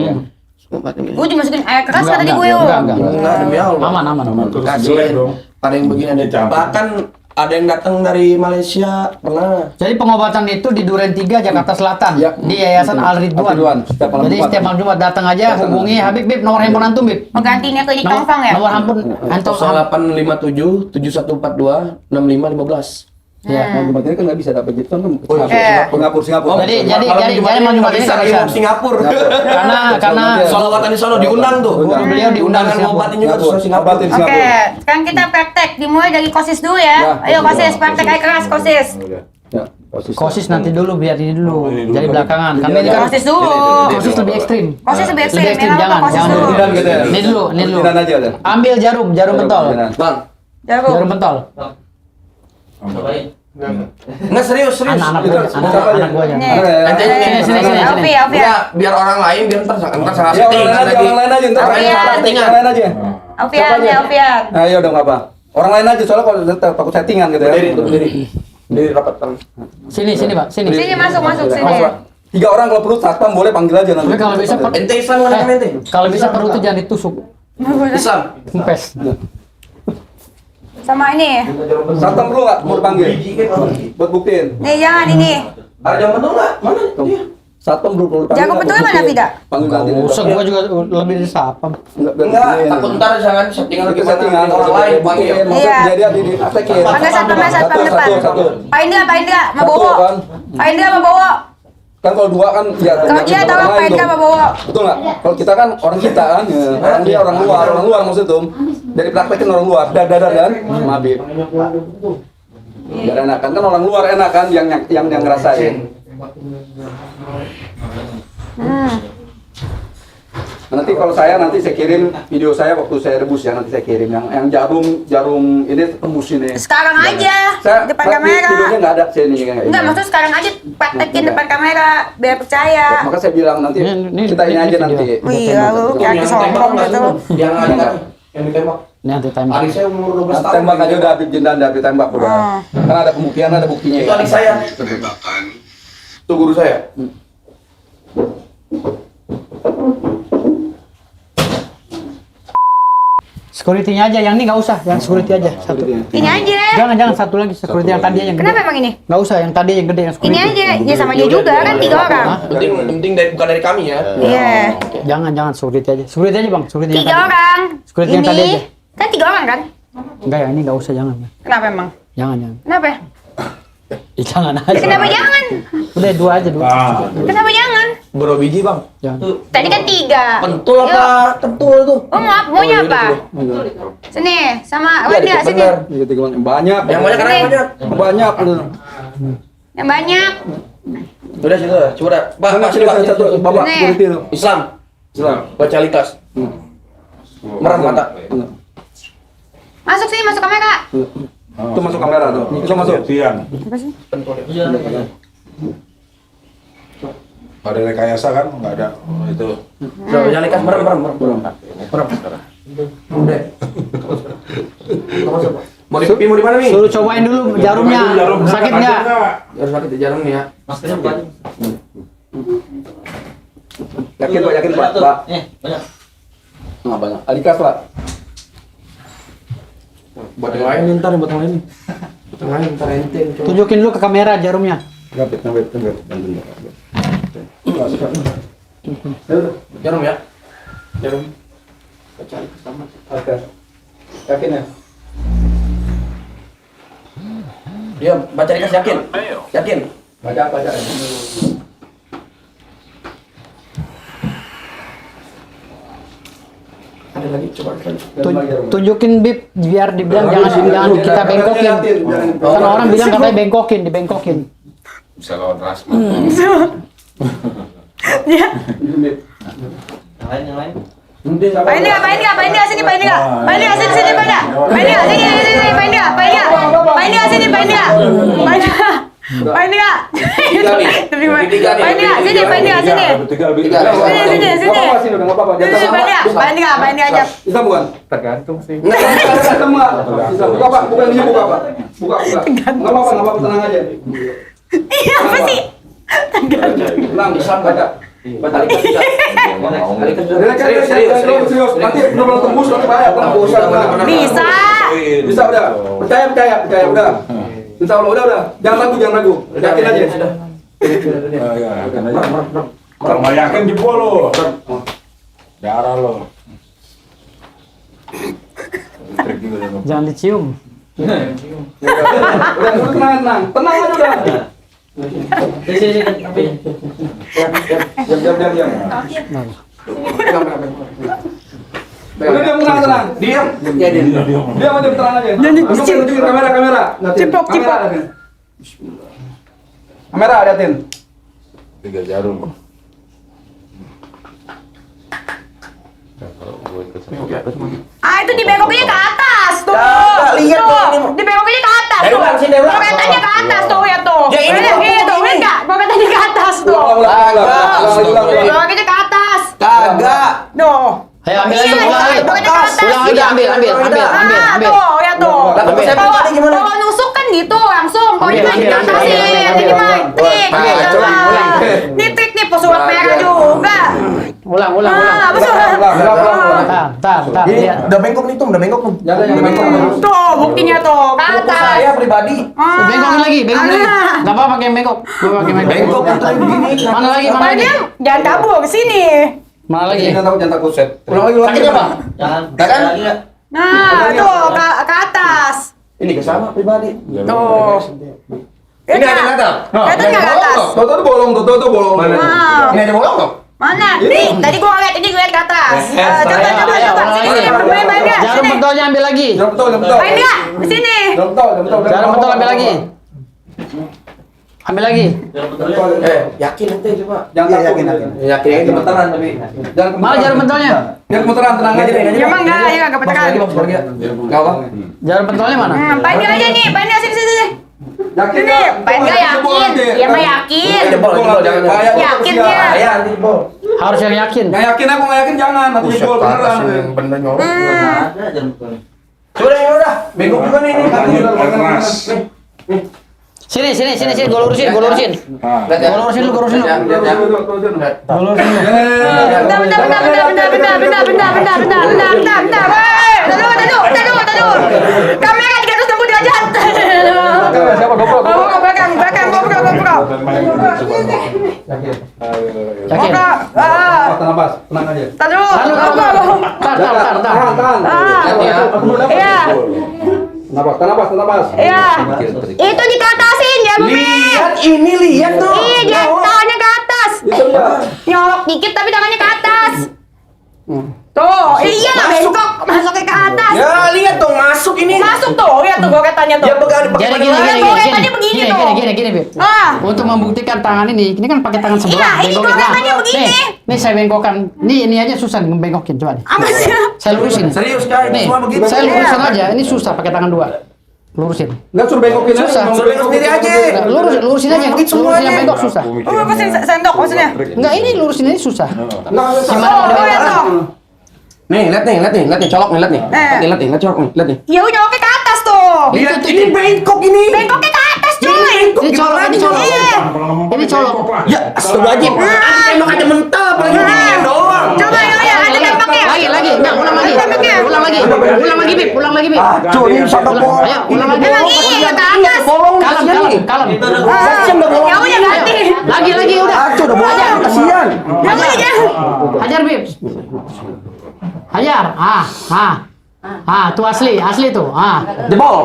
Gue dimasukin air keras kan tadi gue. enggak. Enggak, demi Allah. Aman. Terus Kasih. jelek dong. Ada yang begini, ada Dicampur. bahkan ada yang datang dari Malaysia, pernah. Jadi pengobatan itu di Duren 3 Jakarta Selatan Ya. di Yayasan Al-Ridwan. Al-Ridwan, setiap malam Jadi Jumat. setiap malam Jumat datang aja Datang. hubungi Habib Bib nomor handphone antum Bib. Mau gantinya ke Ikan Fang ya? Nomor handphone antum. 0857 7142 6515. Ya. Mau Jumat ini kan nggak bisa dapat gitu kan Eh. Singapura. Jadi Kalau Jumat mau Jumat ini bisa nggak di bisa. Singapura. Karena Salawatan di sana diundang tuh. Guru beliau diundang Undangan Singapura. ngobatin juga tuh Singapura. Obatin Oke, Singapura. sekarang kita praktek. Dimulai dari kosis dulu ya. Ayo kosis, praktek air keras kosis. Ya, Kosis nanti dulu biar ini dulu. Jadi belakangan. Kami ini kan Kosis dulu. kosis lebih ekstrim. Kosis lebih ekstrim. Lebih ekstrim Yang jangan, apa kosis jangan dulu? dulu. Butiran gitu ya. Ini dulu. Butiran aja udah. Ambil jarum mentol. Butiran. Bang, Jarum. Jarum mentol. nggak serius. Anak-anak Itu, gua, anak gua Nih. jangan. Sini. Alfi, Alfi. Enggak, biar orang lain biar ntar salah Ya, settingan orang lain aja, lagi. orang lain aja, ntar Orang lain Iya. salah settingan. Orang lain aja. Alfian, Siapa aja? ya Alfian. Nah, iya dong apa? Orang lain aja soalnya kalau takut settingan gitu ya. Berdiri rapatkan. Sini Pak, sini. Sini masuk sini. Masuk, Pak. 3 orang kalau perlu satpam boleh panggil aja nanti. Tapi kalau bisa Ente Islam mana ente? kalau bisa perut itu jangan ditusuk. Islam. Kempes. Sama ini. Satpam perlu nggak mau dipanggil? Buat buktiin. Nih jangan ini. Ada jam betul nggak? Mana dia? Satpam perlu dipanggil. Jago nggak? betul Buat mana, buktiin. Vida? Panggil nanti. Usah gua juga lebih dari sapam. Enggak, takut ntar jangan settingan Itu gimana settingan orang lain panggil. Iya. Jadi di praktekin. Panggil satpam depan. Satu. Pak Indra, sama Satu, Bowo. kan? Pak Indra sama Bowo. Kan kalau 2 kan ya Kalau dia tahu Pak Indra sama Bowo. Betul nggak? Kalau kita kan orang kita kan, ya. Orang dia orang luar maksud itu. Dari praktekin orang luar, dadar kan, mabib. Biar enak kan orang luar enak kan yang ngerasain. Nanti kalau saya kirim video saya waktu saya rebus ya, nanti saya kirim yang jarum ini tembus ini. Sekarang aja Saya depan tapi kamera. videonya nggak ada sini kayak Enggak, maksud sekarang aja praktekin depan kamera biar percaya. Maka saya bilang nanti kita ini aja nanti. Oh iya, lu kayak sombong gitu. Yang ada kan? Yang ditembak. Ini nanti tembak. Adik saya umur 12 tahun. Tembak aja udah Habib Jindan udah ditembak udah. Kan ada pembuktian, ada buktinya. Itu adik saya. Itu guru saya. Security-nya aja, yang ini nggak usah, yang security aja satu. Ini aja. Jangan satu lagi security yang tadi aja yang gede. Kenapa emang ini? Nggak usah, yang tadi yang gede yang security. Ini aja. Ya sama dia juga kan 3 orang. Penting bukan dari kami ya. Iya. Jangan security aja. Security aja bang, security yang 3 tadi. orang. Security yang tadi aja. Kan 3 orang kan? Enggak, yang ini nggak usah, jangan. Kenapa emang? Jangan. Kenapa? Jangan Ya, aja. kenapa jangan? Udah 2 aja, 2. Kenapa jangan? Berapa biji bang? Jangan. Tadi kan 3. Pentul apa? Tentul tuh. Oh maaf, maunya apa? Sini, sama Wanda, sini. Banyak. Yang banyak karena yang banyak. Banyak. Yang banyak. Udah situ dah. Coba dah. Pak, Banyak sini, Pak, sini, satu sini. bapak Nih. security itu. Islam. Islam. Baca likas. Merem mata. Masuk sini, masuk kamera. Itu masuk kamera tuh. Itu masuk. Ada rekayasa kan? Nggak ada. Itu. Udah baca likas merem. Udah. Mau di mana nih? Suruh cobain dulu jarumnya. Sakit nggak? Harus sakit di jarum nih ya. Yakin Pak. Pak. Nggak banyak. Alikas Pak. Buat yang lain ntar, buat yang lain. Buat yang lain ntar ente. Tunjukin dulu ke kamera jarumnya. Ngapit. Jarum ya. Jarum. Baca likas sama. Oke. Yakin ya? Dia baca likas yakin. Yakin. Baca. Ada lagi coba lagi. Tunjukin bib biar dibilang jangan kita bengkokin. Karena orang bilang katanya dibengkokin. Bisa lawan Rasma. Pak Indra, sini Pak Indra. Pak Indra, sini Pak Indra. Pak Indra, sini Pak Indra. Pak Indra, sini Pak Indra. Pak Indra. Pak Indra, sini Pak Indra, sini. Sini. Nggak apa-apa. Pak Indra aja. Bisa bukan? Tergantung sih. Tergantung nggak? Bisa. Buka Pak. Bukan ini buka Pak. Buka. Nggak apa-apa. Tenang aja. Iya, apa sih? Tenang. Islam baca. Baca likas bisa. Serius. Nanti benar-benar tembus nanti bahaya. Tembus. Bisa. Bisa udah. Percaya udah. Insya Allah udah. Jangan ragu. Yakin aja. Kalau nggak yakin jebol lo. Darah lo. Jangan dicium. Udah tenang aja udah. Diam. Udah tenang. Diam. Ya diam. Diam aja tenang aja. Tunjukin kamera. Cipok. Kamera liatin. 3 jarum. Itu dibengokinnya ke atas tuh. Lihat Tuh, dong, ini. dibengokinnya ke atas Dari tuh. ulang, sini, dari ulang. Roketannya ke atas tuh ya tuh. Ya, ini Iya, tuh, iya tuh, ini. enggak. Roketannya ke atas tuh. Ulang. Roketannya ke atas. Kagak. Tuh. Ayo ambil lagi, ulang lagi. Bukannya ke atas. Ulang lagi, ambil. Tuh, ya tuh. Tapi saya Kalau pribadi gimana? kalau nusuk kan gitu langsung. Kalau ini Ambil, kan ambil, diatasin. ambil, Ini mah ambil. trik. Nah, Gitu coba, lah. ulang. Ini trik nih pesulap merah juga. Ulang. Pesulap. Tar. Ini Lihat. udah bengkok nih tuh, udah bengkok tuh. Jangan yang bengkok. Tuh, buktinya tuh. Ke Untuk atas. saya pribadi Bengkokin lagi. Enggak apa pakai bengkok. Gua pakai bengkok. bengkok untuk begini. Mana lagi? Dia jangan kabur ke sini. Mana lagi? Jangan takut set. Ulang lagi. Sakit apa? Jangan. Nah, kan? Nah, tuh ke atas. Ini ke sama pribadi. Tuh. Ini ada yang kata. Kelihatan nggak ke atas? Tuh bolong, tuh bolong. Ah. Ini ada bolong tuh. Mana? Nih, tadi gua ngeliat ini, gue liat ke atas. Coba. Ayo, Sini, ulang lagi. main nggak? Jarum Sini. pentolnya ambil lagi. Jangan betul. Main nggak? Sini. Jarum pentol ambil lagi. Ambil lagi. Yakin nanti coba. Jangan takut. Yakin ini gemeteran tapi. Jangan Mana jarum pentolnya? Jangan kemuteran, tenang aja. Emang nggak? Ya nggak kepetekan. Enggak apa. Jarum pentolnya mana? Pain nggak aja nih? Pain nggak? Sini. Yakin Sini. Pain nggak yakin? Iya mah yakin. Jebol jangan. Yakin dia. Ya nanti jebol. Harus yang yakin. Yang yakin aku nggak yakin jangan. Nanti jebol beneran. Bener nyolong. Ada jarum pentolnya. Udah. Bengkok juga nih. Keras. Sini, gua lurusin. Nah, Gua lurusin dulu. Gua lurusin dulu. Bentar. Tadu. Kamera 360 derajat. Siapa GoPro? Belakang. Yakin? Nafas, tenang aja. Tadu. Tar. Tahan. Iya. Nafas. Iya. Itu dikatasin ya, Bumi. Lihat tuh. Iya, dia tangannya ke atas. Itu ya. Nyolok dikit tapi tangannya ke atas. Tuh, iya lah bengkok masuknya ke atas. Ya lihat dong masuk ini. Masuk tuh, lihat tuh gue katanya tuh. Dia pegang di Jadi gini. Ah. Untuk membuktikan tangan ini kan pakai tangan sebelah. Iya, ini bengkokin. kelihatannya begini. Nih saya bengkokkan. Ini aja susah ngebengkokin coba nih. Apa sih? Saya lurusin. Serius guys, Nih, semua begitu. saya lurusin aja. Ini susah pakai tangan dua. Lurusin. Nggak suruh bengkokin aja. Susah. Suruh bengkok sendiri aja. Lurusin aja. Begitu Lurusin yang semuanya. bengkok susah. Oh, pesin sendok maksudnya. Enggak, ini lurusin ini susah. Oh, lihat tuh. Nih, lihat nih, colok nih, lihat nih. Lihat colok nih, lihat nih. Ya udah nyoloknya ke atas tuh. Lihat ini bengkok ini. Bengkoknya ke atas, cuy. Ini colok. Iya. Ini colok. Ya, astagfirullahaladzim. Ada tembak aja mental apalagi beginian doang. Coba ya, ada tembaknya. Lagi. Enggak, ulang lagi, Bib. Cuy, ini sampai bolong. Ayo, ulang lagi. Emang iya ke atas. Kalem. Kasian udah bolong. Ya udah ganti. Lagi udah. Udah bolong, kasian. Ya udah jangan. Hajar, Bib. Hajar. Tuh asli tuh. Jebol.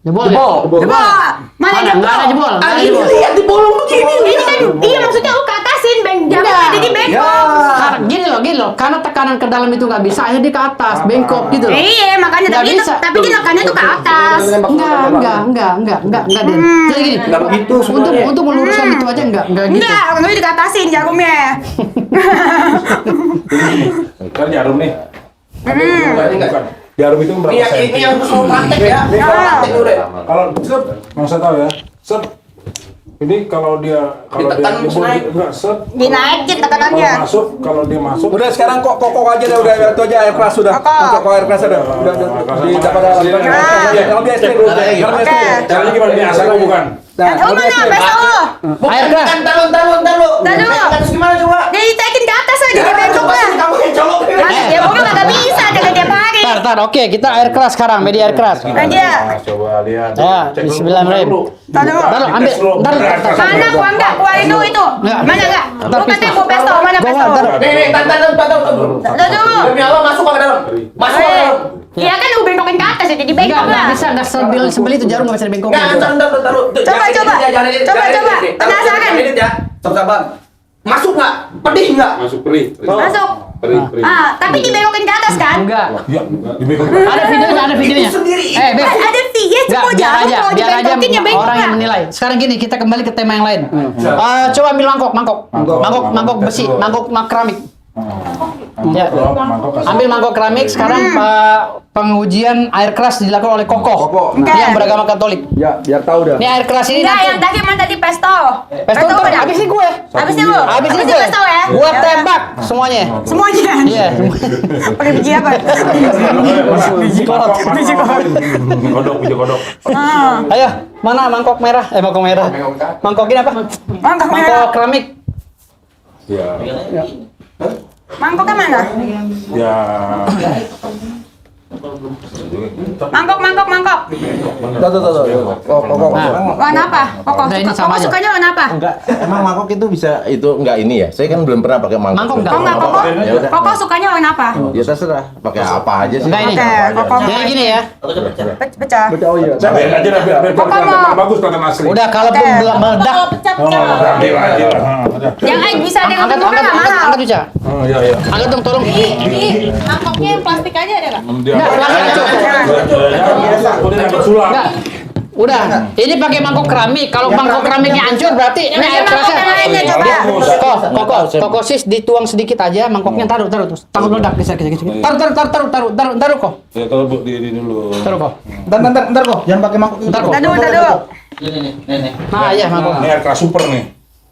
Jebol. Coba. Mana Enggak ada jebol? jebol. Ini lihat di bolong begini. Ini kan, iya maksudnya lu ke atasin, jangan jadi bengkok. Karena gini loh. Karena tekanan ke dalam itu nggak bisa, akhirnya dia ke atas, bengkok gitu loh. Iya, makanya Nggak tapi bisa. tapi dia nekannya tuh ke atas. Enggak, Den. Jadi gini. Nggak begitu Untuk sebenarnya. meluruskan itu aja enggak gitu. Enggak, enggak dikatasin jarumnya. Kan jarum nih. Bukan. Jarum itu berapa senti? Ini yang soal praktek ya. Ini soal praktek udah. Kalau set, mau saya tahu ya. Set. Ini kalau dia Ditekan terus naik. enggak set. Dinaikin tekanannya. Kalau dia masuk. Udah sekarang kok aja dah, udah itu aja air keras sudah. Kok air keras udah. Di dapat yang biasa dulu. Caranya gimana? Ini asal bukan? Oh mana, beso. Air keras. Taruh. Terus gimana coba? Dia ditekin ke atas aja, dia bengkok lah. Kamu yang colok. Ya pokoknya nggak bisa, jaga tiap hari. Tar, oke, kita air keras sekarang, media air keras. Aja. Coba lihat. Ya, bismillahirrahmanirrahim. Taruh. Ambil, ntar. Mana gua enggak, gua itu. Mana enggak? Lu katanya gua pesto, mana pesto? Nih, taruh. Taruh. Demi Allah masuk ke dalam. Masuk ke dalam. Iya kan lu bengkokin ke atas ya, jadi bengkok Enggak lah. bisa, enggak sebeli itu jarum enggak bisa dibengkokin. Enggak, taruh. Coba. Penasaran. Sabar. Masuk nggak? Pedih nggak? Masuk perih. Masuk. Perih. Tapi dibengkokin ke atas kan? Enggak. Ya, dibekok. Ada videonya. Itu sendiri. Beb. Ada via Enggak, semua jarum kalau biar aja dibengkokin ya bengkok orang yang lah. menilai. Sekarang gini, kita kembali ke tema yang lain. Coba ambil mangkok besi, mangkok keramik. Ya. Ambil mangkok keramik. Sekarang pengujian air keras dilakukan oleh Koko yang beragama Katolik. Ya, biar tahu dah. Ini air keras ini Enggak, nanti. yang tadi mana tadi pesto. Pesto udah. habis ini gue. Habisnya lu. Habis ini gue. pesto ya. Gua Ya tembak semuanya. udah. Semuanya. Iya. Pakai biji apa? Biji kodok. Biji kodok. Ayo, mana mangkok merah? Mangkok merah. Mangkok ini apa? Mangkok merah. Mangkok keramik. Ya. Mangkoknya mana? Ya. Mangkok. Tuh. Kok. Warna apa? Koko. Udah, ini Koko sama aja. sukanya warna apa? Enggak, emang mangkok itu bisa itu enggak ini ya? Saya kan belum pernah pakai mangkok. Mangkok enggak? Oh enggak, Koko. Ya udah. Koko sukanya warna apa? Ya terserah, pakai apa aja sih. Enggak ini. Oke, Koko. Jadi gini ya. Pecah. Oh iya. Biar aja dah, biar Koko kelihatan mau. bagus kelihatan asli. Udah kalaupun Oke. belum meledak, Adil. Yang bisa dengan angkat bentuknya nggak mahal. angkat bisa. Oh iya iya. Angkat dong tolong. Ini mangkoknya yang plastik aja ada nggak? Enggak, langsung aja. Udah dapat sulap. Enggak. Udah, ini pakai mangkok keramik. Kalau mangkok keramiknya hancur berarti ini air Mangkok yang lainnya kerasnya. coba. Koko sis dituang sedikit aja mangkoknya taruh terus. Takut meledak geser. Taruh kok. Ya kalau Bu di dulu. Taruh kok. Ntar kok. Jangan pakai mangkok itu. Ntar kok. Tar dulu. Nah, iya mangkok. Ini air keras super nih.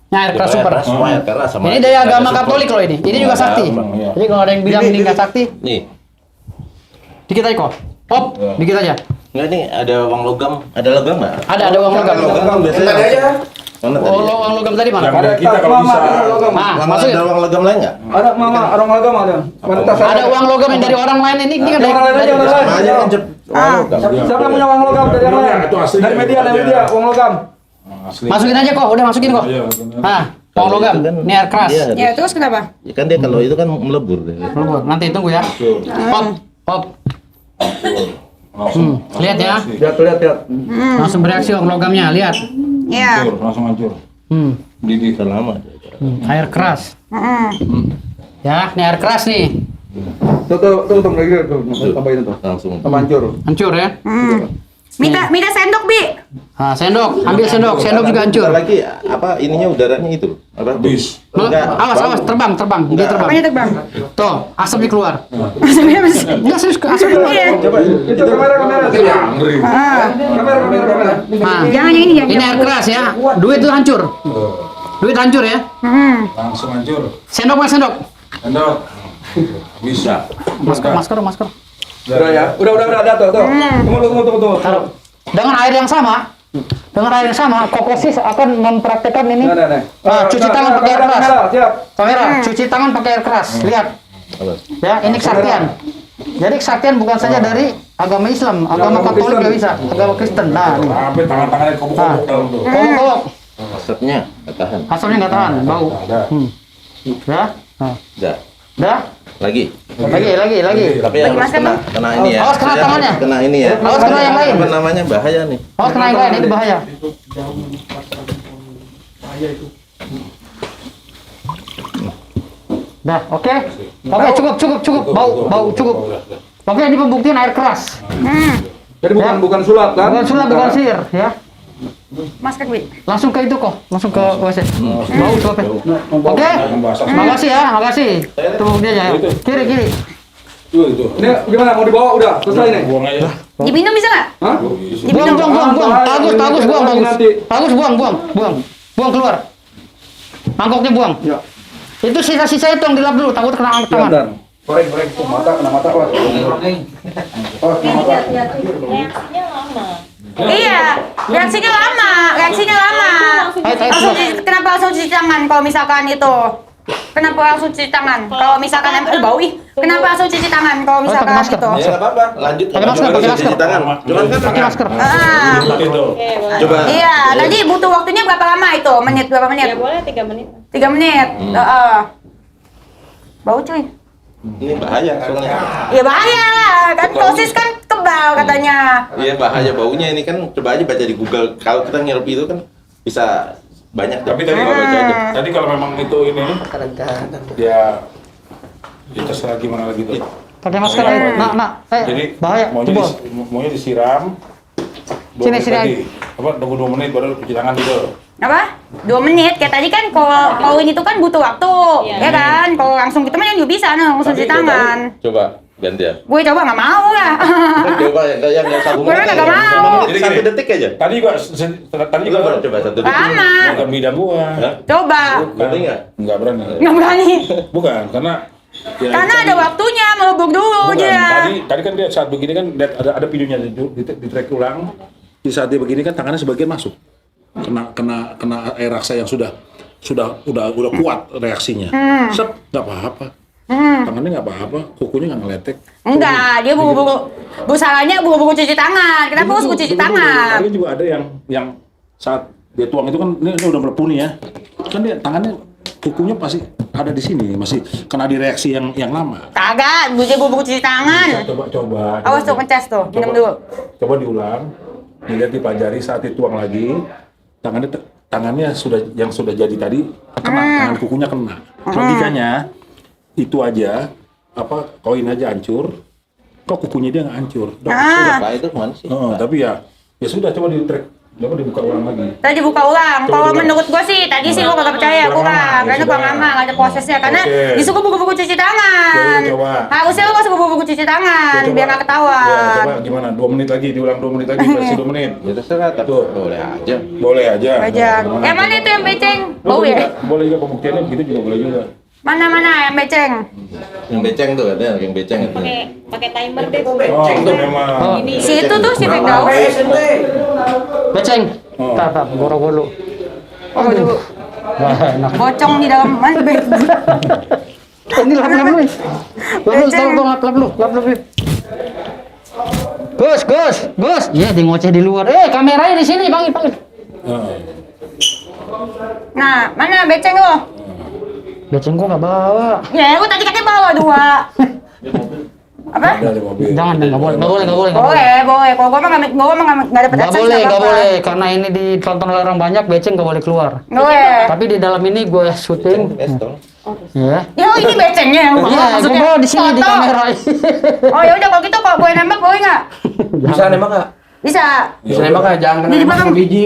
Ini air keras super. Semua air keras sama. Ini dari agama Katolik loh ini. Ini juga sakti. Iya. Jadi kalau ada yang bilang ini nggak sakti, Nih, dikit aja kok. Hop, dikit aja. enggak nih ada uang logam. Ada logam enggak? Ada uang logam. Logam biasanya. Mana tadi? Oh, uang logam tadi mana? Ada kita kalau bisa. Nah, Lama masukin. ada uang logam lain enggak? Ada mama, orang logam ada. Ada uang logam yang dari orang lain ini kan Orang lain aja, orang lain. Sama aja kan uang logam. Siapa yang punya uang logam dari yang lain? Itu asli. Dari media, uang logam. Asli. Masukin aja kok, udah masukin kok. Iya, bener. Nah, uang logam. Itu kan Ini air keras. dia Ya terus kenapa? Ya kan dia kalau itu kan melebur. Melebur. Nanti tunggu ya. Hop. Langsung. Lihat ya. Lihat. Langsung bereaksi uang logamnya, lihat. Iya. Hancur, langsung hancur. Didih. Lama. Air keras. Ya, ini air keras nih. Tuh lagi tuh. Tambahin tuh. Langsung. Tambah hancur. Hancur ya. Minta sendok, Bi. Nah, sendok, ambil sendok juga hancur. Bentar lagi apa ininya udaranya itu? Apa? Bis. Awas, terbang. Dia terbang. Apanya terbang? Tuh, asapnya keluar. Maksudnya apa sih? Enggak serius, asapnya keluar. Iya. Coba itu kamera. Ngeri. Kamera. Nah, Jangan yang ini, jangan. ini air keras ya. Duit itu hancur. Duit hancur ya. Langsung hancur. Sendok. Endok. Bisa. Masker. Udah ya. Udah ada tuh. Tunggu. Taruh. Dengan air yang sama, Kokosis akan mempraktekkan ini. Nah. Cuci tangan pakai air keras. Siap. Kamera, cuci tangan pakai air keras. Lihat. Ya, ini kesaktian. Jadi kesaktian bukan saja dari agama Islam, agama Katolik juga bisa, agama Kristen. Nah, nih. Sampai tangan-tangannya kobok-kobok dalam tuh. Kolok. Asapnya nggak tahan. Asapnya nggak tahan, bau. Ada. Ya. Nah. Dah. Dah. Lagi. Lagi. Tapi yang Lagi masker, kena ini ya. Awas kena Saya tangannya. Kena ini ya. Awas kena yang lain. Apa namanya bahaya nih. Oh, kena yang lain, itu bahaya. Dah, oke. Oke, cukup. Bau cukup. Oke, ini pembuktian air keras. Jadi bukan sulap kan? Bukan sulap, bukan sihir, ya. Masker, Bi. Langsung ke itu kok, langsung ke WC. Bau sulapnya. Oke. Membasah. Makasih ya, makasih. Tunggu dia ya. Kiri. Itu. Ini gimana? Mau dibawa udah? Selesai nih? Buang aja. Diminum bisa nggak? Hah? Buang. Bagus, buang, bagus. Nanti. Bagus, buang. Buang keluar. Mangkoknya buang. Ya. Itu sisa-sisa itu yang dilap dulu, takut kena tangan. Dan goreng tuh kena mata awas. Reaksinya lama. Iya, reaksinya lama. Kenapa langsung cuci tangan kalau misalkan itu? Kenapa langsung cuci tangan? Kalau misalkan bau ih. Kenapa langsung cuci tangan kalau misalkan masker. itu? Ya nggak apa-apa. Lanjut. Pakai masker, pakai masker. Cuci tangan. Cuman kan Pakai masker. Itu. Coba. Iya, tadi butuh waktunya berapa lama itu? Berapa menit? Ya boleh 3 menit. 3 menit. Bau cuy. Ini bahaya soalnya. Ya bahaya lah, kan kosis kan kebal katanya. Iya bahaya baunya ini kan. Coba aja baca di Google. Kalau kita ngirup itu kan bisa banyak. Tapi tadi tadi kalau memang itu ini ya terserah gimana lagi tuh. Pakai masker air. Jadi bahaya. maunya disiram. Sini, Tadi. Apa tunggu 2 menit baru cuci tangan gitu. Apa? 2 menit. Kayak tadi kan kalau ini tuh kan butuh waktu, ya kan? Kalau langsung kita mah juga bisa langsung cuci tangan. Coba ganti ya. Gue coba nggak mau lah. Coba yang 1 Gue menit. nggak mau. Jadi 1 detik aja. Tadi juga Coba 1 detik. Lama. bukan bidang gua. Hah? Coba. Berarti nggak? Nggak berani. Nggak berani. Bukan, karena ya, Karena tadi- ada waktunya, melubuk dulu Bukan, dia. tadi kan dia saat begini kan lihat ada videonya di track ulang. Di saat dia begini kan tangannya sebagian masuk. Kena air raksa yang sudah kuat reaksinya. Sep, nggak apa-apa. Tangannya nggak apa-apa, kukunya nggak ngeletek. Enggak, dia buru-buru. Salahnya buru-buru cuci tangan. Kenapa harus gue cuci tangan? Tadi juga ada yang saat dia tuang itu kan ini udah melepuh nih ya. Kan dia tangannya kukunya pasti ada di sini, masih kena di reaksi yang lama. Kagak, dia buru-buru cuci tangan. Coba. Awas tuh, ngecas tuh. Minum dulu. Coba diulang. Dilihat dipelajari saat dituang lagi. Tangannya sudah jadi tadi kena, tangan kukunya kena. Logikanya itu aja koin aja hancur. Kok kukunya dia nggak hancur? Sudah. Pak itu kemana sih? Tapi ya sudah coba di track. Coba dibuka ulang lagi. Tadi buka ulang. Kalau Coba. menurut gue sih, tadi sih gue gak percaya Kurang kurang. lama, Karena ya kurang sudah. lama, gak ada prosesnya. Karena Oke. disuruh buku-buku cuci tangan. Coba. Harusnya lo masuk buku-buku cuci tangan, Coba. biar gak Ya, ketahuan. coba gimana? 2 menit lagi, diulang 2 menit lagi, versi 2 menit. Ya terserah, tapi Tuh. boleh aja. Boleh aja. Aja. Yang mana itu yang beceng? Bau ya? Boleh juga pembuktiannya begitu juga boleh juga. Mana yang beceng? Yang beceng tuh katanya, yang beceng itu. Pakai timer deh. Itu memang. Si itu tuh si Firdaus. Beceng. Oh. Tak, goro-goro. Oh, dulu. Wah, enak. Bocong di dalam mana? Ini lap nih. Lap lu. Gus. Iya, di ngoceh di luar. Kameranya di sini, panggil. Nah, mana beceng lo? Beceng gua nggak bawa. Ya, gue tadi katanya bawa 2. Apa? Ada di mobil. Jangan, nggak boleh. Boleh. Kalau gue mah nggak dapet Nggak akses. boleh, nggak nggak apa-apa. boleh. Karena ini ditonton oleh orang banyak, beceng nggak boleh keluar. Nggak boleh. Tapi di dalam ini gue syuting. Ya. Ya, oh, ini becengnya yang Iya, gue maksudnya bawa di sini di foto. kamera. Oh ya udah kalau gitu kalau gue nembak boleh nggak? Bisa nembak nggak? Bisa. Bisa nembak nggak? Jangan kena Di nembak belakang. 10 biji.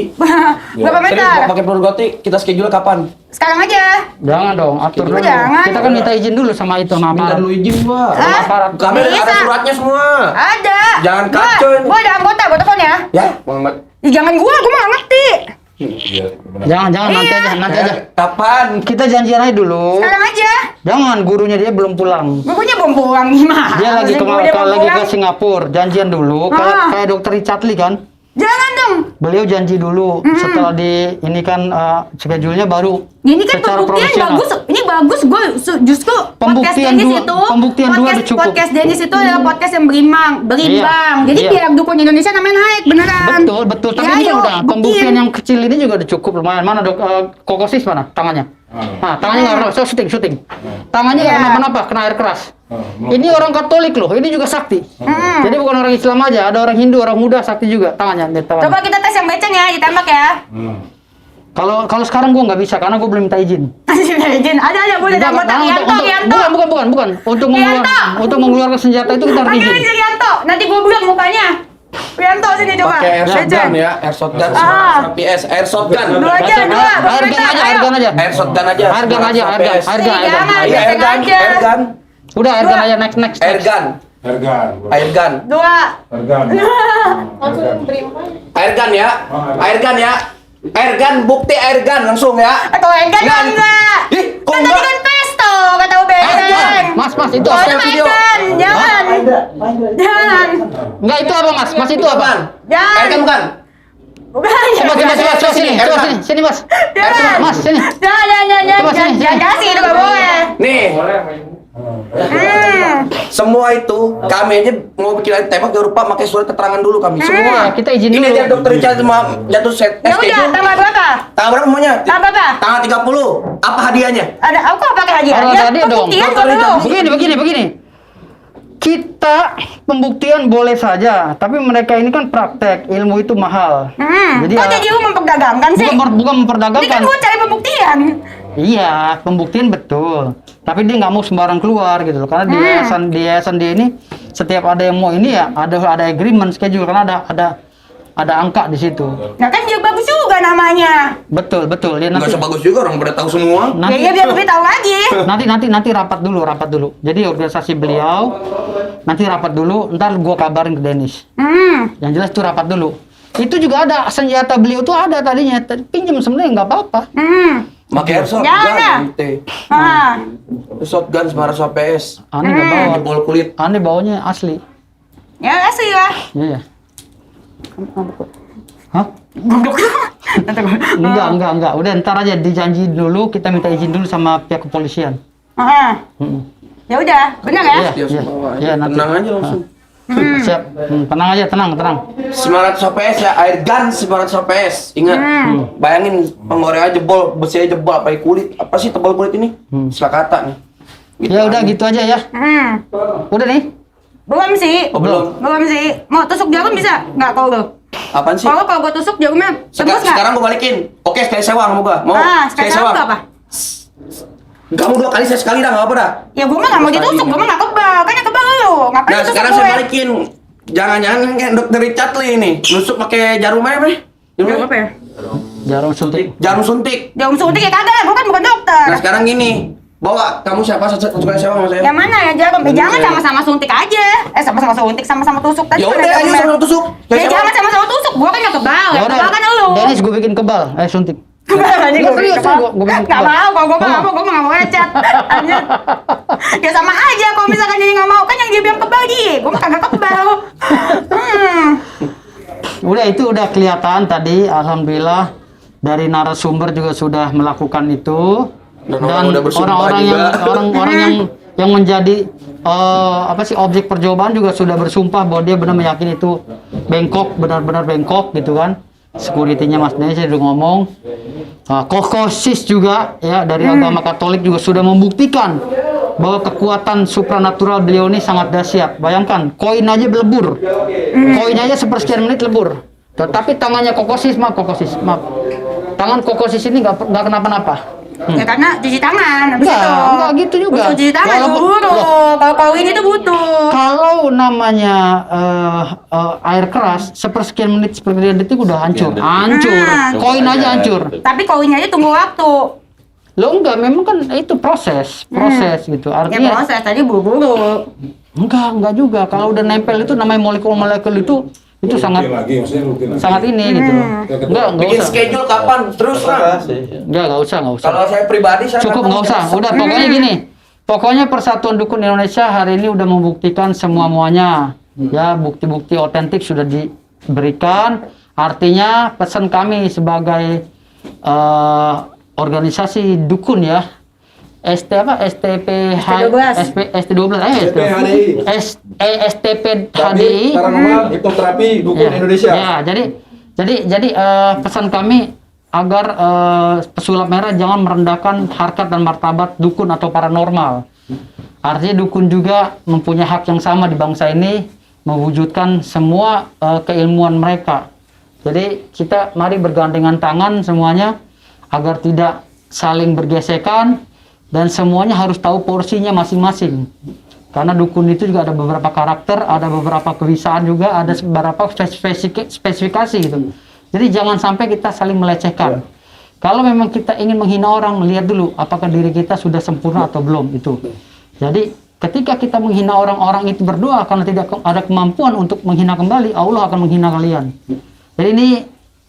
Berapa Serius meter? mau pakai peluru gotik, kita schedule kapan? Sekarang aja. Jangan dong, atur dulu. Jangan. Kita kan minta izin dulu sama itu, sama Minta aparat. dulu izin gua. Hah? Aparat. Kami ada Bisa. suratnya semua. Ada. Jangan kacau ini. Gue ada anggota, gue telepon ya. Ya, Muhammad. Ih, jangan gue nggak ngerti. Iya, benar. Jangan, nanti Iya. aja. Kapan? Kita janjian aja dulu. Sekarang aja. Jangan, gurunya dia belum pulang. Gurunya belum pulang gimana? Dia lagi Maksudnya gurunya belum lagi ke pulang? Singapura. Janjian dulu. Ah. Kayak dokter Richard Lee kan. Jangan dong. Beliau janji dulu. Setelah ini kan schedule-nya baru. Ini kan secara pembuktian profesional. bagus. Ini bagus. Gue justru podcast Pembuktian Dennis dua- itu. pembuktian dua udah cukup. Podcast Dennis itu adalah podcast yang berimbang. Jadi Iya. biar dukun Indonesia namanya naik beneran. Betul. Tapi Ya, ini kan ayo, udah buktiin. pembuktian yang kecil ini juga udah cukup lumayan. Mana dok kokosis mana tangannya? Nah, tangannya nggak so syuting. Tangannya nggak Iya. kenapa-napa, kena air keras. Ini orang Katolik loh, ini juga sakti. Jadi bukan orang Islam aja, ada orang Hindu, orang Buddha sakti juga tangannya. Coba kita tes yang beceng ya, ditembak ya. Kalau sekarang gua nggak bisa karena gua belum minta izin. Izin, ada boleh Enggak, anggota untuk- Yanto. Bukan. Yanto. Untuk mengeluarkan senjata itu kita harus izin. Panggilin si Yanto, nanti gue bilang mukanya. Yanto sini coba. Pakai airsoft Beceng. gun ya, airsoft gun. Ah. PS, airsoft gun. Dua aja, dua. Air gun aja. Airsoft gun aja. Air gun aja. Jangan, Iya, air gun, aja. air gun, Udah air gun Dua. aja next. air gun, Hargan. air gun, Dua. Hargan. air gun ya, air gun ya, air gun, bukti air gun langsung ya. Atau enggak Nggak. enggak. Ih, kok Kan tadi enggak? kan pesto, kata Beceng. Mas, itu Oh, apa itu video? Beceng. Jangan. Jangan. Enggak itu apa mas? Mas itu apa? Jangan. Air gun bukan? Bukan. Coba sini mas. Jangan. Mas sini. Jangan. Coba sini, Jangan sini. kasih, itu nggak boleh. Nih, semua itu kami aja mau bikin tembak jangan lupa pakai surat keterangan dulu kami semua. Kita izin Ini dulu. dia dokter Richard sama jatuh set. Ya udah, tanggal berapa? Tanggal berapa semuanya? Tanggal berapa? Tanggal 30. Apa hadiahnya? Ada aku pakai hadiah. Harus ada hadiah dong. Pembuktian Dokter kok dulu. Begini. Kita pembuktian boleh saja, tapi mereka ini kan praktek, ilmu itu mahal. Kok ya, jadi lu memperdagangkan sih? bukan Ini kan memperdagangkan. gue cari pembuktian. Iya, pembuktian betul. Tapi dia nggak mau sembarang keluar gitu loh. Karena di yayasan dia ini setiap ada yang mau ini ya ada agreement schedule karena ada angka di situ. Nah kan dia bagus juga juga namanya. Betul. Dia Nggak nanti sebagus juga orang pada tahu semua. Ya iya biar Bobi tahu lagi. nanti rapat dulu. Jadi organisasi beliau nanti rapat dulu, ntar gua kabarin ke Denis. Yang jelas tuh rapat dulu. Itu juga ada senjata beliau tuh ada tadinya, pinjam sebenarnya nggak apa-apa. Pakai airsoft Jangan ya. gun, shotgun semara PS. Aneh nggak bawa, Jebol kulit. aneh bawanya asli. Ya asli lah. Iya. Hah? Enggak. Udah ntar aja dijanji dulu, kita minta izin dulu sama pihak kepolisian. Ya udah, benar ya? Iya, nanti. Tenang aja langsung. Siap. Tenang aja, tenang. 900 PS ya, air gun 900 PS. Ingat, bayangin penggorengan jebol, besinya jebol, apa kulit, apa sih tebal kulit ini? Selakata nih. Gitu Ya udah aja. gitu aja ya. Udah nih. Belum sih. Oh, belum. Belum sih. Mau tusuk jarum bisa? Nggak kalau lo. Apaan sih? Kalau gua tusuk jarumnya tembus nggak? Sekarang gua balikin. Oke, sekali sewang mau gua. Mau? Sekali sewang itu apa? Kamu 2 kali, saya sekali dah, nggak apa dah. Ya gua mah nggak mau ditusuk, gua mah nggak kebal. Kan yang kebal lo. Ngapain Nah, ditusuk sekarang gue? saya balikin. Jangan-jangan kayak dokter Richard Lee ini. Nusuk pakai jarum apa ya? Jarum apa ya? Jarum suntik. Jarum suntik. Jarum suntik ya kagak lah, gua kan bukan dokter. Nah, sekarang gini. Bawa, kamu siapa? Sekali sewang sama saya. Yang mana ya jarum? Jangan sama-sama suntik aja. Sama-sama suntik, sama-sama tusuk tadi. Ya kan udah, ada ayo jarumnya. sama tusuk. Ya jangan sama-sama tusuk, gua kan nggak kebal. Yang kebal kan lu. Denis gue bikin kebal. Suntik. Kebal aja gua Serius, kebal. gua bikin Nggak kebal. mau, kalau gua nggak mau, gua nggak mau lecet. Anjir. Ya sama aja kalau misalkan dia nggak mau, kan yang dia bilang kebal dia. Gua mah kagak kebal. Udah itu udah kelihatan tadi, alhamdulillah dari narasumber juga sudah melakukan itu. Dan orang udah bersumpah orang-orang yang menjadi apa sih objek percobaan juga sudah bersumpah bahwa dia benar meyakini itu bengkok, benar-benar bengkok gitu kan. Security-nya Mas Denis udah ngomong. Kokosis juga ya dari agama Katolik juga sudah membuktikan bahwa kekuatan supranatural beliau ini sangat dahsyat. Bayangkan, koin aja belebur. Koin aja sepersekian menit lebur. Tetapi tangannya kokosis. Tangan kokosis ini nggak kenapa-napa. Ya karena cuci tangan habis itu. Enggak gitu juga. Butuh cuci tangan Walaupun- buru. Kalau koin itu butuh. Kalau namanya air keras sepersekian menit sepersekian detik udah hancur. Koin aja hancur. Tapi koinnya aja tunggu waktu. Lo enggak, memang kan itu proses gitu. Ya Artinya proses tadi buru-buru. enggak juga. Kalau udah nempel itu namanya molekul-molekul itu sangat Rutin lagi, maksudnya rutin lagi. sangat ini gitu loh. Enggak Bikin usah. schedule kapan? Terus lah. Enggak usah. Kalau saya pribadi saya Cukup nggak usah. Udah pokoknya gini. Pokoknya Persatuan Dukun Indonesia hari ini udah membuktikan semuanya. Ya, bukti-bukti otentik sudah diberikan. Artinya pesan kami sebagai organisasi dukun ya. STP HDI Paranormal, hipnoterapi, dukun Ya, Indonesia. Ya, jadi pesan kami agar pesulap merah jangan merendahkan harkat dan martabat dukun atau paranormal. Artinya dukun juga mempunyai hak yang sama di bangsa ini mewujudkan semua keilmuan mereka. Jadi kita mari bergandengan tangan semuanya agar tidak saling bergesekan dan semuanya harus tahu porsinya masing-masing. Karena dukun itu juga ada beberapa karakter, ada beberapa kebisaan juga, ada beberapa spesifikasi gitu. Jadi jangan sampai kita saling melecehkan. Kalau memang kita ingin menghina orang, lihat dulu apakah diri kita sudah sempurna atau belum itu. Jadi ketika kita menghina orang-orang itu berdoa karena tidak ada kemampuan untuk menghina kembali, Allah akan menghina kalian. Jadi ini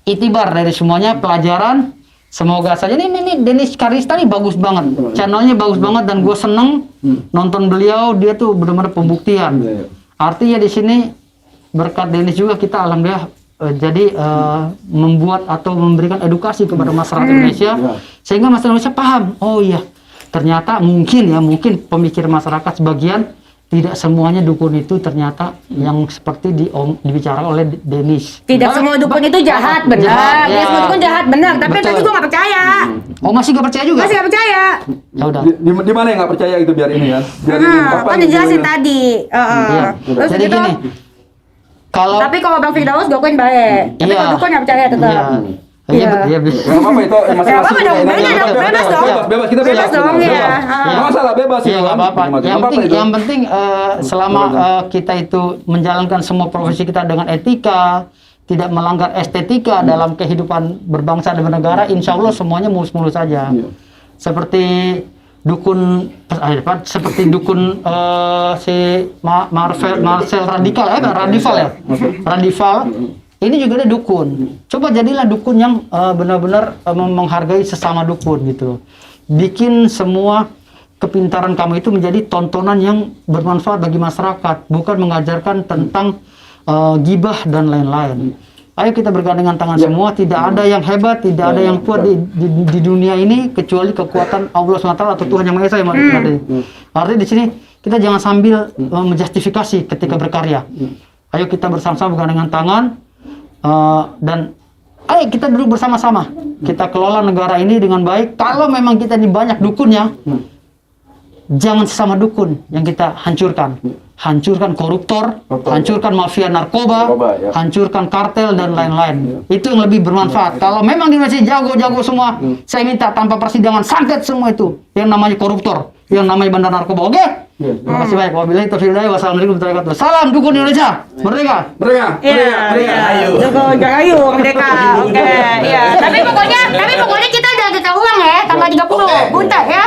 itibar dari semuanya, pelajaran. Semoga saja ini Denis Karista nih bagus banget, channelnya bagus banget dan gue seneng nonton beliau, dia tuh benar-benar pembuktian. Artinya di sini berkat Denis juga kita alhamdulillah jadi membuat atau memberikan edukasi kepada masyarakat Indonesia sehingga masyarakat Indonesia paham. Oh iya, ternyata mungkin pemikir masyarakat sebagian tidak semuanya dukun itu ternyata yang seperti dibicarakan oleh Denis. Tidak semua dukun itu jahat, benar. Jahat, Tidak ya. semua dukun jahat, benar. Tapi Betul. tadi gue nggak percaya. Oh masih gak percaya juga? Masih nggak percaya. Ya udah. Di mana yang nggak percaya itu biar ini ya? Biar ini Kan dijelasin tadi. Iya. Terus Jadi gitu. gini, kalau Tapi kalau Bang Firdaus gue akuin baik. Tapi Iya. kalau dukun nggak percaya tetap. Iya, Iya. Nggak apa-apa itu Nggak apa-apa dong, bebas dong. Bebas, kita bebas. Bebas dong, ya. Nggak masalah, bebas. Iya nggak apa-apa. itu. Yang penting selama kita itu menjalankan semua profesi kita dengan etika, tidak melanggar estetika dalam kehidupan berbangsa dan bernegara, insya Allah semuanya mulus-mulus saja. Seperti dukun si Marcel Radical Radival ini juga ada dukun. Coba jadilah dukun yang benar-benar menghargai sesama dukun gitu. Bikin semua kepintaran kamu itu menjadi tontonan yang bermanfaat bagi masyarakat, bukan mengajarkan tentang gibah dan lain-lain. Ayo kita bergandengan tangan semua, tidak ada yang hebat, tidak ada yang kuat di dunia ini kecuali kekuatan Allah SWT atau Tuhan Yang Maha Esa yang ada. Artinya di sini kita jangan sambil menjustifikasi ketika berkarya. Ayo kita bersama-sama bergandengan tangan dan ayo kita duduk bersama-sama. Kita kelola negara ini dengan baik. Kalau memang kita ini banyak dukunnya, jangan sesama dukun yang kita hancurkan. Hancurkan koruptor, hancurkan mafia narkoba, hancurkan kartel dan lain-lain. Itu yang lebih bermanfaat. Kalau memang di Indonesia jago-jago semua, saya minta tanpa persidangan santet semua itu yang namanya koruptor, yang namanya bandar narkoba. Oke? Terima kasih banyak. Wabillahi taufiq wal hidayah. Wassalamualaikum warahmatullahi wabarakatuh. Salam dukun Indonesia. Merdeka. Merdeka. Ayo, merdeka. Oke, iya. Tapi pokoknya kita udah ulang ya, tanggal 30. Buntar ya.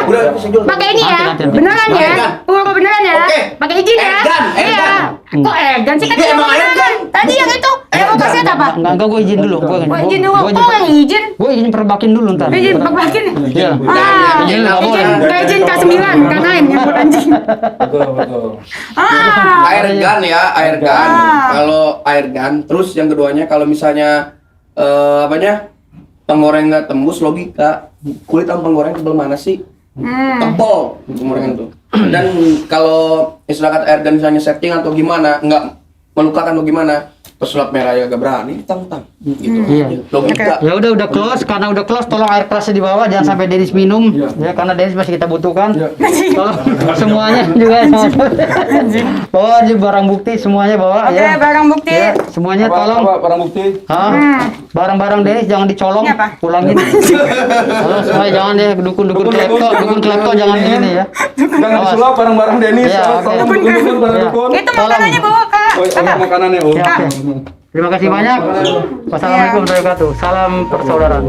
Pakai ini ya. Beneran ya. Uang beneran ya. Pakai izin ya. Iya. Kok Ergan sih kan emang Ergan. Tadi yang itu. Mau kasih apa? Enggak, gue izin dulu. Gue izin dulu. Kok yang izin? Gue izin perbakin dulu ntar. Izin perbakin. Iya. Izin K9, K9 yang buat anjing. Betul. Air gun ya, air gun. Kalau air gun, terus yang keduanya kalau misalnya penggoreng nggak tembus, logika kulit sama penggoreng tebel mana sih? Tebel pengorengan tuh. Dan kalau istilah kata air gun misalnya setting atau gimana, nggak melukakan atau gimana, pesulap merah ya gak berani ditang-tang gitu. Iya. Logika. Ya udah close, karena udah close tolong air kelasnya dibawa, jangan sampai Dennis minum ya, karena Dennis masih kita butuhkan. Tolong semuanya juga bawa aja barang bukti semuanya bawa. Oke, ya. barang bukti. Ya, semuanya tolong. barang bukti? Barang-barang Dennis jangan dicolong, Ini apa? pulangin. Semuanya jangan deh dukun-dukun klepto jangan ini ya. Jangan disulap barang-barang Dennis. Iya, oke. Tolong dukun-dukun barang Iya. dukun. Itu makanannya bawa Kak. Oh, Kakak. makanannya. Oh. Ya, oke. Terima kasih banyak. Wassalamualaikum warahmatullahi wabarakatuh. Salam persaudaraan.